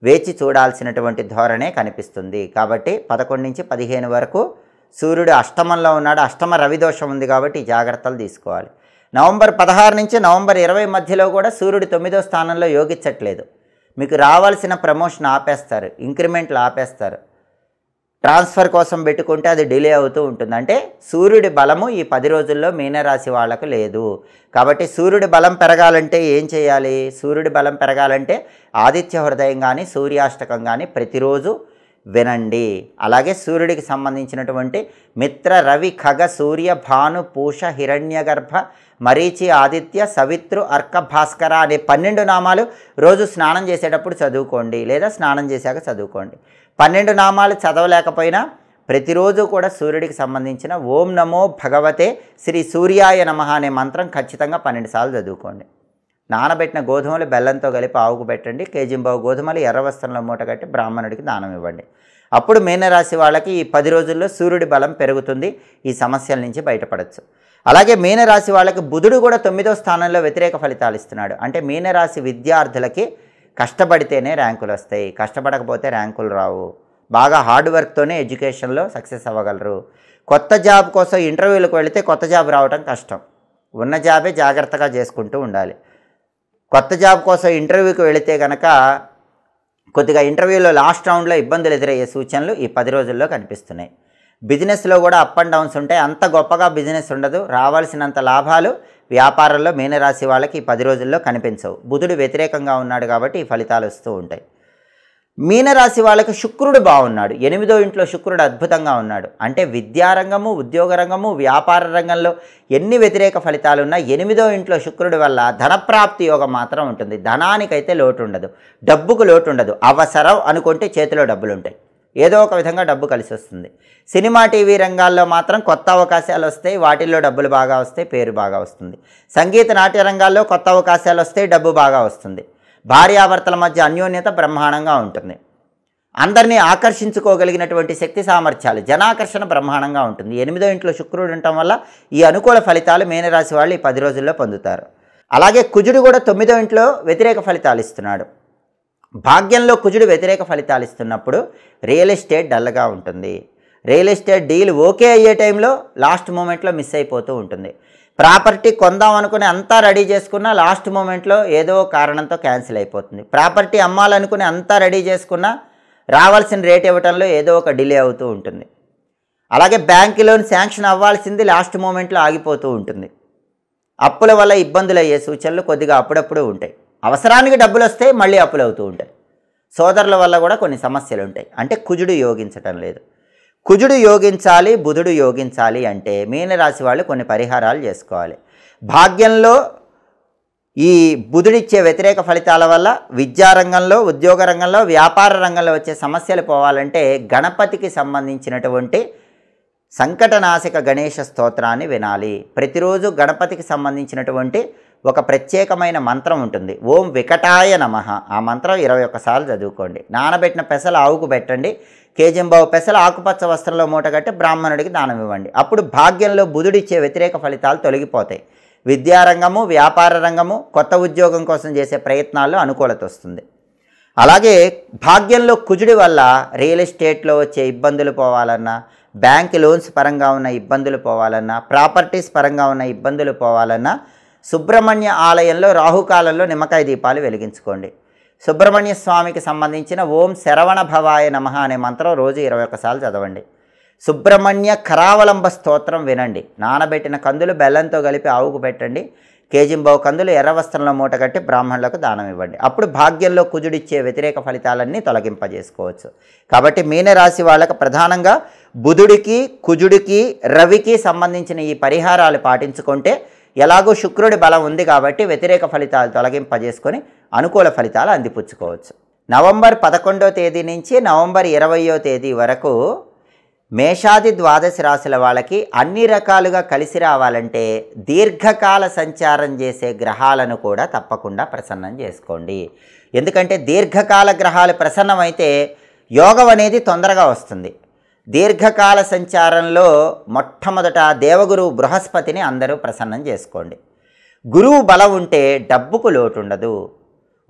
వేచి చూడాల్సినటువంటి ధోరణే కనిపిస్తుంది. కాబట్టి 11 నుంచి 15 వరకు సూర్యుడు అష్టమంలో ఉన్నాడు. అష్టమ రవిదోషం ఉంది కాబట్టి జాగ్రత్తలు తీసుకోవాలి. నవంబర్ 16 నుంచి నవంబర్ 20 మధ్యలో కూడా సూర్యుడు 9వ స్థానంలో యోగించట్లేదు. మీకు రావాల్సిన ప్రమోషన్ ఆపేస్తారు, ఇంక్రిమెంట్లు ఆపేస్తారు. ట్రాన్స్ఫర్ కోసం పెట్టుకుంటే అది డిలే అవుతూ ఉంటుంది. అంటే సూర్యుడి బలము ఈ 10 రోజుల్లో మీనరాశి వాళ్ళకు లేదు. కాబట్టి సూర్యుడి బలం పెరగాలంటే ఏం చేయాలి? సూర్యుడి బలం పెరగాలంటే ఆదిత్య హృదయం కానీ సూర్యాష్టకం కానీ ప్రతిరోజు వినండి. అలాగే సూర్యుడికి సంబంధించినటువంటి మిత్ర, రవి, ఖగ, సూర్య, భాను, పూష, హిరణ్యగర్భ, మరీచి, ఆదిత్య, సవిత్రు, అర్క, భాస్కర అనే 12 నామాలు రోజు స్నానం చేసేటప్పుడు చదువుకోండి, లేదా స్నానం చేశాక చదువుకోండి. 12 నామాలు చదవలేకపోయినా ప్రతిరోజు కూడా సూర్యుడికి సంబంధించిన ఓం నమో భగవతే శ్రీ సూర్యాయ నమః అనే మంత్రం ఖచ్చితంగా 12 సార్లు చదువుకోండి. నానబెట్టిన గోధుమలు బెల్లంతో కలిపి ఆవుకు పెట్టండి. కేజింబావు గోధుమలు ఎర్ర వస్త్రంలో మూట కట్టి బ్రాహ్మణుడికి దానం ఇవ్వండి. అప్పుడు మీనరాశి వాళ్ళకి ఈ 10 రోజుల్లో సూర్యుడి బలం పెరుగుతుంది. ఈ సమస్యల నుంచి బయటపడవచ్చు. అలాగే మీనరాశి వాళ్ళకి బుధుడు కూడా 9వ స్థానంలో వ్యతిరేక ఫలితాలు ఇస్తున్నాడు. అంటే మీనరాశి విద్యార్థులకి కష్టపడితేనే ర్యాంకులు వస్తాయి, కష్టపడకపోతే ర్యాంకులు రావు. బాగా హార్డ్ వర్క్తోనే ఎడ్యుకేషన్లో సక్సెస్ అవ్వగలరు. కొత్త జాబ్ కోసం ఇంటర్వ్యూలకు వెళితే కొత్త జాబ్ రావడం కష్టం. ఉన్న జాబే జాగ్రత్తగా చేసుకుంటూ ఉండాలి. కొత్త జాబ్ కోసం ఇంటర్వ్యూకి వెళితే కనుక కొద్దిగా ఇంటర్వ్యూలో లాస్ట్ రౌండ్లో ఇబ్బందులు ఎదురయ్యే సూచనలు ఈ 10 రోజుల్లో కనిపిస్తున్నాయి. బిజినెస్లో కూడా అప్ అండ్ డౌన్స్ ఉంటాయి. అంత గొప్పగా బిజినెస్ ఉండదు. రావాల్సినంత లాభాలు వ్యాపారంలో మీనరాశి వాళ్ళకి ఈ 10 రోజుల్లో కనిపించవు. బుధుడు వ్యతిరేకంగా ఉన్నాడు కాబట్టి ఈ ఫలితాలు వస్తూ ఉంటాయి. మీనరాశి వాళ్ళకి శుక్రుడు బాగున్నాడు. 8వ ఇంట్లో శుక్రుడు అద్భుతంగా ఉన్నాడు. అంటే విద్యారంగము, ఉద్యోగ రంగము, వ్యాపార రంగంలో ఎన్ని వ్యతిరేక ఫలితాలు ఉన్నా 8వ ఇంట్లో శుక్రుడి వల్ల ధనప్రాప్తి యోగం మాత్రం ఉంటుంది. ధనానికైతే లోటు ఉండదు, డబ్బుకు లోటు ఉండదు. అవసరం అనుకుంటే చేతిలో డబ్బులు ఉంటాయి, ఏదో ఒక విధంగా డబ్బు కలిసి వస్తుంది. సినిమా, టీవీ రంగాల్లో మాత్రం కొత్త అవకాశాలు వస్తాయి. వాటిల్లో డబ్బులు బాగా వస్తాయి, పేరు బాగా వస్తుంది. సంగీత, నాట్య రంగాల్లో కొత్త అవకాశాలు వస్తాయి, డబ్బు బాగా వస్తుంది. భార్యాభర్తల మధ్య అన్యోన్యత బ్రహ్మాండంగా ఉంటుంది. అందరినీ ఆకర్షించుకోగలిగినటువంటి శక్తి సామర్థ్యాలు, జనాకర్షణ బ్రహ్మాండంగా ఉంటుంది. 8వ ఇంట్లో శుక్రుడు ఉండటం వల్ల ఈ అనుకూల ఫలితాలు మీనరాశి వాళ్ళు ఈ 10 రోజుల్లో పొందుతారు. అలాగే కుజుడు కూడా 9వ ఇంట్లో వ్యతిరేక ఫలితాలు ఇస్తున్నాడు. భాగ్యంలో కుజుడు వ్యతిరేక ఫలితాలు ఇస్తున్నప్పుడు రియల్ ఎస్టేట్ డల్గా ఉంటుంది. రియల్ ఎస్టేట్ డీల్ ఓకే అయ్యే టైంలో లాస్ట్ మూమెంట్లో మిస్ అయిపోతూ ఉంటుంది. ప్రాపర్టీ కొందాం అనుకుని అంతా రెడీ చేసుకున్నా లాస్ట్ మూమెంట్లో ఏదో కారణంతో క్యాన్సిల్ అయిపోతుంది. ప్రాపర్టీ అమ్మాలనుకుని అంతా రెడీ చేసుకున్నా రావాల్సిన రేట్ ఇవ్వటంలో ఏదో ఒక డిలే అవుతూ ఉంటుంది. అలాగే బ్యాంక్ లోన్ శాంక్షన్ అవ్వాల్సింది లాస్ట్ మూమెంట్లో ఆగిపోతూ ఉంటుంది. అప్పుల వల్ల ఇబ్బందులు అయ్యే సూచనలు కొద్దిగా అప్పుడప్పుడు ఉంటాయి. అవసరానికి డబ్బులు వస్తే మళ్ళీ అప్పులు అవుతూ ఉంటాయి. సోదరుల వల్ల కూడా కొన్ని సమస్యలు ఉంటాయి. అంటే కుజుడు యోగించటం లేదు. కుజుడు యోగించాలి, బుధుడు యోగించాలి అంటే మీనరాశి వాళ్ళు కొన్ని పరిహారాలు చేసుకోవాలి. భాగ్యంలో ఈ బుధుడిచ్చే వ్యతిరేక ఫలితాల వల్ల విద్యారంగంలో, ఉద్యోగ రంగంలో, వ్యాపార రంగంలో వచ్చే సమస్యలు పోవాలంటే గణపతికి సంబంధించినటువంటి సంకటనాశక గణేష స్తోత్రాన్ని వినాలి. ప్రతిరోజు గణపతికి సంబంధించినటువంటి ఒక ప్రత్యేకమైన మంత్రం ఉంటుంది. ఓం వికటాయ నమః. ఆ మంత్రం 21 సార్లు చదువుకోండి. నానబెట్టిన పెసలు ఆవుకు పెట్టండి. కేజంబావు పెసలు ఆకుపచ్చ వస్త్రంలో మూటగట్టి బ్రాహ్మణుడికి దానం ఇవ్వండి. అప్పుడు భాగ్యంలో బుధుడిచ్చే వ్యతిరేక ఫలితాలు తొలగిపోతాయి. విద్యారంగము, వ్యాపార రంగము, కొత్త ఉద్యోగం కోసం చేసే ప్రయత్నాల్లో అనుకూలత వస్తుంది. అలాగే భాగ్యంలో కుజుడి వల్ల రియల్ ఎస్టేట్లో వచ్చే ఇబ్బందులు పోవాలన్నా, బ్యాంక్ లోన్స్ పరంగా ఉన్న ఇబ్బందులు పోవాలన్నా, ప్రాపర్టీస్ పరంగా ఉన్న ఇబ్బందులు పోవాలన్నా సుబ్రహ్మణ్య ఆలయంలో రాహుకాలంలో నిమ్మకాయ దీపాలు వెలిగించుకోండి. సుబ్రహ్మణ్య స్వామికి సంబంధించిన ఓం శరవణ భవాయ నమః అనే మంత్రం రోజు 21 సార్లు చదవండి. సుబ్రహ్మణ్య కరావలంబ స్తోత్రం వినండి. నానబెట్టిన కందులు బెల్లంతో కలిపి ఆవుకు పెట్టండి. కేజింబావు కందులు ఎర్ర వస్త్రంలో మూటగట్టి బ్రాహ్మణులకు దానం ఇవ్వండి. అప్పుడు భాగ్యంలో కుజుడిచ్చే వ్యతిరేక ఫలితాలన్నీ తొలగింపజేసుకోవచ్చు. కాబట్టి మీనరాశి వాళ్ళకు ప్రధానంగా బుధుడికి, కుజుడికి, రవికి సంబంధించిన ఈ పరిహారాలు పాటించుకుంటే ఎలాగో శుక్రుడి బలం ఉంది కాబట్టి వ్యతిరేక ఫలితాలు తొలగింపజేసుకొని అనుకూల ఫలితాలు అందిపుచ్చుకోవచ్చు. నవంబర్ 11వ తేదీ నుంచి నవంబర్ 20వ తేదీ వరకు మేషాది ద్వాదశ రాశుల వాళ్ళకి అన్ని రకాలుగా కలిసి రావాలంటే దీర్ఘకాల సంచారం చేసే గ్రహాలను కూడా తప్పకుండా ప్రసన్నం చేసుకోండి. ఎందుకంటే దీర్ఘకాల గ్రహాలు ప్రసన్నమైతే యోగం అనేది తొందరగా వస్తుంది. దీర్ఘకాల సంచారంలో మొట్టమొదట దేవగురువు బృహస్పతిని అందరూ ప్రసన్నం చేసుకోండి. గురువు బలం ఉంటే డబ్బుకు లోటు ఉండదు,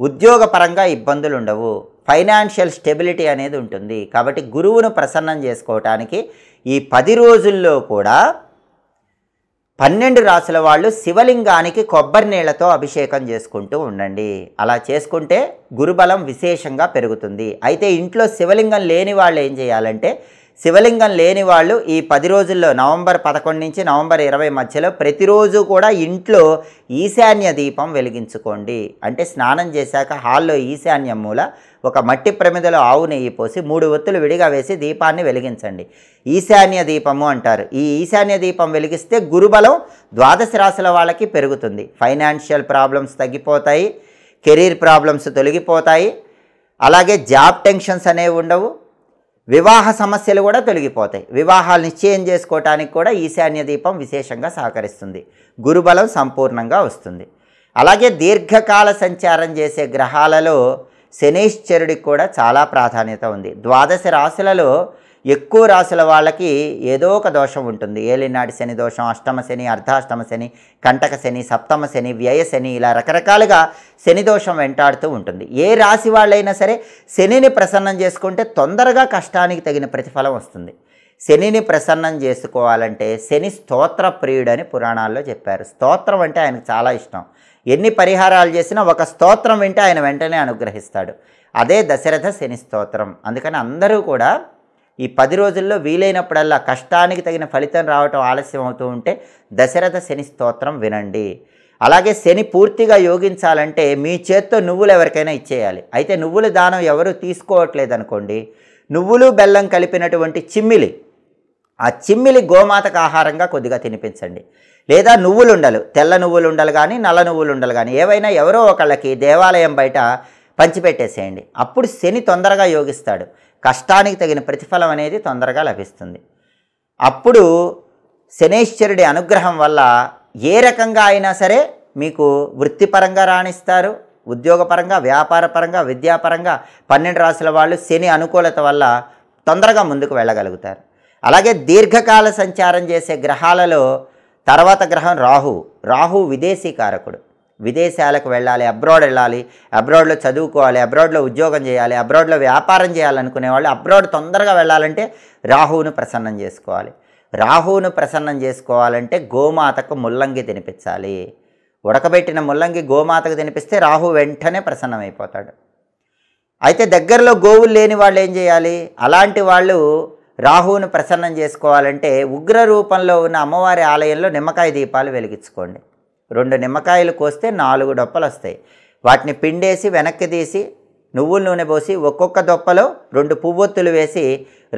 ఉద్యోగపరంగా ఇబ్బందులు ఉండవు, ఫైనాన్షియల్ స్టెబిలిటీ అనేది ఉంటుంది. కాబట్టి గురువును ప్రసన్నం చేసుకోవటానికి ఈ 10 రోజుల్లో కూడా 12 రాశుల వాళ్ళు శివలింగానికి కొబ్బరి నీళ్లతో అభిషేకం చేసుకుంటూ ఉండండి. అలా చేసుకుంటే గురుబలం విశేషంగా పెరుగుతుంది. అయితే ఇంట్లో శివలింగం లేని వాళ్ళు ఏం చేయాలంటే, శివలింగం లేని వాళ్ళు ఈ 10 రోజుల్లో నవంబర్ 11 నుంచి నవంబర్ 20 మధ్యలో ప్రతిరోజు కూడా ఇంట్లో ఈశాన్య దీపం వెలిగించుకోండి. అంటే స్నానం చేశాక హాల్లో ఈశాన్యం మూల ఒక మట్టి ప్రమిదలో ఆవు నెయ్యి పోసి 3 ఒత్తులు విడిగా వేసి దీపాన్ని వెలిగించండి. ఈశాన్య దీపము అంటారు. ఈ ఈశాన్య దీపం వెలిగిస్తే గురుబలం ద్వాదశ రాశుల వాళ్ళకి పెరుగుతుంది. ఫైనాన్షియల్ ప్రాబ్లమ్స్ తగ్గిపోతాయి, కెరీర్ ప్రాబ్లమ్స్ తొలగిపోతాయి, అలాగే జాబ్ టెన్షన్స్ అనేవి ఉండవు, వివాహ సమస్యలు కూడా తొలగిపోతాయి. వివాహాలు నిశ్చయం చేసుకోవటానికి కూడా ఈశాన్య దీపం విశేషంగా సహకరిస్తుంది. గురుబలం సంపూర్ణంగా వస్తుంది. అలాగే దీర్ఘకాల సంచారం చేసే గ్రహాలలో శనీశ్వరుడికి కూడా చాలా ప్రాధాన్యత ఉంది. ద్వాదశ రాశులలో ఎక్కువ రాశుల వాళ్ళకి ఏదో ఒక దోషం ఉంటుంది. ఏలినాటి శని దోషం, అష్టమ శని, అర్ధాష్టమ శని, కంటక శని, సప్తమ శని, వ్యయ శని, ఇలా రకరకాలుగా శని దోషం వెంటాడుతూ ఉంటుంది. ఏ రాశి వాళ్ళైనా సరే శనిని ప్రసన్నం చేసుకుంటే తొందరగా కష్టానికి తగిన ప్రతిఫలం వస్తుంది. శనిని ప్రసన్నం చేసుకోవాలంటే శని స్తోత్ర ప్రియుడని పురాణాల్లో చెప్పారు. స్తోత్రం అంటే ఆయనకు చాలా ఇష్టం. ఎన్ని పరిహారాలు చేసినా ఒక స్తోత్రం వింటే ఆయన వెంటనే అనుగ్రహిస్తాడు. అదే దశరథ శని స్తోత్రం. అందుకని అందరూ కూడా ఈ 10 రోజుల్లో వీలైనప్పుడల్లా కష్టానికి తగిన ఫలితం రావటం ఆలస్యం అవుతూ ఉంటే దశరథ శని స్తోత్రం వినండి. అలాగే శని పూర్తిగా యోగించాలంటే మీ చేత్తో నువ్వులు ఎవరికైనా ఇచ్చేయాలి. అయితే నువ్వుల దానం ఎవరు తీసుకోవట్లేదు అనుకోండి, నువ్వులు బెల్లం కలిపినటువంటి చిమ్మిలి, ఆ చిమ్మిలి గోమాతకు ఆహారంగా కొద్దిగా తినిపించండి. లేదా నువ్వులుండలు, తెల్ల నువ్వులుండలు కానీ నల్ల నువ్వులుండలు కానీ ఏవైనా ఎవరో ఒకళ్ళకి దేవాలయం బయట పంచిపెట్టేసేయండి. అప్పుడు శని తొందరగా యోగిస్తాడు. కష్టానికి తగిన ప్రతిఫలం అనేది తొందరగా లభిస్తుంది. అప్పుడు శనేశ్వరుడి అనుగ్రహం వల్ల ఏ రకంగా అయినా సరే మీకు వృత్తిపరంగా రాణిస్తారు, ఉద్యోగపరంగా, వ్యాపారపరంగా, విద్యాపరంగా 12 రాశుల వాళ్ళు శని అనుకూలత వల్ల తొందరగా ముందుకు వెళ్ళగలుగుతారు. అలాగే దీర్ఘకాల సంచారం చేసే గ్రహాలలో తర్వాత గ్రహం రాహు విదేశీ కారకుడు. విదేశాలకు వెళ్ళాలి, అబ్రాడ్ వెళ్ళాలి, అబ్రాడ్లో చదువుకోవాలి, అబ్రాడ్లో ఉద్యోగం చేయాలి, అబ్రాడ్లో వ్యాపారం చేయాలనుకునే వాళ్ళు అబ్రాడ్ తొందరగా వెళ్ళాలంటే రాహువును ప్రసన్నం చేసుకోవాలి. రాహువును ప్రసన్నం చేసుకోవాలంటే గోమాతకు ముల్లంగి తినిపించాలి. ఉడకబెట్టిన ముల్లంగి గోమాతకు తినిపిస్తే రాహు వెంటనే ప్రసన్నమైపోతాడు. అయితే దగ్గరలో గోవులు లేని వాళ్ళు ఏం చేయాలి? అలాంటి వాళ్ళు రాహువును ప్రసన్నం చేసుకోవాలంటే ఉగ్ర రూపంలో ఉన్న అమ్మవారి ఆలయంలో నిమ్మకాయ దీపాలు వెలిగించుకోండి. 2 నిమ్మకాయలు కోస్తే 4 డొప్పలు వస్తాయి. వాటిని పిండేసి వెనక్కి తీసి నువ్వుల నూనె పోసి ఒక్కొక్క దొప్పలో 2 పువ్వొత్తులు వేసి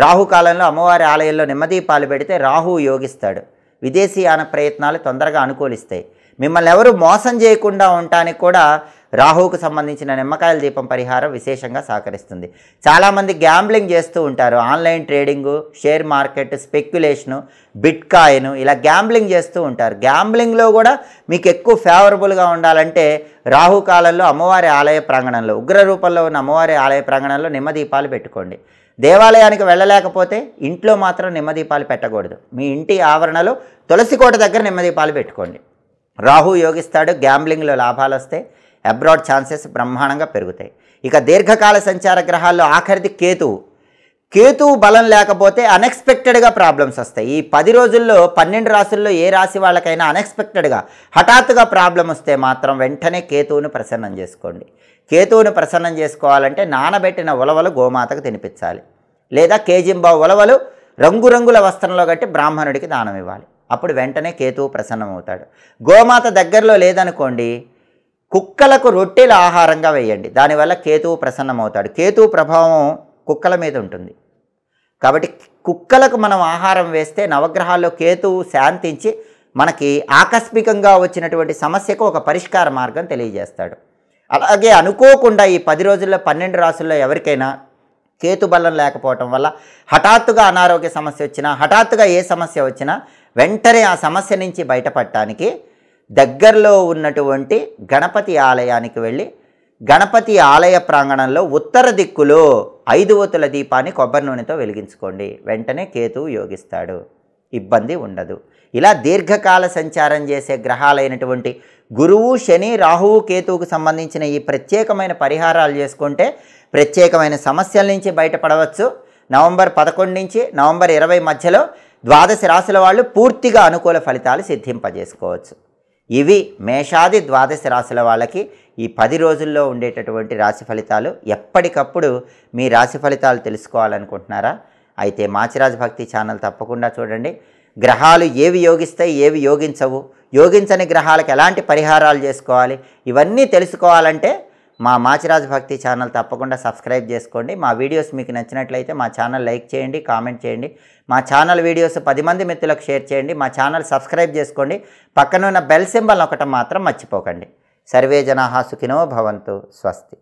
రాహుకాలంలో అమ్మవారి ఆలయంలో నిమ్మదీపాలు పెడితే రాహువు యోగిస్తాడు. విదేశీయాన ప్రయత్నాలు తొందరగా అనుకూలిస్తాయి. మిమ్మల్ని ఎవరు మోసం చేయకుండా ఉండటానికి కూడా రాహువుకు సంబంధించిన నిమ్మకాయల దీపం పరిహారం విశేషంగా సహకరిస్తుంది. చాలామంది గ్యాంబ్లింగ్ చేస్తూ ఉంటారు. Online trading, share market, speculation, bit coin ఇలా గ్యాంబ్లింగ్ చేస్తూ ఉంటారు. గ్యాంబ్లింగ్లో కూడా మీకు ఎక్కువ ఫేవరబుల్గా ఉండాలంటే రాహుకాలంలో అమ్మవారి ఆలయ ప్రాంగణంలో, ఉగ్ర రూపంలో ఉన్న అమ్మవారి ఆలయ ప్రాంగణంలో నిమ్మదీపాలు పెట్టుకోండి. దేవాలయానికి వెళ్ళలేకపోతే ఇంట్లో మాత్రం నిమ్మదీపాలు పెట్టకూడదు. మీ ఇంటి ఆవరణలో తులసికోట దగ్గర నిమ్మదీపాలు పెట్టుకోండి. రాహు యోగిస్తాడు, గ్యాంబ్లింగ్లో లాభాలు వస్తాయి, అబ్రాడ్ ఛాన్సెస్ బ్రహ్మాండంగా పెరుగుతాయి. ఇక దీర్ఘకాల సంచార గ్రహాల్లో ఆఖరిది కేతువు బలం లేకపోతే అన్ఎక్స్పెక్టెడ్గా ప్రాబ్లమ్స్ వస్తాయి. ఈ 10 రోజుల్లో 12 రాశుల్లో ఏ రాశి వాళ్ళకైనా అన్ఎక్స్పెక్టెడ్గా హఠాత్తుగా ప్రాబ్లం వస్తే మాత్రం వెంటనే కేతువును ప్రసన్నం చేసుకోండి. కేతువును ప్రసన్నం చేసుకోవాలంటే నానబెట్టిన ఉలవలు గోమాతకు తినిపించాలి, లేదా కేజింబావు ఉలవలు రంగురంగుల వస్త్రంలో కట్టి బ్రాహ్మణుడికి దానం ఇవ్వాలి. అప్పుడు వెంటనే కేతువు ప్రసన్నమవుతాడు. గోమాత దగ్గరలో లేదనుకోండి, కుక్కలకు రొట్టెల ఆహారంగా వేయండి. దానివల్ల కేతువు ప్రసన్నమవుతాడు. కేతువు ప్రభావం కుక్కల మీద ఉంటుంది కాబట్టి కుక్కలకు మనం ఆహారం వేస్తే నవగ్రహాల్లో కేతువు శాంతించి మనకి ఆకస్మికంగా వచ్చినటువంటి సమస్యకు ఒక పరిష్కార మార్గం తెలియజేస్తాడు. అలాగే అనుకోకుండా ఈ 10 రోజుల్లో 12 రాశుల్లో ఎవరికైనా కేతు బలం లేకపోవటం వల్ల హఠాత్తుగా అనారోగ్య సమస్య వచ్చినా, హఠాత్తుగా ఏ సమస్య వచ్చినా వెంటనే ఆ సమస్య నుంచి బయటపడటానికి దగ్గరలో ఉన్నటువంటి గణపతి ఆలయానికి వెళ్ళి గణపతి ఆలయ ప్రాంగణంలో ఉత్తర దిక్కులో 5 ఒత్తుల దీపాన్ని కొబ్బరి నూనెతో వెలిగించుకోండి. వెంటనే కేతువు యోగిస్తాడు, ఇబ్బంది ఉండదు. ఇలా దీర్ఘకాల సంచారం చేసే గ్రహాలైనటువంటి గురువు, శని, రాహువు, కేతువుకు సంబంధించిన ఈ ప్రత్యేకమైన పరిహారాలు చేసుకుంటే ప్రత్యేకమైన సమస్యల నుంచి బయటపడవచ్చు. నవంబర్ 11 నుంచి నవంబర్ 20 మధ్యలో 12 రాశుల వాళ్ళు పూర్తిగా అనుకూల ఫలితాలు సిద్ధింపజేసుకోవచ్చు. ఇవి మేషాది 12 రాశుల వాళ్ళకి ఈ 10 రోజుల్లో ఉండేటటువంటి రాశి ఫలితాలు. ఎప్పటికప్పుడు మీ రాశి ఫలితాలు తెలుసుకోవాలనుకుంటున్నారా? అయితే మాచిరాజ్ భక్తి ఛానల్ తప్పకుండా చూడండి. గ్రహాలు ఏవి యోగిస్తాయి, ఏవి యోగించవు, యోగించని గ్రహాలకు ఎలాంటి పరిహారాలు చేసుకోవాలి, ఇవన్నీ తెలుసుకోవాలంటే మా మాచిరాజ్ భక్తి ఛానల్ తప్పకుండా సబ్స్క్రైబ్ చేసుకోండి. మా వీడియోస్ మీకు నచ్చినట్లయితే మా ఛానల్ లైక్ చేయండి, కామెంట్ చేయండి. మా ఛానల్ వీడియోస్ 10 మంది మిత్రులకు షేర్ చేయండి. మా ఛానల్ సబ్స్క్రైబ్ చేసుకోండి. పక్కనున్న బెల్ సింబల్ ఒకటి మాత్రం మర్చిపోకండి. సర్వే జనాః సుఖినో భవంతు. స్వస్తి.